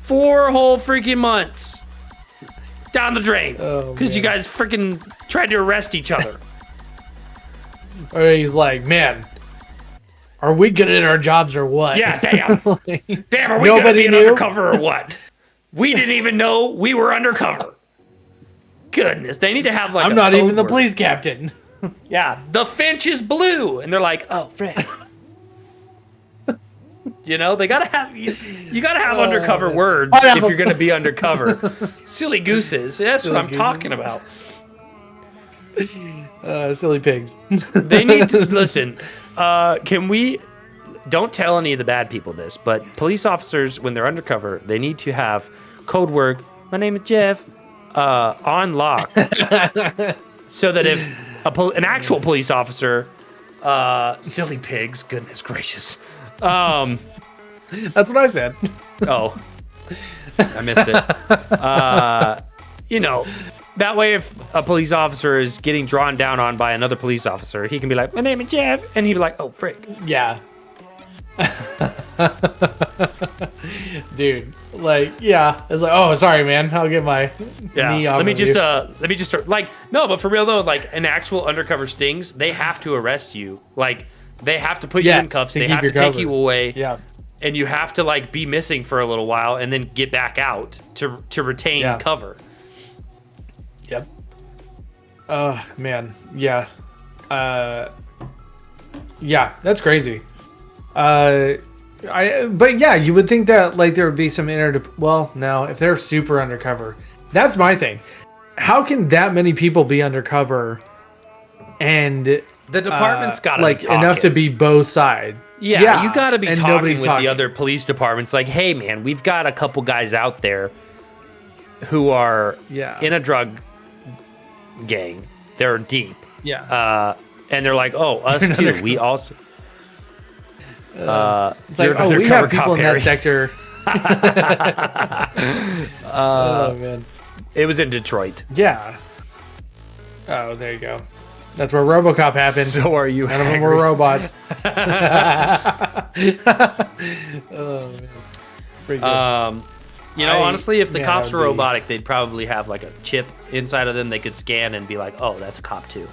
Speaker 1: 4 whole freaking months. Down the drain. Because you guys freaking tried to arrest each other.
Speaker 2: Or he's like, man, are we good at our jobs or what?
Speaker 1: Yeah, damn. Damn, are we good at being undercover or what? We didn't even know we were undercover. Goodness, they need to have like
Speaker 2: I'm not even the police captain.
Speaker 1: Yeah, the Finch is blue. And they're like, oh, frick. You know, they gotta have you gotta have undercover words if you're gonna be undercover. Silly gooses. That's what I'm talking about.
Speaker 2: Silly pigs.
Speaker 1: They need to listen. Can we don't tell any of the bad people this, but police officers when they're undercover, they need to have code word. My name is Jeff. On lock, so that if an actual police officer, silly pigs, goodness gracious.
Speaker 2: That's what I said.
Speaker 1: Oh, I missed it. You know, that way if a police officer is getting drawn down on by another police officer, he can be like, my name is Jeff. And he'd be like, oh, frick.
Speaker 2: Yeah. Dude, like, yeah. It's like, oh, sorry, man. I'll get my knee off
Speaker 1: let me
Speaker 2: of
Speaker 1: just like, no, but for real though, like an actual undercover stings, they have to arrest you. Like, they have to put you in cuffs. They have to take you away.
Speaker 2: Yeah.
Speaker 1: And you have to like be missing for a little while and then get back out to retain cover.
Speaker 2: Yep. Man, yeah, yeah, that's crazy. But yeah, you would think that like there would be some well, no, if they're super undercover, that's my thing. How can that many people be undercover and
Speaker 1: The department's got to
Speaker 2: like
Speaker 1: be talking.
Speaker 2: enough to be both sides?
Speaker 1: Yeah, you got to be
Speaker 2: and
Speaker 1: talking
Speaker 2: nobody's
Speaker 1: with the other police departments. Like, hey, man, we've got a couple guys out there who are in a drug gang. They're deep.
Speaker 2: Yeah.
Speaker 1: And they're like, oh, us too. We also.
Speaker 2: It's like, oh, we have people in that sector. Oh man.
Speaker 1: It was in Detroit.
Speaker 2: Yeah. Oh, there you go. That's where RoboCop happened.
Speaker 1: So are you?
Speaker 2: None of them were robots. Oh man. Pretty good.
Speaker 1: Honestly, if the cops were
Speaker 2: would be-
Speaker 1: robotic, they'd probably have like a chip inside of them they could scan and be like, oh, that's a cop too.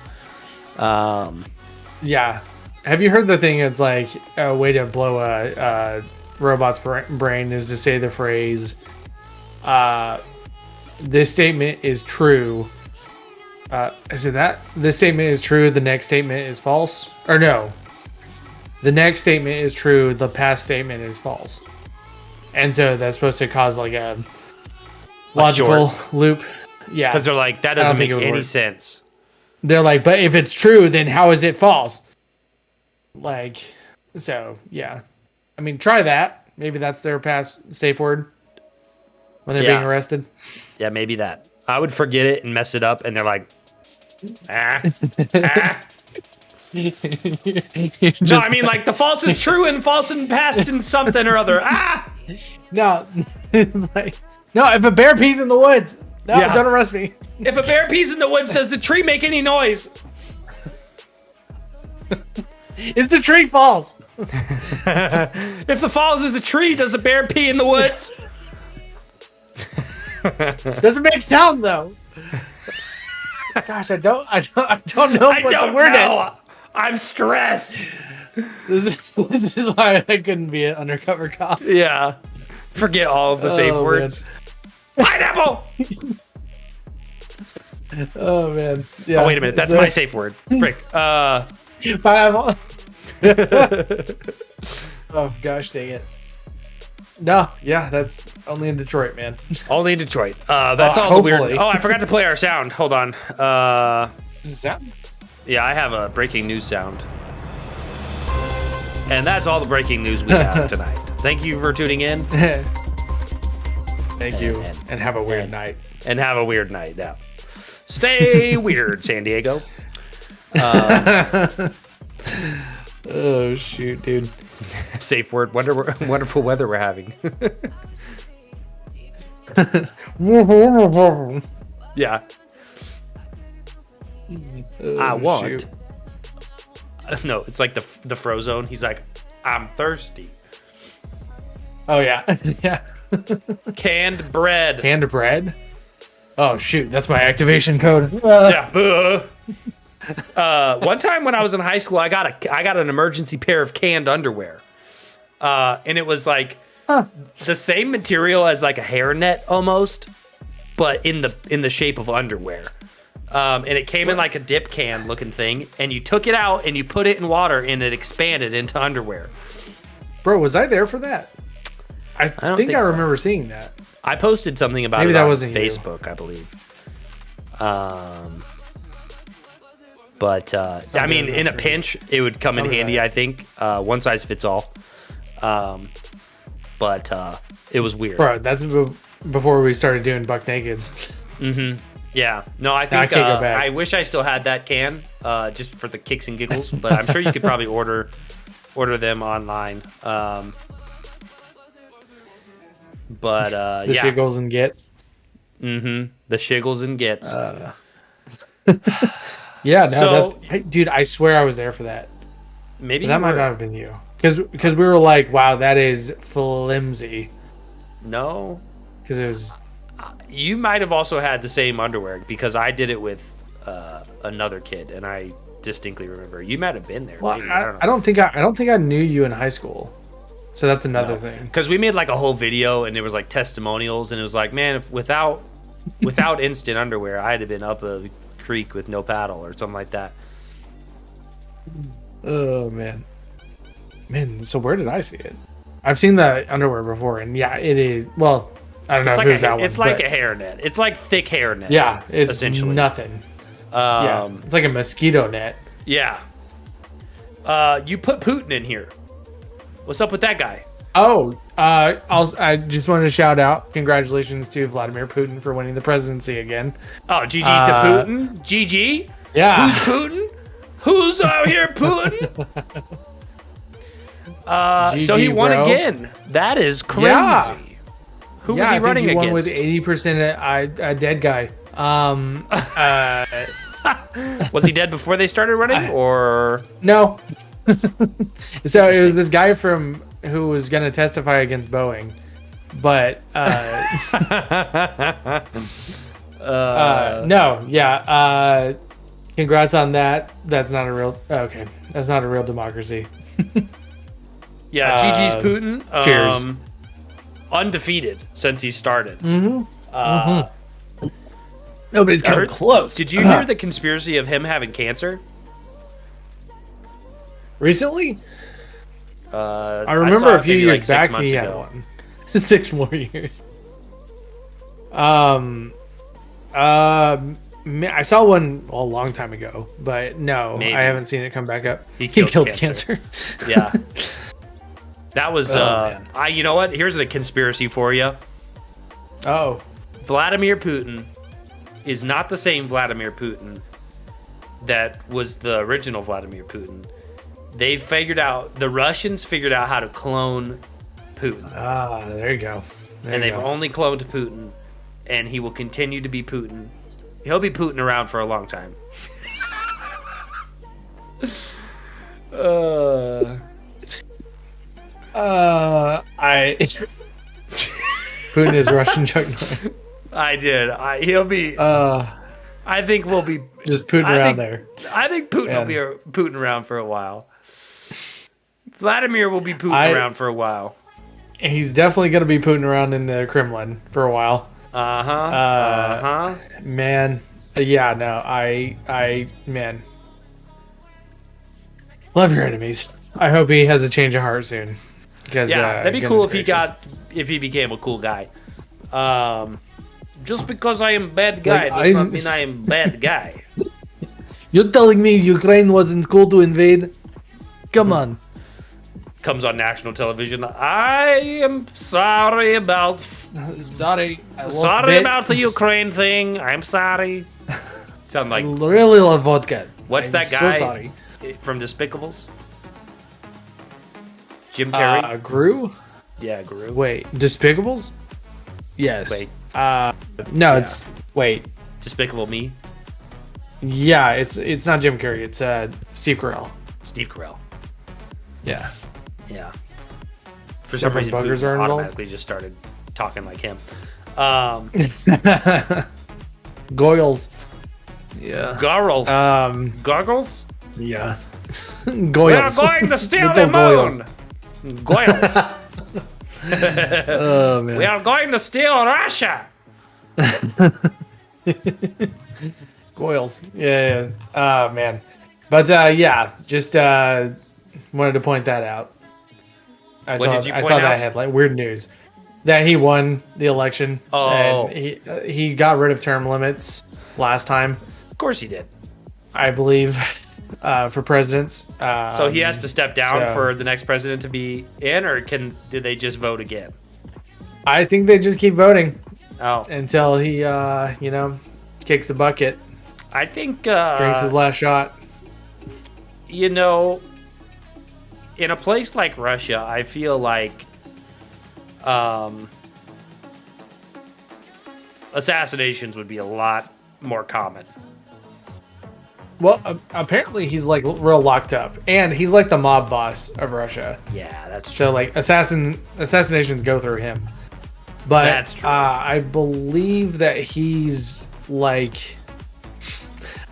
Speaker 2: Yeah. Have you heard the thing? It's like a way to blow a robot's brain is to say the phrase, this statement is true. Is it that? This statement is true, the next statement is false? Or no. The next statement is true, the past statement is false. And so that's supposed to cause like a logical loop. Yeah.
Speaker 1: Because they're like, that doesn't make any sense.
Speaker 2: They're like, but if it's true, then how is it false? Like, so, yeah. I mean, try that. Maybe that's their past safe word when they're being arrested.
Speaker 1: Yeah, maybe that. I would forget it and mess it up, and they're like, No, I mean, like, the false is true and false and past and something or other.
Speaker 2: No, it's like, no, if a bear pees in the woods, no, don't arrest me.
Speaker 1: If a bear pees in the woods, does the tree make any noise?
Speaker 2: Is the tree false?
Speaker 1: If the falls is a tree, does a bear pee in the woods?
Speaker 2: Does it make sound though? Gosh, I don't know what the word is.
Speaker 1: I'm stressed.
Speaker 2: This is why I couldn't be an undercover cop.
Speaker 1: Yeah. Forget all of the safe words. Pineapple!
Speaker 2: Oh man. Yeah.
Speaker 1: Oh wait a minute, that's my safe word. Frick.
Speaker 2: Pineapple. Oh gosh, dang it. No, yeah, that's only in Detroit, man.
Speaker 1: Only in Detroit. That's all
Speaker 2: hopefully.
Speaker 1: the weird. Oh, I forgot to play our sound. Hold on.
Speaker 2: Sound?
Speaker 1: Yeah, I have a breaking news sound. And that's all the breaking news we have tonight. Thank you for tuning in.
Speaker 2: Thank you, and have a weird night.
Speaker 1: And have a weird night. Yeah. Stay weird, San Diego.
Speaker 2: Oh shoot, dude.
Speaker 1: Safe word. Wonderful weather we're having. Yeah.
Speaker 2: Oh,
Speaker 1: I want.
Speaker 2: shoot.
Speaker 1: No, it's like the Frozone. He's like, I'm thirsty.
Speaker 2: Oh yeah, yeah.
Speaker 1: Canned bread.
Speaker 2: Canned bread. Oh shoot, that's my activation code.
Speaker 1: Yeah. One time when I was in high school, I got an emergency pair of canned underwear, and it was like the same material as like a hairnet almost, but in the shape of underwear. And it came in like a dip can looking thing, and you took it out and you put it in water, and it expanded into underwear.
Speaker 2: Bro, was I there for that? I
Speaker 1: don't
Speaker 2: think
Speaker 1: think
Speaker 2: I
Speaker 1: so.
Speaker 2: remember seeing that.
Speaker 1: I posted something about
Speaker 2: Maybe
Speaker 1: it
Speaker 2: that
Speaker 1: on
Speaker 2: wasn't you.
Speaker 1: Facebook, I believe. But I mean, in a pinch, it would come in handy. I think one size fits all. But it was weird.
Speaker 2: Bro, that's before we started doing buck nakeds.
Speaker 1: Mm-hmm. Yeah. No, I think
Speaker 2: I can't go back.
Speaker 1: I wish I still had that can, just for the kicks and giggles. But I'm sure you could probably order them online. But
Speaker 2: The
Speaker 1: yeah.
Speaker 2: shiggles and gets.
Speaker 1: Mm-hmm. The shiggles and gets.
Speaker 2: Yeah, no,
Speaker 1: So-
Speaker 2: dude, I swear I was there for that.
Speaker 1: Maybe
Speaker 2: That
Speaker 1: you
Speaker 2: might
Speaker 1: were.
Speaker 2: not have been you, because we were like, wow, that is flimsy.
Speaker 1: No.
Speaker 2: Because it was.
Speaker 1: You might have also had the same underwear because I did it with another kid, and I distinctly remember. You might have been there.
Speaker 2: Well,
Speaker 1: maybe,
Speaker 2: I don't think I knew you in high school, so that's another thing.
Speaker 1: Because we made like a whole video, and it was like testimonials, and it was like, man, if without instant underwear, I'd have been up a creek with no paddle or something like that.
Speaker 2: Oh man. So where did I see it? I've seen the underwear before, and yeah, it is. Well, I don't know if it was that one.
Speaker 1: It's like a hairnet. It's like thick hairnet.
Speaker 2: Yeah, it's
Speaker 1: essentially
Speaker 2: nothing. Yeah, it's like a mosquito net.
Speaker 1: Yeah. You put Putin in here. What's up with that guy?
Speaker 2: Oh, I just wanted to shout out congratulations to Vladimir Putin for winning the presidency again.
Speaker 1: Oh, GG to Putin. GG.
Speaker 2: Yeah.
Speaker 1: Who's Putin? Who's out here, Putin?
Speaker 2: GG,
Speaker 1: so he won
Speaker 2: bro.
Speaker 1: Again. That is crazy.
Speaker 2: Yeah.
Speaker 1: Who was he running
Speaker 2: he won
Speaker 1: against?
Speaker 2: with 80% a dead guy.
Speaker 1: Was he dead before they started running, or
Speaker 2: no? So it was this guy who was going to testify against Boeing, but no, yeah. Congrats on that. That's not a real. Okay, that's not a real democracy.
Speaker 1: Yeah, GG's Putin.
Speaker 2: Cheers.
Speaker 1: Undefeated since he started.
Speaker 2: Nobody's come close.
Speaker 1: Did you hear the conspiracy of him having cancer?
Speaker 2: Recently?
Speaker 1: I
Speaker 2: I remember
Speaker 1: saw
Speaker 2: a few
Speaker 1: maybe
Speaker 2: years
Speaker 1: like 6
Speaker 2: back
Speaker 1: months
Speaker 2: he had
Speaker 1: ago.
Speaker 2: one. 6 more years. I saw one a long time ago, but no,
Speaker 1: Maybe.
Speaker 2: I haven't seen it come back up.
Speaker 1: He
Speaker 2: He
Speaker 1: killed
Speaker 2: killed
Speaker 1: cancer.
Speaker 2: cancer.
Speaker 1: Yeah. That was
Speaker 2: man.
Speaker 1: you know what? Here's a conspiracy for you.
Speaker 2: Oh,
Speaker 1: Vladimir Putin is not the same Vladimir Putin that was the original Vladimir Putin. The Russians figured out how to clone Putin.
Speaker 2: there you go. There
Speaker 1: And
Speaker 2: you
Speaker 1: they've
Speaker 2: go.
Speaker 1: only cloned Putin, and he will continue to be Putin. He'll be Putin around for a long time.
Speaker 2: Putin is Russian Chuck Norris.
Speaker 1: I did. He'll be. I think we'll be
Speaker 2: Just Putin around there.
Speaker 1: I think Putin will be Putin around for a while. Vladimir will be Putin around for a while.
Speaker 2: He's definitely going to be Putin around in the Kremlin for a while. Man, yeah, no, man, love your enemies. I hope he has a change of heart soon. Because
Speaker 1: Yeah, that'd be cool if he became a cool guy. Just because I am bad guy does not mean I am bad guy.
Speaker 2: You're telling me Ukraine wasn't cool to invade? Come on.
Speaker 1: Comes on national television. I am sorry about
Speaker 2: Sorry.
Speaker 1: about the Ukraine thing. I'm sorry. Sound like
Speaker 2: Really love vodka.
Speaker 1: what's that
Speaker 2: So
Speaker 1: guy
Speaker 2: sorry.
Speaker 1: from Despicables? Jim Carrey.
Speaker 2: Gru?
Speaker 1: Yeah, Guru.
Speaker 2: Wait, Despicables? Yes.
Speaker 1: Wait.
Speaker 2: No, it's wait.
Speaker 1: Despicable Me.
Speaker 2: Yeah, it's not Jim Carrey. It's Steve Carell.
Speaker 1: Steve Carell.
Speaker 2: Yeah.
Speaker 1: Yeah. For some
Speaker 2: Different
Speaker 1: reason,
Speaker 2: buggers
Speaker 1: Putin
Speaker 2: are involved?
Speaker 1: automatically just started talking like him.
Speaker 2: Goyles. Yeah.
Speaker 1: Goggles. Goggles?
Speaker 2: Yeah.
Speaker 1: We are
Speaker 2: Goyles.
Speaker 1: going to steal
Speaker 2: Little
Speaker 1: the moon. Goyles.
Speaker 2: Oh man.
Speaker 1: We are going to steal Russia.
Speaker 2: Goyles. Yeah. Oh man. But yeah, just wanted to point that out. I
Speaker 1: What did you
Speaker 2: I
Speaker 1: point
Speaker 2: saw
Speaker 1: out?
Speaker 2: that headline. Weird news. That he won the election.
Speaker 1: Oh.
Speaker 2: And he got rid of term limits last time,
Speaker 1: Of course he did.
Speaker 2: I believe, for presidents.
Speaker 1: So he has to step down
Speaker 2: so-
Speaker 1: for the next president to be in, or do they just vote again?
Speaker 2: I think they just keep voting
Speaker 1: Oh,
Speaker 2: until he, kicks the bucket,
Speaker 1: I think
Speaker 2: drinks his last shot.
Speaker 1: in a place like Russia, I feel like assassinations would be a lot more common.
Speaker 2: Well, apparently he's like real locked up, and he's like the mob boss of Russia.
Speaker 1: Yeah, that's true.
Speaker 2: So like assassinations go through him. But
Speaker 1: That's true.
Speaker 2: I believe that he's like,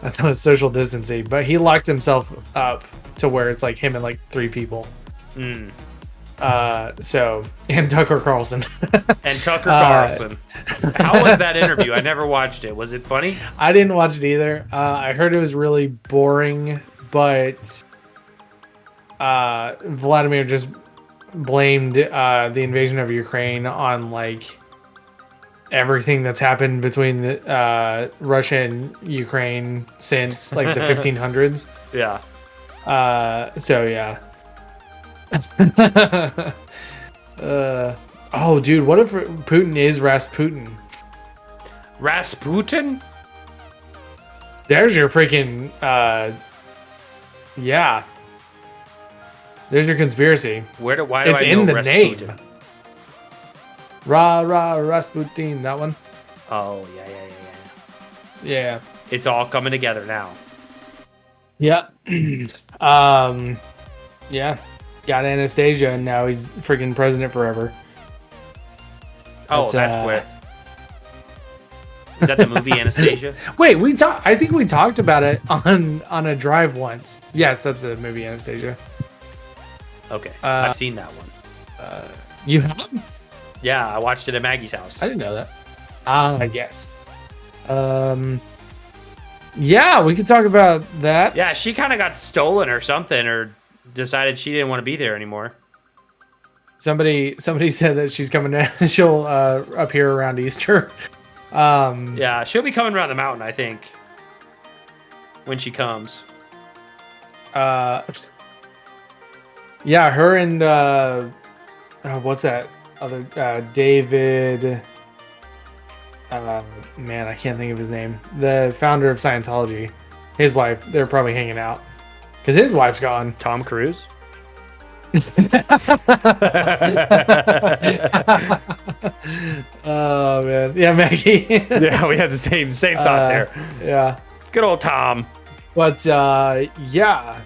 Speaker 2: I thought it was social distancing, but he locked himself up to where it's like him and like 3 people. And Tucker Carlson.
Speaker 1: And Tucker Carlson. How was that interview? I never watched it. Was it funny?
Speaker 2: I didn't watch it either. I heard it was really boring, but Vladimir just blamed the invasion of Ukraine on like everything that's happened between the Russia and Ukraine since like the 1500s.
Speaker 1: Yeah.
Speaker 2: So yeah. Oh, dude, what if Putin is Rasputin?
Speaker 1: Rasputin?
Speaker 2: There's your freaking yeah. There's your conspiracy.
Speaker 1: Why do
Speaker 2: It's
Speaker 1: I
Speaker 2: in
Speaker 1: know
Speaker 2: the
Speaker 1: Rasputin?
Speaker 2: name. Rasputin, that one.
Speaker 1: Oh, yeah.
Speaker 2: Yeah.
Speaker 1: It's all coming together now.
Speaker 2: Yeah. Yeah. Got Anastasia, and now he's freaking president forever.
Speaker 1: That's where. Is that the movie Anastasia?
Speaker 2: Wait, I think we talked about it on a drive once. Yes, that's the movie Anastasia.
Speaker 1: Okay, I've seen that one.
Speaker 2: You have?
Speaker 1: Yeah, I watched it at Maggie's house.
Speaker 2: I didn't know that. I guess. Yeah, we could talk about that.
Speaker 1: Yeah, she kind of got stolen or something, or decided she didn't want to be there anymore.
Speaker 2: Somebody said that she's coming down. She'll appear around Easter.
Speaker 1: Yeah, she'll be coming around the mountain, I think, when she comes.
Speaker 2: Yeah, her and what's that other David? Man, I can't think of his name. The founder of Scientology, his wife. They're probably hanging out because his wife's gone.
Speaker 1: Tom Cruise.
Speaker 2: Oh man, yeah, Maggie.
Speaker 1: Yeah, we had the same thought there.
Speaker 2: Yeah,
Speaker 1: good old Tom.
Speaker 2: But yeah,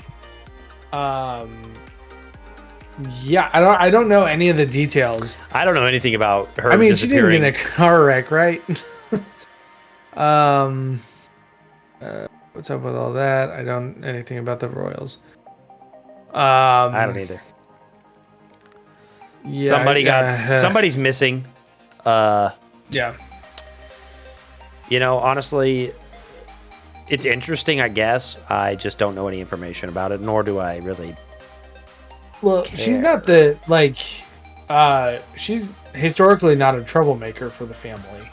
Speaker 2: yeah, I don't know any of the details.
Speaker 1: I don't know anything about her.
Speaker 2: I mean, she didn't
Speaker 1: disappearing.
Speaker 2: get in a car wreck, right? What's up with all that? I don't know anything about the Royals.
Speaker 1: I don't either.
Speaker 2: Yeah,
Speaker 1: somebody's missing.
Speaker 2: Yeah.
Speaker 1: You know, honestly, it's interesting, I guess. I just don't know any information about it, nor do I really.
Speaker 2: Well, she's not the she's historically not a troublemaker for the family.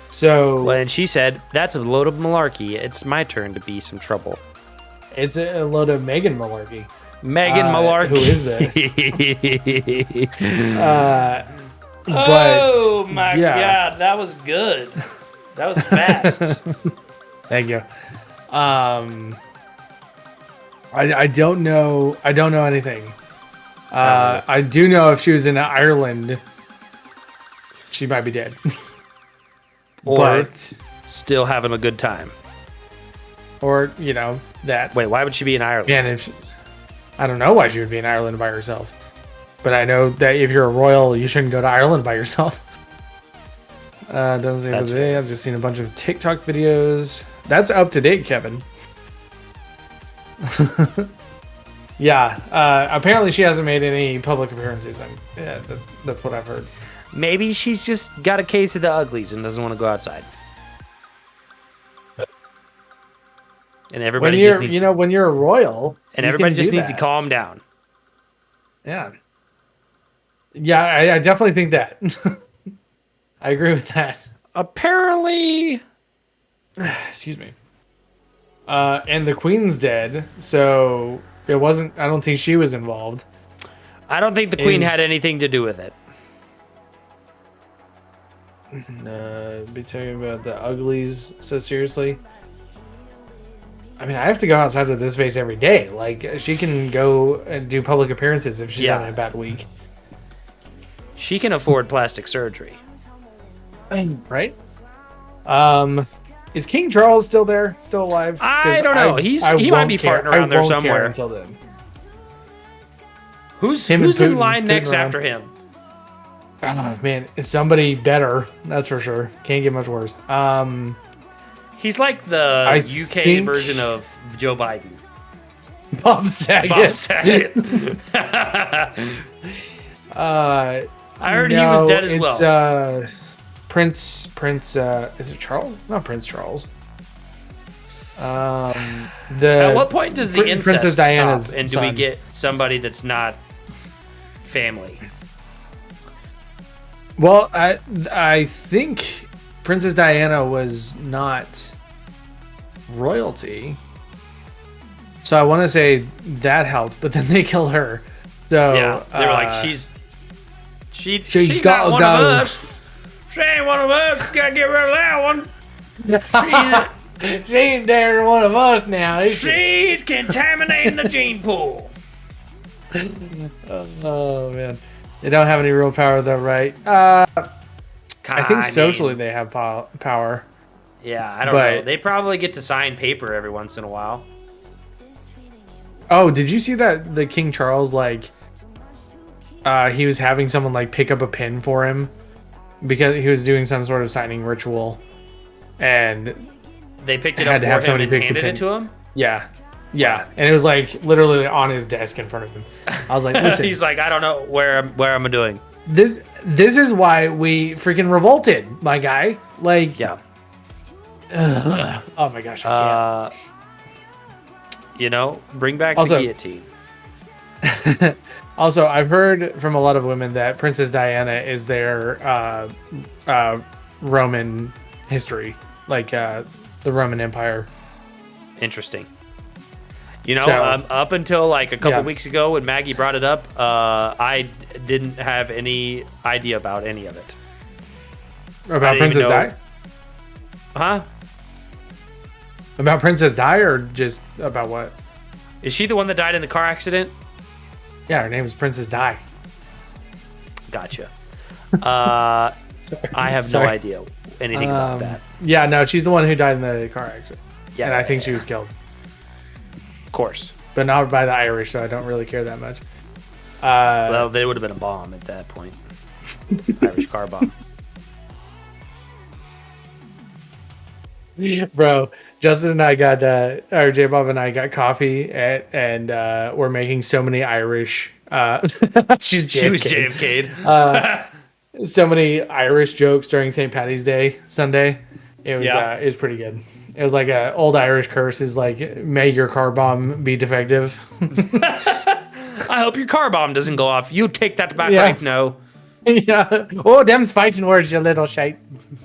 Speaker 2: So
Speaker 1: well, and she said, "That's a load of malarkey. It's my turn to be some trouble."
Speaker 2: It's a load of Meghan malarkey.
Speaker 1: Megan Malarkey.
Speaker 2: Who is that?
Speaker 1: Oh my god, that was good. That was fast.
Speaker 2: Thank you. I don't know. I don't know anything. I do know if she was in Ireland, she might be dead.
Speaker 1: Or still having a good time.
Speaker 2: Or, you know, that.
Speaker 1: Wait, why would she be in Ireland?
Speaker 2: Man, I don't know why she would be in Ireland by herself. But I know that if you're a royal, you shouldn't go to Ireland by yourself. Doesn't say today. I've just seen a bunch of TikTok videos. That's up to date, Kevin. Yeah. Apparently, she hasn't made any public appearances. Yeah, that's what I've heard.
Speaker 1: Maybe she's just got a case of the uglies and doesn't want to go outside. And everybody just needs
Speaker 2: when you're a royal,
Speaker 1: and everybody just needs to calm down.
Speaker 2: Yeah. Yeah, I definitely think that. I agree with that.
Speaker 1: Apparently,
Speaker 2: excuse me. And the Queen's dead, so it wasn't. I don't think she was involved.
Speaker 1: I don't think the Queen had anything to do with it.
Speaker 2: Be talking about the uglies so seriously. I mean, I have to go outside of this vase every day. Like, she can go and do public appearances if she's having a bad week.
Speaker 1: She can afford plastic surgery.
Speaker 2: Right? Is King Charles still there? Still alive?
Speaker 1: I don't know. He might be farting around there somewhere.
Speaker 2: Until then.
Speaker 1: Who's in line next after him?
Speaker 2: Oh, man, it's somebody better. That's for sure. Can't get much worse.
Speaker 1: He's like the UK version of Joe Biden.
Speaker 2: Bob Saget.
Speaker 1: Bob Saget.
Speaker 2: I
Speaker 1: heard he was dead as well.
Speaker 2: Prince. Is it Charles? It's not Prince Charles.
Speaker 1: At what point does the incest
Speaker 2: Princess Diana's
Speaker 1: stop, and do
Speaker 2: son.
Speaker 1: we get somebody that's not family?
Speaker 2: Well, I think Princess Diana was not royalty, so I want to say that helped. But then they killed her. So
Speaker 1: Yeah, they were like, she's
Speaker 2: gotta
Speaker 1: not one
Speaker 2: go.
Speaker 1: of us. She ain't one of us. Gotta get rid of that one.
Speaker 2: She ain't there one of us now, is she?
Speaker 1: She's contaminating the gene pool.
Speaker 2: Oh man, they don't have any real power though, right? I think socially they have power.
Speaker 1: Yeah, I don't know. They probably get to sign paper every once in a while.
Speaker 2: Oh, did you see that the King Charles, like, he was having someone like pick up a pin for him because he was doing some sort of signing ritual, and
Speaker 1: they picked it up for him and handed it to him?
Speaker 2: Yeah. And it was like literally on his desk in front of him. I was like, listen.
Speaker 1: He's like, I don't know where I'm doing.
Speaker 2: This is why we freaking revolted, my guy. Like,
Speaker 1: yeah.
Speaker 2: Oh my gosh, I
Speaker 1: can't. Bring back the guillotine.
Speaker 2: Also, I've heard from a lot of women that Princess Diana is their Roman history, like the Roman Empire.
Speaker 1: Interesting. Up until like a couple weeks ago when Maggie brought it up, I didn't have any idea about any of it.
Speaker 2: About Princess Di?
Speaker 1: Huh?
Speaker 2: About Princess Di, or just about what?
Speaker 1: Is she the one that died in the car accident?
Speaker 2: Yeah, her name is Princess Di.
Speaker 1: Gotcha. I have no idea anything about that.
Speaker 2: Yeah, no, she's the one who died in the car accident. Yeah, and I think she was killed.
Speaker 1: Of course.
Speaker 2: But not by the Irish, so I don't really care that much.
Speaker 1: Well, there would have been a bomb at that point. Irish car bomb.
Speaker 2: Bro, Justin and I got, or J-Bob and I got coffee and we're making so many Irish, she was JFK'd. So many Irish jokes during St. Patty's Day Sunday. It was pretty good. It was like a old Irish curse is like, may your car bomb be defective.
Speaker 1: I hope your car bomb doesn't go off. You take that back right now.
Speaker 2: Yeah. Oh, them's fighting words, you little shite.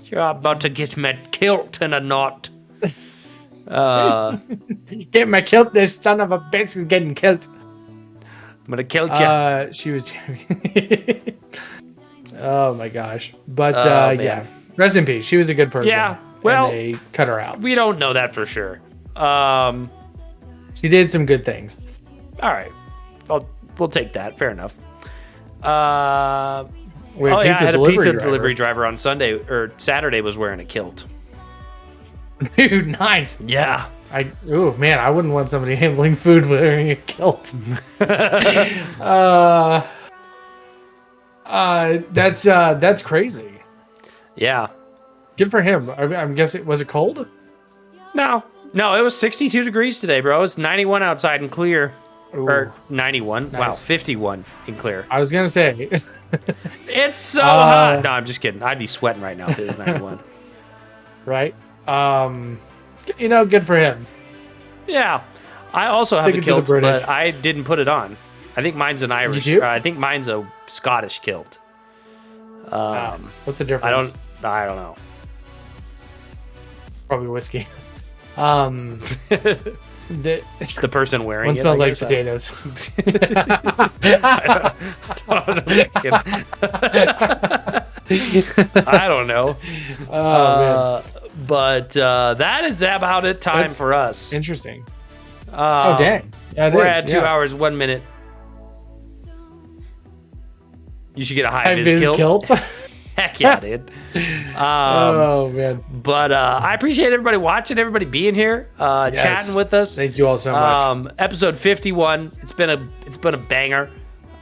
Speaker 1: You're about to get me killed in a knot.
Speaker 2: Get my kilt, this son of a bitch is getting killed.
Speaker 1: I'm gonna kill you.
Speaker 2: She was... Oh my gosh. But yeah. Rest in peace. She was a good person.
Speaker 1: Yeah. Well,
Speaker 2: they cut her out.
Speaker 1: We don't know that for sure.
Speaker 2: She did some good things.
Speaker 1: All right. We'll take that. Fair enough.
Speaker 2: We had
Speaker 1: a pizza delivery driver on Sunday or Saturday was wearing a kilt.
Speaker 2: Dude, nice.
Speaker 1: Yeah.
Speaker 2: Oh man, I wouldn't want somebody handling food wearing a kilt. That's crazy.
Speaker 1: Yeah.
Speaker 2: Good for him. I'm guessing, was it cold?
Speaker 1: No, it was 62 degrees today, bro. It's 91 outside and clear.
Speaker 2: Ooh,
Speaker 1: or 91.
Speaker 2: nice.
Speaker 1: Wow, 51 and clear.
Speaker 2: I was gonna say.
Speaker 1: It's so hot. No, I'm just kidding. I'd be sweating right now if it was 91.
Speaker 2: Right. Good for him.
Speaker 1: Yeah. I also have a kilt, but I didn't put it on. I think mine's an Irish. I think mine's a Scottish kilt.
Speaker 2: What's the difference?
Speaker 1: I don't know.
Speaker 2: Probably whiskey. The
Speaker 1: person wearing
Speaker 2: one
Speaker 1: it
Speaker 2: smells like potatoes.
Speaker 1: I don't know. But that is about it. Time for us.
Speaker 2: Interesting. Oh dang! Yeah,
Speaker 1: we're at 2 hours 1 minute. You should get a high vis kilt. Heck yeah, dude.
Speaker 2: Oh man!
Speaker 1: But I appreciate everybody watching, everybody being here, chatting with us.
Speaker 2: Thank you all so much.
Speaker 1: Episode 51. It's been a banger.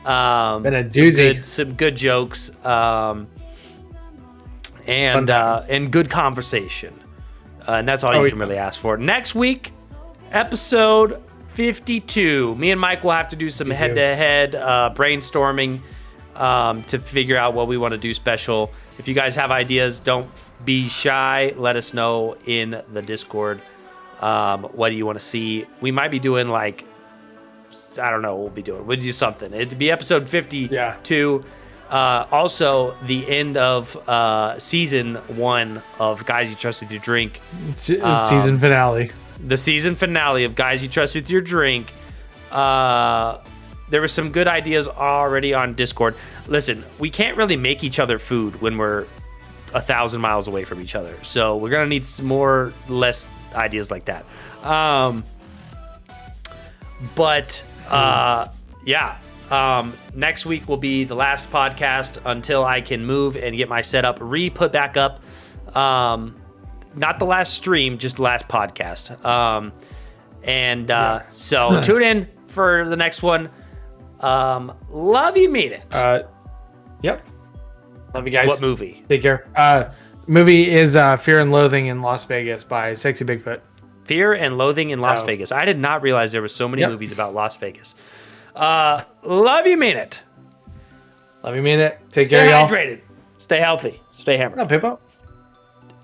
Speaker 2: Been a doozy.
Speaker 1: Some good jokes. And good conversation. And that's all you can really ask for. Next week, episode 52. Me and Mike will have to do some head-to-head brainstorming. to figure out what we want to do special. If you guys have ideas, don't be shy. Let us know in the Discord. What do you want to see? We might be doing like, I don't know what we'll be doing. We'll do something. It'd be episode 52. Also, the end of season 1 of Guys You Trust With Your Drink.
Speaker 2: Season finale.
Speaker 1: The season finale of Guys You Trust With Your Drink. There were some good ideas already on Discord. Listen, we can't really make each other food when we're 1,000 miles away from each other. So we're going to need some less ideas like that. Next week will be the last podcast until I can move and get my setup put back up. Not the last stream, just the last podcast. So tune in for the next one. Love you, mean it.
Speaker 2: Yep. Love you guys.
Speaker 1: What movie?
Speaker 2: Take care. Movie is Fear and Loathing in Las Vegas by Sexy Bigfoot.
Speaker 1: Fear and Loathing in Las Vegas. I did not realize there were so many movies about Las Vegas. Love you, mean it.
Speaker 2: Love you, mean it. Take care, y'all.
Speaker 1: Stay hydrated. Stay healthy. Stay hammered.
Speaker 2: No, Pippo.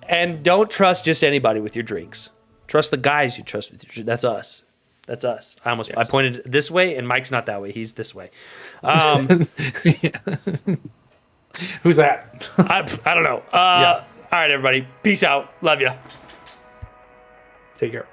Speaker 1: And don't trust just anybody with your drinks. Trust the guys you trust with your drinks. That's us. That's us. I pointed this way, and Mike's not that way. He's this way.
Speaker 2: Who's that?
Speaker 1: I don't know. All right, everybody. Peace out. Love you.
Speaker 2: Take care.